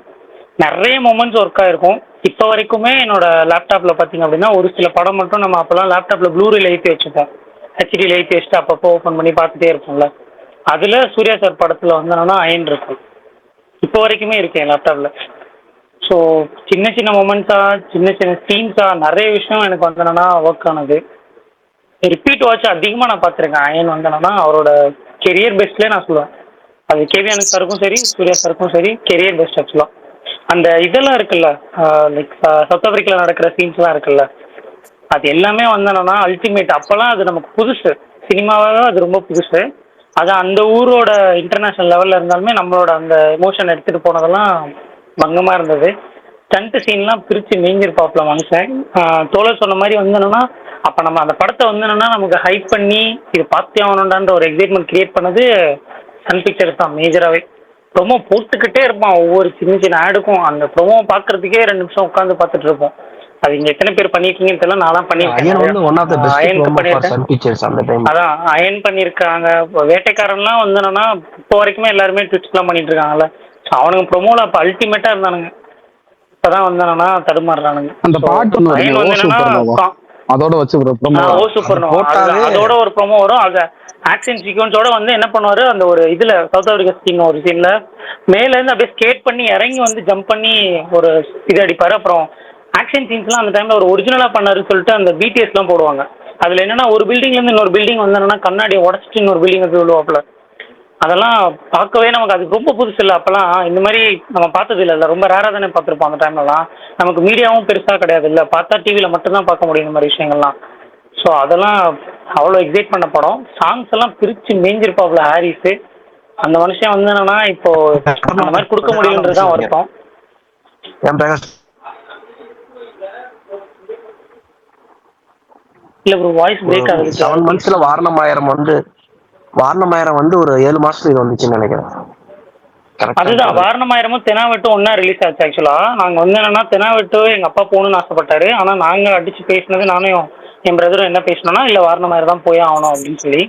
நிறைய மொமெண்ட்ஸ் ஒர்க்காக இருக்கும். இப்போ வரைக்குமே என்னோட லேப்டாப்பில் பார்த்தீங்க அப்படின்னா ஒரு சில படம் மட்டும் நம்ம அப்போல்லாம் லேப்டாப்பில் ப்ளூரேல ஏற்றி வச்சுப்போம், ஹெச்டியில் ஏற்றி வச்சுட்டு அப்பப்போ ஓப்பன் பண்ணி பார்த்துட்டே இருப்போம்ல. அதில் சூர்யா சார் படத்தில் வந்து என்னன்னா அயன் இருக்கும், இப்போ வரைக்குமே இருக்கு என் லேப்டாப்பில். ஸோ சின்ன சின்ன மொமெண்ட்ஸாக, சின்ன சின்ன சீன்ஸாக நிறைய விஷயம் எனக்கு வந்து என்னன்னா ஒர்க் ஆனது. ரிப்பீட் வாட்ச் அதிகமாக நான் பார்த்துருக்கேன். அயன் வந்து என்னன்னா அவரோட கெரியர் பெஸ்ட்லேயே நான் சொல்லுவேன். அது கேவி ஆனந்த் சாருக்கும் சரி, சூர்யா சாருக்கும் சரி, கெரியர் பெஸ்ட் ஆக்சுவலாக. அந்த இதெல்லாம் இருக்குல்ல, லைக் சவுத் ஆஃப்ரிக்காவில் நடக்கிற சீன்ஸ்லாம் இருக்குல்ல, அது எல்லாமே வந்து என்னன்னா அல்டிமேட். அப்போல்லாம் அது நமக்கு புதுசு, சினிமாவாக அது ரொம்ப புதுசு. அது அந்த ஊரோட இன்டர்நேஷ்னல் லெவலில் இருந்தாலுமே நம்மளோட அந்த எமோஷன் எடுத்துகிட்டு போனதெல்லாம் பங்கமாக இருந்தது. ஸ்டண்ட் சீன்லாம் பிரித்து மேய்ஞ்சிருப்பாப்ல மனுஷன். தோழர் சொன்ன மாதிரி வந்து என்னன்னா அப்போ நம்ம அந்த படத்தை வந்து என்னன்னா நமக்கு ஹைப் பண்ணி இது பார்த்தே ஆகணுண்டான்ற ஒரு எக்ஸைட்மெண்ட் கிரியேட் பண்ணது சன் பிக்சர்ஸ் தான் மேஜராகவே. ப்ரொமோ போட்டுக்கிட்டே இருப்பான். ஒவ்வொரு சின்ன சின்ன ஆடுக்கும் அந்த ப்ரொமோ பார்க்கறதுக்கே 2 நிமிஷம் உட்காந்து பார்த்துட்டு இருப்போம். அது இங்க எத்தனை பேர் பண்ணியிருக்கீங்கன்னு தெரியல, நான்லாம் பண்ணியிருக்கேன். அயன் வந்து ஒன் ஆஃப் த பெஸ்ட் அயனுக்கு ப்ரோமோ ஃபார் பண்ணியிருக்கேன். சன் பிக்சர்ஸ் அந்த டைம். அதான் அயன் பண்ணியிருக்காங்க. இப்போ வேட்டைக்காரன்லாம் வந்து என்னன்னா இப்போ வரைக்குமே எல்லாருமே ட்விட்ஸ்லாம் பண்ணிட்டு இருக்காங்கல்ல. ஸோ அவனுங்க ப்ரொமோல அப்போ அல்டிமேட்டா இருந்தானுங்க. இப்பதான் வந்து என்னன்னா தடுமாறுறானுங்க. அந்த பாட்டு ஒண்ணு அயன் வருமே, ஓ வந்து என்னன்னா சூப்பர்னோவா, அதோட வச்சு ப்ரோமோ ஓ சூப்பர் போட்டாலே அதோட ஒரு ப்ரோமோ வரும். அது ஆக்ஷன் சீக்வன்ஸோட வந்து என்ன பண்ணுவாரு, அந்த ஒரு இதுல சவுத் ஆப்பிரிக்கா சீன் ஒரு சீன்ல மேல இருந்து அப்படியே ஸ்கேட் பண்ணி இறங்கி வந்து ஜம்ப் பண்ணி ஒரு இது அடிப்பாரு. அப்புறம் ஆக்ஷன் சீன்ஸ்லாம் அந்த டைம்ல ஒரு ஒரிஜினலா பண்ணாருன்னு சொல்லிட்டு அந்த பிடிஎஸ்லாம் போடுவாங்க. அதுல என்னன்னா ஒரு பில்டிங்ல இருந்து இன்னொரு பில்டிங் வந்து என்னன்னா கண்ணாடியை உடச்சிட்டு இன்னொரு பில்டிங் வந்து விழுவாப்புல. அதெல்லாம் பார்க்கவே நமக்கு அது ரொம்ப புதுசு இல்லை. அப்போல்லாம் இந்த மாதிரி நம்ம பார்த்தது இல்லை. ரொம்ப ரேராக தானே பார்த்துருப்போம் அந்த டைம்லலாம். நமக்கு மீடியாவும் பெருசாக கிடையாது இல்லை, பார்த்தா டிவியில் மட்டும்தான் பார்க்க முடியும் இந்த மாதிரி விஷயங்கள்லாம். ஸோ அதெல்லாம் அவ்வளோ எக்ஸைட் பண்ண படம். சாங்ஸ் எல்லாம் பிரித்து மேய்ஞ்சிருப்பாப்புல ஹாரிஸு. அந்த மனுஷன் வந்து என்னன்னா இப்போ அந்த மாதிரி கொடுக்க முடியுன்றது தான் வருத்தம். இல்லை ப்ரோ, வாய்ஸ் பிரேக் ஆகுது. 7 monthsல வாரணமாயிரம் வந்து ஒரு 7 மாசத்துல இது வந்துச்சுன்னு நினைக்கிறேன். அதுதான் வாரணமாயிரமும் தெனாவெட்டும் ஒன்னா ரிலீஸ் ஆச்சு. ஆக்சுவலா நாங்க வந்து என்னன்னா தெனாவெட்டு எங்க அப்பா போகணும்னு ஆசைப்பட்டாரு. ஆனா நாங்க அடிச்சு பேசினது, நானும் என் பிரதரும் என்ன பேசினோம்னா இல்லை வாரணமாயிரம் தான் போய் ஆகணும் அப்படின்னு சொல்லி.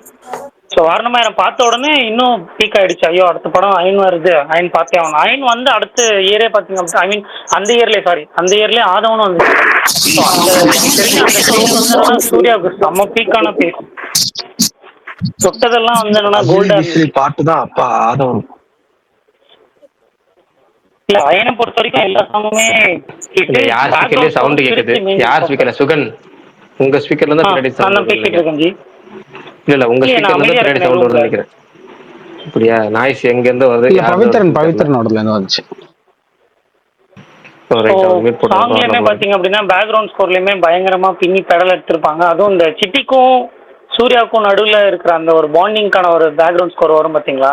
ஸோ வாரணமாயிரம் பார்த்த உடனே இன்னும் பீக் ஆயிடுச்சு. ஐயோ அடுத்த படம் அயன் வருது, அயன் பார்த்தே ஆகணும். அயன் வந்து அடுத்த இயரே பார்த்தீங்க அப்படின்னா ஐ மீன் அந்த இயர்லேயே ஆதவனும் வந்துச்சு. ஸோ அந்த எனக்கு தெரிஞ்ச அந்த பேஸ் வந்து சூர்யாவுக்கு செம்ம பீக்கான பேஸ். சொட்டதெல்லாம் வந்து என்னன்னா கோல்டா பாட்டு தான் அப்பா ஆதவன். இல்ல அயனை பொறுத்த வரைக்கும் எல்லா சாங்குமே யார் ஸ்பீக்கர்லயே சவுண்ட் கேக்குது? யார் ஸ்பீக்கர்ல? சுகன் உங்க ஸ்பீக்கர்ல இருந்து பின்னாடி சவுண்ட் பேசிட்டு இருக்கேன் ஜி. இல்ல உங்க ஸ்பீக்கர்ல இருந்து பின்னாடி சவுண்ட் வருது நினைக்கிறேன். அப்படியா? நாய்ஸ் எங்க இருந்து வருது? பவித்ரனோடல இருந்து வந்துச்சு. சாங்லயுமே பாத்தீங்க அப்படின்னா பேக்ரவுண்ட் ஸ்கோர்லயுமே பயங்கரமா பின்னி பெடல் எடுத்திருப்பாங்க. அதுவும் இந்த சிட்டிக்கும் சூர்யாவுக்கும் நடுவில் இருக்கிற அந்த ஒரு பாண்டிங்கான ஒரு பேக்ரவுண்ட் ஸ்கோர் வரும் பார்த்தீங்களா,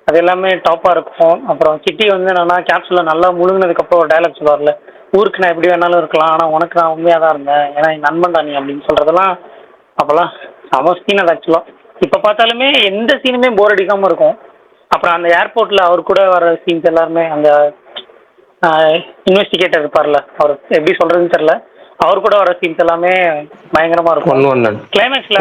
அது எல்லாமே டாப்பாக இருக்கும். அப்புறம் சிட்டி வந்து என்னன்னா கேப்சூலில் நல்லா முழுங்கினதுக்கப்புறம் ஒரு டைலாக் சொல்லுவார்ல, ஊருக்கு நான் எப்படி வேணாலும் இருக்கலாம் ஆனால் உனக்கு நான் உண்மையாக தான் இருந்தேன், ஏன்னா என் நண்பன் தான் நீ அப்படின்னு சொல்கிறதெல்லாம் அப்போல்லாம் செம சீன். அது ஆக்சுவலாக இப்போ பார்த்தாலுமே எந்த சீனுமே போர் அடிக்காமல் இருக்கும். அப்புறம் அந்த ஏர்போர்ட்டில் அவர் கூட வர சீன்ஸ் எல்லாருமே, அந்த இன்வெஸ்டிகேட்டர் இருப்பார்ல, அவர் எப்படி சொல்கிறதுன்னு தெரில, அவர் கூட வர சீன்ஸ் எல்லாமே பயங்கரமா இருக்கும். கிளைமேக்ஸ்ல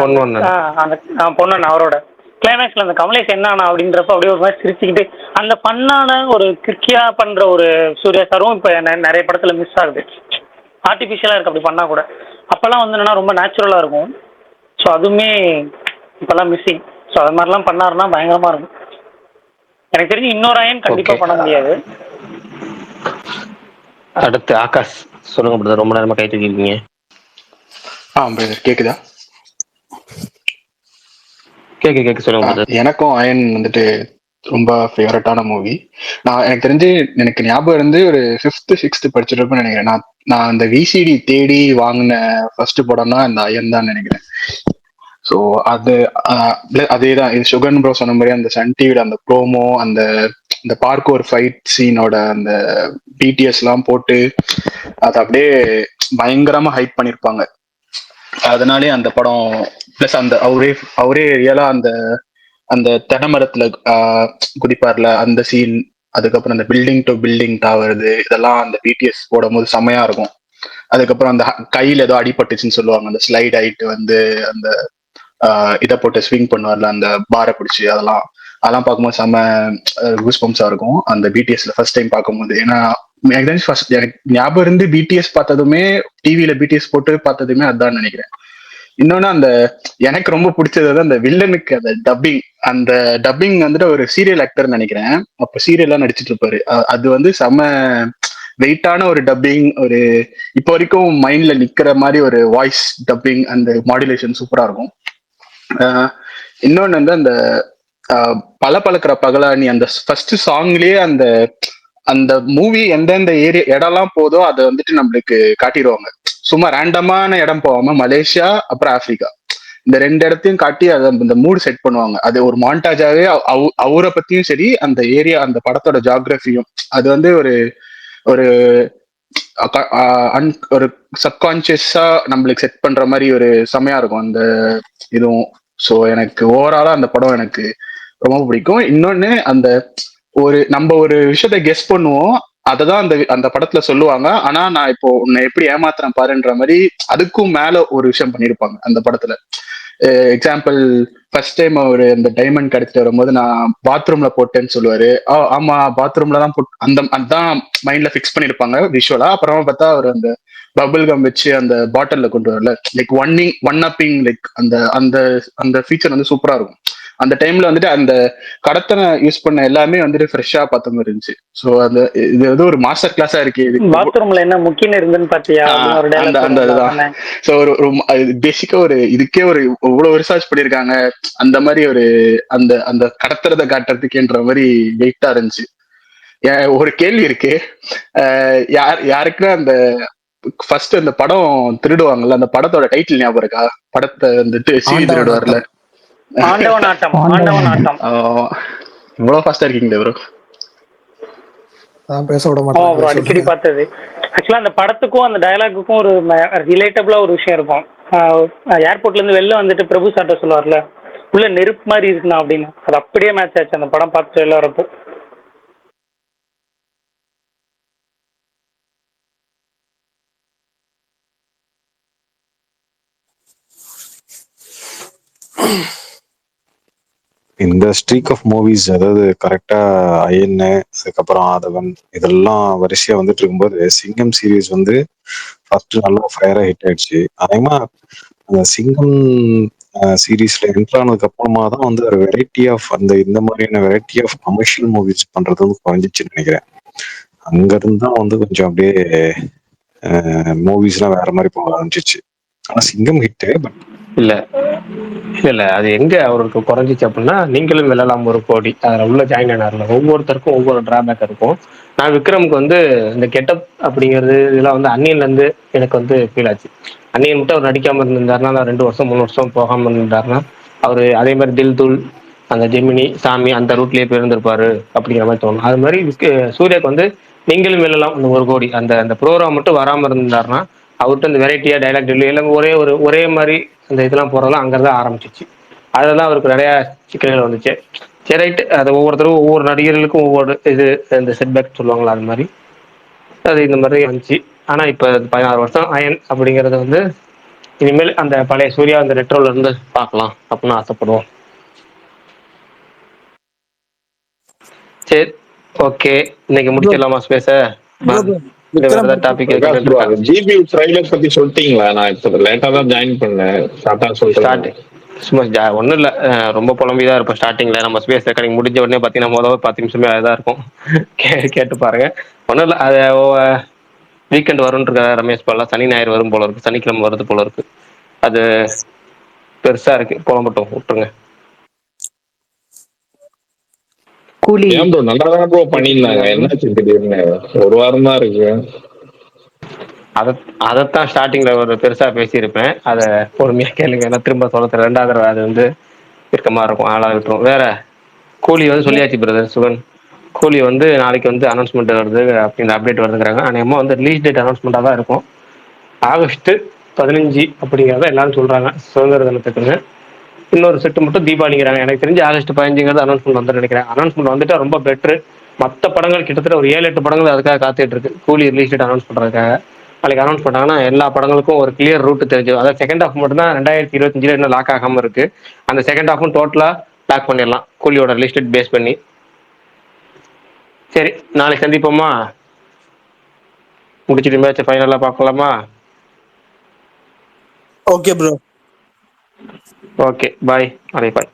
அந்த பொண்ணு அவரோட கிளைமேக்ஸ்ல அந்த கமலேஷ் என்ன ஆனா அப்படின்றப்ப அப்படியே ஒரு மாதிரி சிரிச்சுக்கிட்டு அந்த பண்ணான ஒரு கிரிக்கியா பண்ற ஒரு சூர்யா சாரும் இப்ப நிறைய படத்துல மிஸ் ஆகுது. ஆர்டிபிஷியலா இருக்கு அப்படி பண்ணா கூட. அப்பெல்லாம் வந்து என்னன்னா ரொம்ப நேச்சுரலா இருக்கும். ஸோ அதுவுமே இப்பெல்லாம் மிஸ்ஸிங். ஸோ அது மாதிரிலாம் பண்ணாருன்னா பயங்கரமா இருக்கும். எனக்கு தெரிஞ்சு இன்னொரு அயன் கண்டிப்பா பண்ண முடியாது. அடுத்து ஆகாஷ் சொல்லுங்க பிரதர், ரொம்ப நேரமா கை தூக்கிருக்கீங்க. பிரதர் கேக்குதா? கேக்கு சொல்லுங்க பிரதர். எனக்கும் அயன் வந்துட்டு ரொம்ப ஃபேவரட்டான மூவி. எனக்கு தெரிஞ்சு எனக்கு ஞாபகம் இருந்து ஒரு 5th 6th படிச்சிருப்பேன்னு நினைக்கிறேன். நான் அந்த விசிடி தேடி வாங்கின ஃபர்ஸ்ட் படம்னா இந்த அயன் தான் நினைக்கிறேன். ஸோ அதேதான் இது சுகன் ப்ரோ சொன்ன மாதிரி அந்த சன் டிவில அந்த ப்ரோமோ, அந்த பார்க் ஒரு ஃபைட் சீனோட அந்த பிடிஎஸ் எல்லாம் போட்டு அதை அப்படியே பயங்கரமா ஹைப் பண்ணிருப்பாங்க. அதனாலே அந்த படம் பிளஸ் அந்த அவரே ரியலா அந்த தென்னைமரத்துல குடிப்பார்ல அந்த சீன், அதுக்கப்புறம் அந்த பில்டிங் டு பில்டிங் தாவறது, இதெல்லாம் அந்த பிடிஎஸ் போடும் போது செம்மையா இருக்கும். அதுக்கப்புறம் அந்த கையில ஏதோ அடிபட்டுச்சுன்னு சொல்லுவாங்க, அந்த ஸ்லைட் ஆயிட்டு வந்து அந்த இதை போட்டு ஸ்விங் பண்ணுவார்ல அந்த பாரை பிடிச்சி, அதெல்லாம் பார்க்கும்போது செம்ம கூஸ்பம்ஸா இருக்கும் அந்த பிடிஎஸ்ல ஃபர்ஸ்ட் டைம் பார்க்கும்போது. ஏன்னா எனக்கு ஞாபகம் இருந்து பிடிஎஸ் பார்த்ததுமே, டிவியில பிடிஎஸ் போட்டு பார்த்ததுமே அதான் நினைக்கிறேன். இன்னொன்னு எனக்கு ரொம்ப பிடிச்சது அந்த வில்லனுக்கு அந்த டப்பிங் வந்துட்டு ஒரு சீரியல் ஆக்டர் நினைக்கிறேன், அப்ப சீரியல்லாம் நடிச்சிட்டு இருப்பாரு. அது வந்து செம வெயிட்டான ஒரு டப்பிங், ஒரு இப்போ வரைக்கும் மைண்ட்ல நிக்கிற மாதிரி ஒரு வாய்ஸ் டப்பிங், அந்த மாடுலேஷன் சூப்பரா இருக்கும். இன்னொன்னு வந்து அந்த பளபளக்கிற பகலானி அந்த ஃபர்ஸ்ட் சாங்லயே அந்த மூவி எந்தெந்த இடம்லாம் போதோ அதை வந்துட்டு நம்மளுக்கு காட்டிடுவாங்க. சும்மா ரேண்டமான இடம் போகாம மலேசியா அப்புறம் ஆப்பிரிக்கா இந்த 2 இடத்தையும் காட்டி அதை அந்த மூடு செட் பண்ணுவாங்க. அது ஒரு மாண்டாஜாவே அவரை பத்தியும் சரி, அந்த ஏரியா அந்த படத்தோட ஜியாகிரபியும் அது வந்து ஒரு ஒரு சப்கான்சியஸா நம்மளுக்கு செட் பண்ற மாதிரி ஒரு செமையா இருக்கும் அந்த இதுவும். ஸோ எனக்கு ஓவராலா அந்த படம் எனக்கு ரொம்ப பிடிக்கும். இன்னொன்னு அந்த நம்ம ஒரு விஷயத்த கெஸ் பண்ணுவோம், அததான் அந்த அந்த படத்துல சொல்லுவாங்க. ஆனா நான் இப்போ உன்னை எப்படி ஏமாத்துறேன் பாருன்ற மாதிரி அதுக்கும் மேல ஒரு விஷயம் பண்ணிருப்பாங்க அந்த படத்துல. எக்ஸாம்பிள், ஃபர்ஸ்ட் டைம் அவரு அந்த டைமண்ட் கடத்திட்டு வரும்போது நான் பாத்ரூம்ல போட்டேன்னு சொல்லுவாரு. ஆமா பாத்ரூம்ல தான் போட்டு அதான் மைண்ட்ல ஃபிக்ஸ் பண்ணிருப்பாங்க விஷுவலா. அப்புறமா பார்த்தா அவர் அந்த பபிள் கம் வச்சு அந்த பாட்டில்ல கொண்டு வரல, லைக் ஒன் அப்பிங், லைக் அந்த அந்த அந்த ஃபீச்சர் வந்து சூப்பரா இருக்கும். அந்த டைம்ல வந்துட்டு அந்த கடத்தனை யூஸ் பண்ண எல்லாமே வந்துட்டு ஃப்ரெஷ்ஷா பார்த்த மாதிரி இருந்துச்சு. ஸோ அந்த இது வந்து ஒரு மாஸ்டர் கிளாஸா இருக்கு இது. பாத்ரூம்ல என்ன முக்கியம் இருந்துன்னு பாத்தியா அப்படின்னு ஒரு அந்த அந்த இதுதான். ஸோ ஒரு பேசிக்கா ஒரு இதுக்கே ஒரு இவ்வளவு ரிசர்ச் பண்ணிருக்காங்க அந்த மாதிரி ஒரு அந்த அந்த கடத்துறதை காட்டுறதுக்குன்ற மாதிரி வெயிட்டா இருந்துச்சு. ஒரு கேள்வி இருக்கு, யாருக்குன்னா அந்த ஃபர்ஸ்ட் அந்த படம் திருடுவாங்கல்ல, அந்த படத்தோட டைட்டில் ஞாபகம் இருக்கா? படத்தை வந்துட்டு சிவி திருடுவார்ல, இவ்வளவு ஃபாஸ்டா இருக்கீங்களே ப்ரோ. பேச விட மாட்டேன். அடிக்கடி பார்த்தது. ஆக்சுவலா அந்த படத்துக்கும் அந்த டயலாக்குக்கும் ஒரு ரிலேட்டபிளா ஒரு விஷயம் இருக்கும். ஏர்போர்ட்ல இருந்து வெளில வந்துட்டு பிரபு சார்ட்ட சொல்லுவார்ல, உள்ள நெருப்பு மாதிரி இருக்குண்ணா அப்படின்னு. அது அப்படியே மேட்ச் ஆச்சு அந்த படம் பார்த்துட்டு வெளில வரப்போ. இந்த ஸ்ட்ரீக் ஆஃப் மூவிஸ், அதாவது கரெக்டா அயன், அதுக்கப்புறம் ஆதவன், இதெல்லாம் வரிசையா வந்துட்டு இருக்கும்போது சிங்கம் சீரீஸ் வந்து ஃபர்ஸ்ட் நல்லா ஃபயரா ஹிட் ஆயிடுச்சு. அதேமா அந்த சிங்கம் சீரீஸ்ல என்ட்ரு ஆனதுக்கு அப்புறமா தான் வந்து ஒரு வெரைட்டி ஆஃப் இந்த மாதிரியான வெரைட்டி ஆஃப் கமர்ஷியல் மூவிஸ் பண்றது வந்து குறைஞ்சிச்சுன்னு நினைக்கிறேன். அங்க இருந்தா வந்து கொஞ்சம் அப்படியே மூவிஸ்லாம் வேற மாதிரி போக ஆரம்பிச்சிச்சு. ஆனா சிங்கம் ஹிட். பட் இல்ல இல்ல அது எங்க அவருக்கு குறைஞ்சிச்சு அப்படின்னா, நீங்களும் வெல்லலாம் ஒரு கோடி அதுல உள்ள ஜாயின் ஆனார்ல, ஒவ்வொருத்தருக்கும் ஒவ்வொரு டிராபேக் இருக்கும். நான் விக்ரமுக்கு வந்து இந்த கெட்டப் அப்படிங்கிறது இதெல்லாம் வந்து அன்னியன்ல இருந்து எனக்கு வந்து ஃபீல் ஆச்சு. அன்னியன் மட்டும் அவர் நடிக்காம இருந்திருந்தாருன்னா, 2 வருஷம் 3 வருஷம் போகாம இருந்திருந்தாருன்னா, அவரு அதே மாதிரி தில் தூள், அந்த ஜெமினி சாமி அந்த ரூட்லயே போயிருந்திருப்பாரு அப்படிங்கிற மாதிரி தோணும். அது மாதிரி சூர்யாக்கு வந்து நீங்களும் வெல்லலாம் இந்த ஒரு கோடி அந்த அந்த ப்ரோக்ராம் மட்டும் வராம இருந்தாருன்னா, அவர்கிட்ட இந்த வெரைட்டியா டைலாக் டெல்லி எல்லாம் ஒரே மாதிரி அந்த இதெல்லாம் போறதெல்லாம் அங்கதான் ஆரம்பிச்சிச்சு. அதெல்லாம் அவருக்கு நிறைய சிக்கல்கள் வந்துச்சு. சரி ரைட்டு, அது ஒவ்வொருத்தரும் ஒவ்வொரு நடிகர்களுக்கும் ஒவ்வொரு இது இந்த செட்பேக் சொல்லுவாங்களா, அது மாதிரி அது இந்த மாதிரி வந்துச்சு. ஆனா இப்ப 16 வருஷம் அயன் அப்படிங்கறது வந்து இனிமேல் அந்த பழைய சூர்யா அந்த ரெட்ரோல இருந்து பார்க்கலாம் அப்படின்னு ஆசைப்படுவோம். சரி, ஓகே, இன்னைக்கு முடிச்சிடலாமா ஸ்பேஸ? ஜிபி ட்ரைலர் பத்தி சொல்லிட்டீங்களா? நான் இப்ப லேட்டா தான் ஜாயின் பண்ணேன். ஒன்றும் இல்லை, ரொம்ப புலம்பிதான் இருப்பேன் ஸ்டார்டிங்ல. நம்ம ஸ்பேஸ் ரெக்கார்டிங் முடிஞ்ச உடனே பார்த்தீங்கன்னா முதல்ல 10 நிமிஷமே அதுதான் இருக்கும். கேட்டு பாருங்க. ஒன்றும் இல்லை, அது வீக்கெண்ட் வரும்னு இருக்க ரமேஷ் பாலா, சனி ஞாயிறு வரும் போல இருக்கு, சனிக்கிழமை வருது போல இருக்கு. அது பெருசா இருக்கு, புலம்பட்டும், விட்டுருங்க. கூலி நல்லா தான் ப்ரோ பண்ணியிருந்தாங்க, என்னாச்சு திடீர்னு? ஒரு வாரம் தான் இருக்கு. அதைத்தான் ஸ்டார்டிங்ல ஒரு பெருசா பேசியிருப்பேன், அதை பொறுமையா கேளுங்க. ஏன்னா திரும்ப சொல்ல 2வது தடவை அது வந்து இருக்கமா இருக்கும், ஆளா விட்டுரும். வேற கூலி வந்து சொல்லியாச்சு பிரதர் சுகன். கூலி வந்து நாளைக்கு வந்து அனௌன்ஸ்மெண்ட் வருது அப்படின்ற அப்டேட் வருதுங்கிறாங்க. அநேகமாக வந்து ரிலீஸ் டேட் அனௌன்ஸ்மெண்ட்டாக தான் இருக்கும். ஆகஸ்ட் 15 அப்படிங்கிறத எல்லாரும் சொல்றாங்க, சுதந்திர தினத்துக்குன்னு. இன்னொரு செட்டு மட்டும் தீபாவளிங்கிறாங்க. எனக்கு தெரிஞ்சு ஆகஸ்ட் 15 அனௌன்ஸ்மெண்ட் வந்து நினைக்கிறேன். அனௌன்ஸ்மெண்ட் வந்துட்டு ரொம்ப பெட்ரு. மற்ற படங்கள் கிட்டத்தட்ட ஒரு 7-8 படங்கள் அதுக்காக காத்துட்டு இருக்கு, கூலி ரிலீஸ் டேட் அனௌன்ஸ் பண்றதுக்காக. நாளைக்கு அனௌன்ஸ் பண்ணாங்கன்னா எல்லா படங்களுக்கும் ஒரு கிளியர் ரூட் தெரிஞ்சு, அதாவது செகண்ட் ஹாஃப் மட்டும் தான் 2025 இன்னும் லாக் ஆகாம இருக்கு. அந்த செகண்ட் ஹாஃபும் டோட்டலா லாக் பண்ணிடலாம் கூலியோட ரிலீஸ் டேட் பேஸ் பண்ணி. சரி, நாளைக்கு சந்திப்போமா? முடிச்சிட்டு மேட்ச் ஃபைனலா பார்க்கலாமா? Okay bro. ஓகே, பாய். நாளைக்கு பாய்.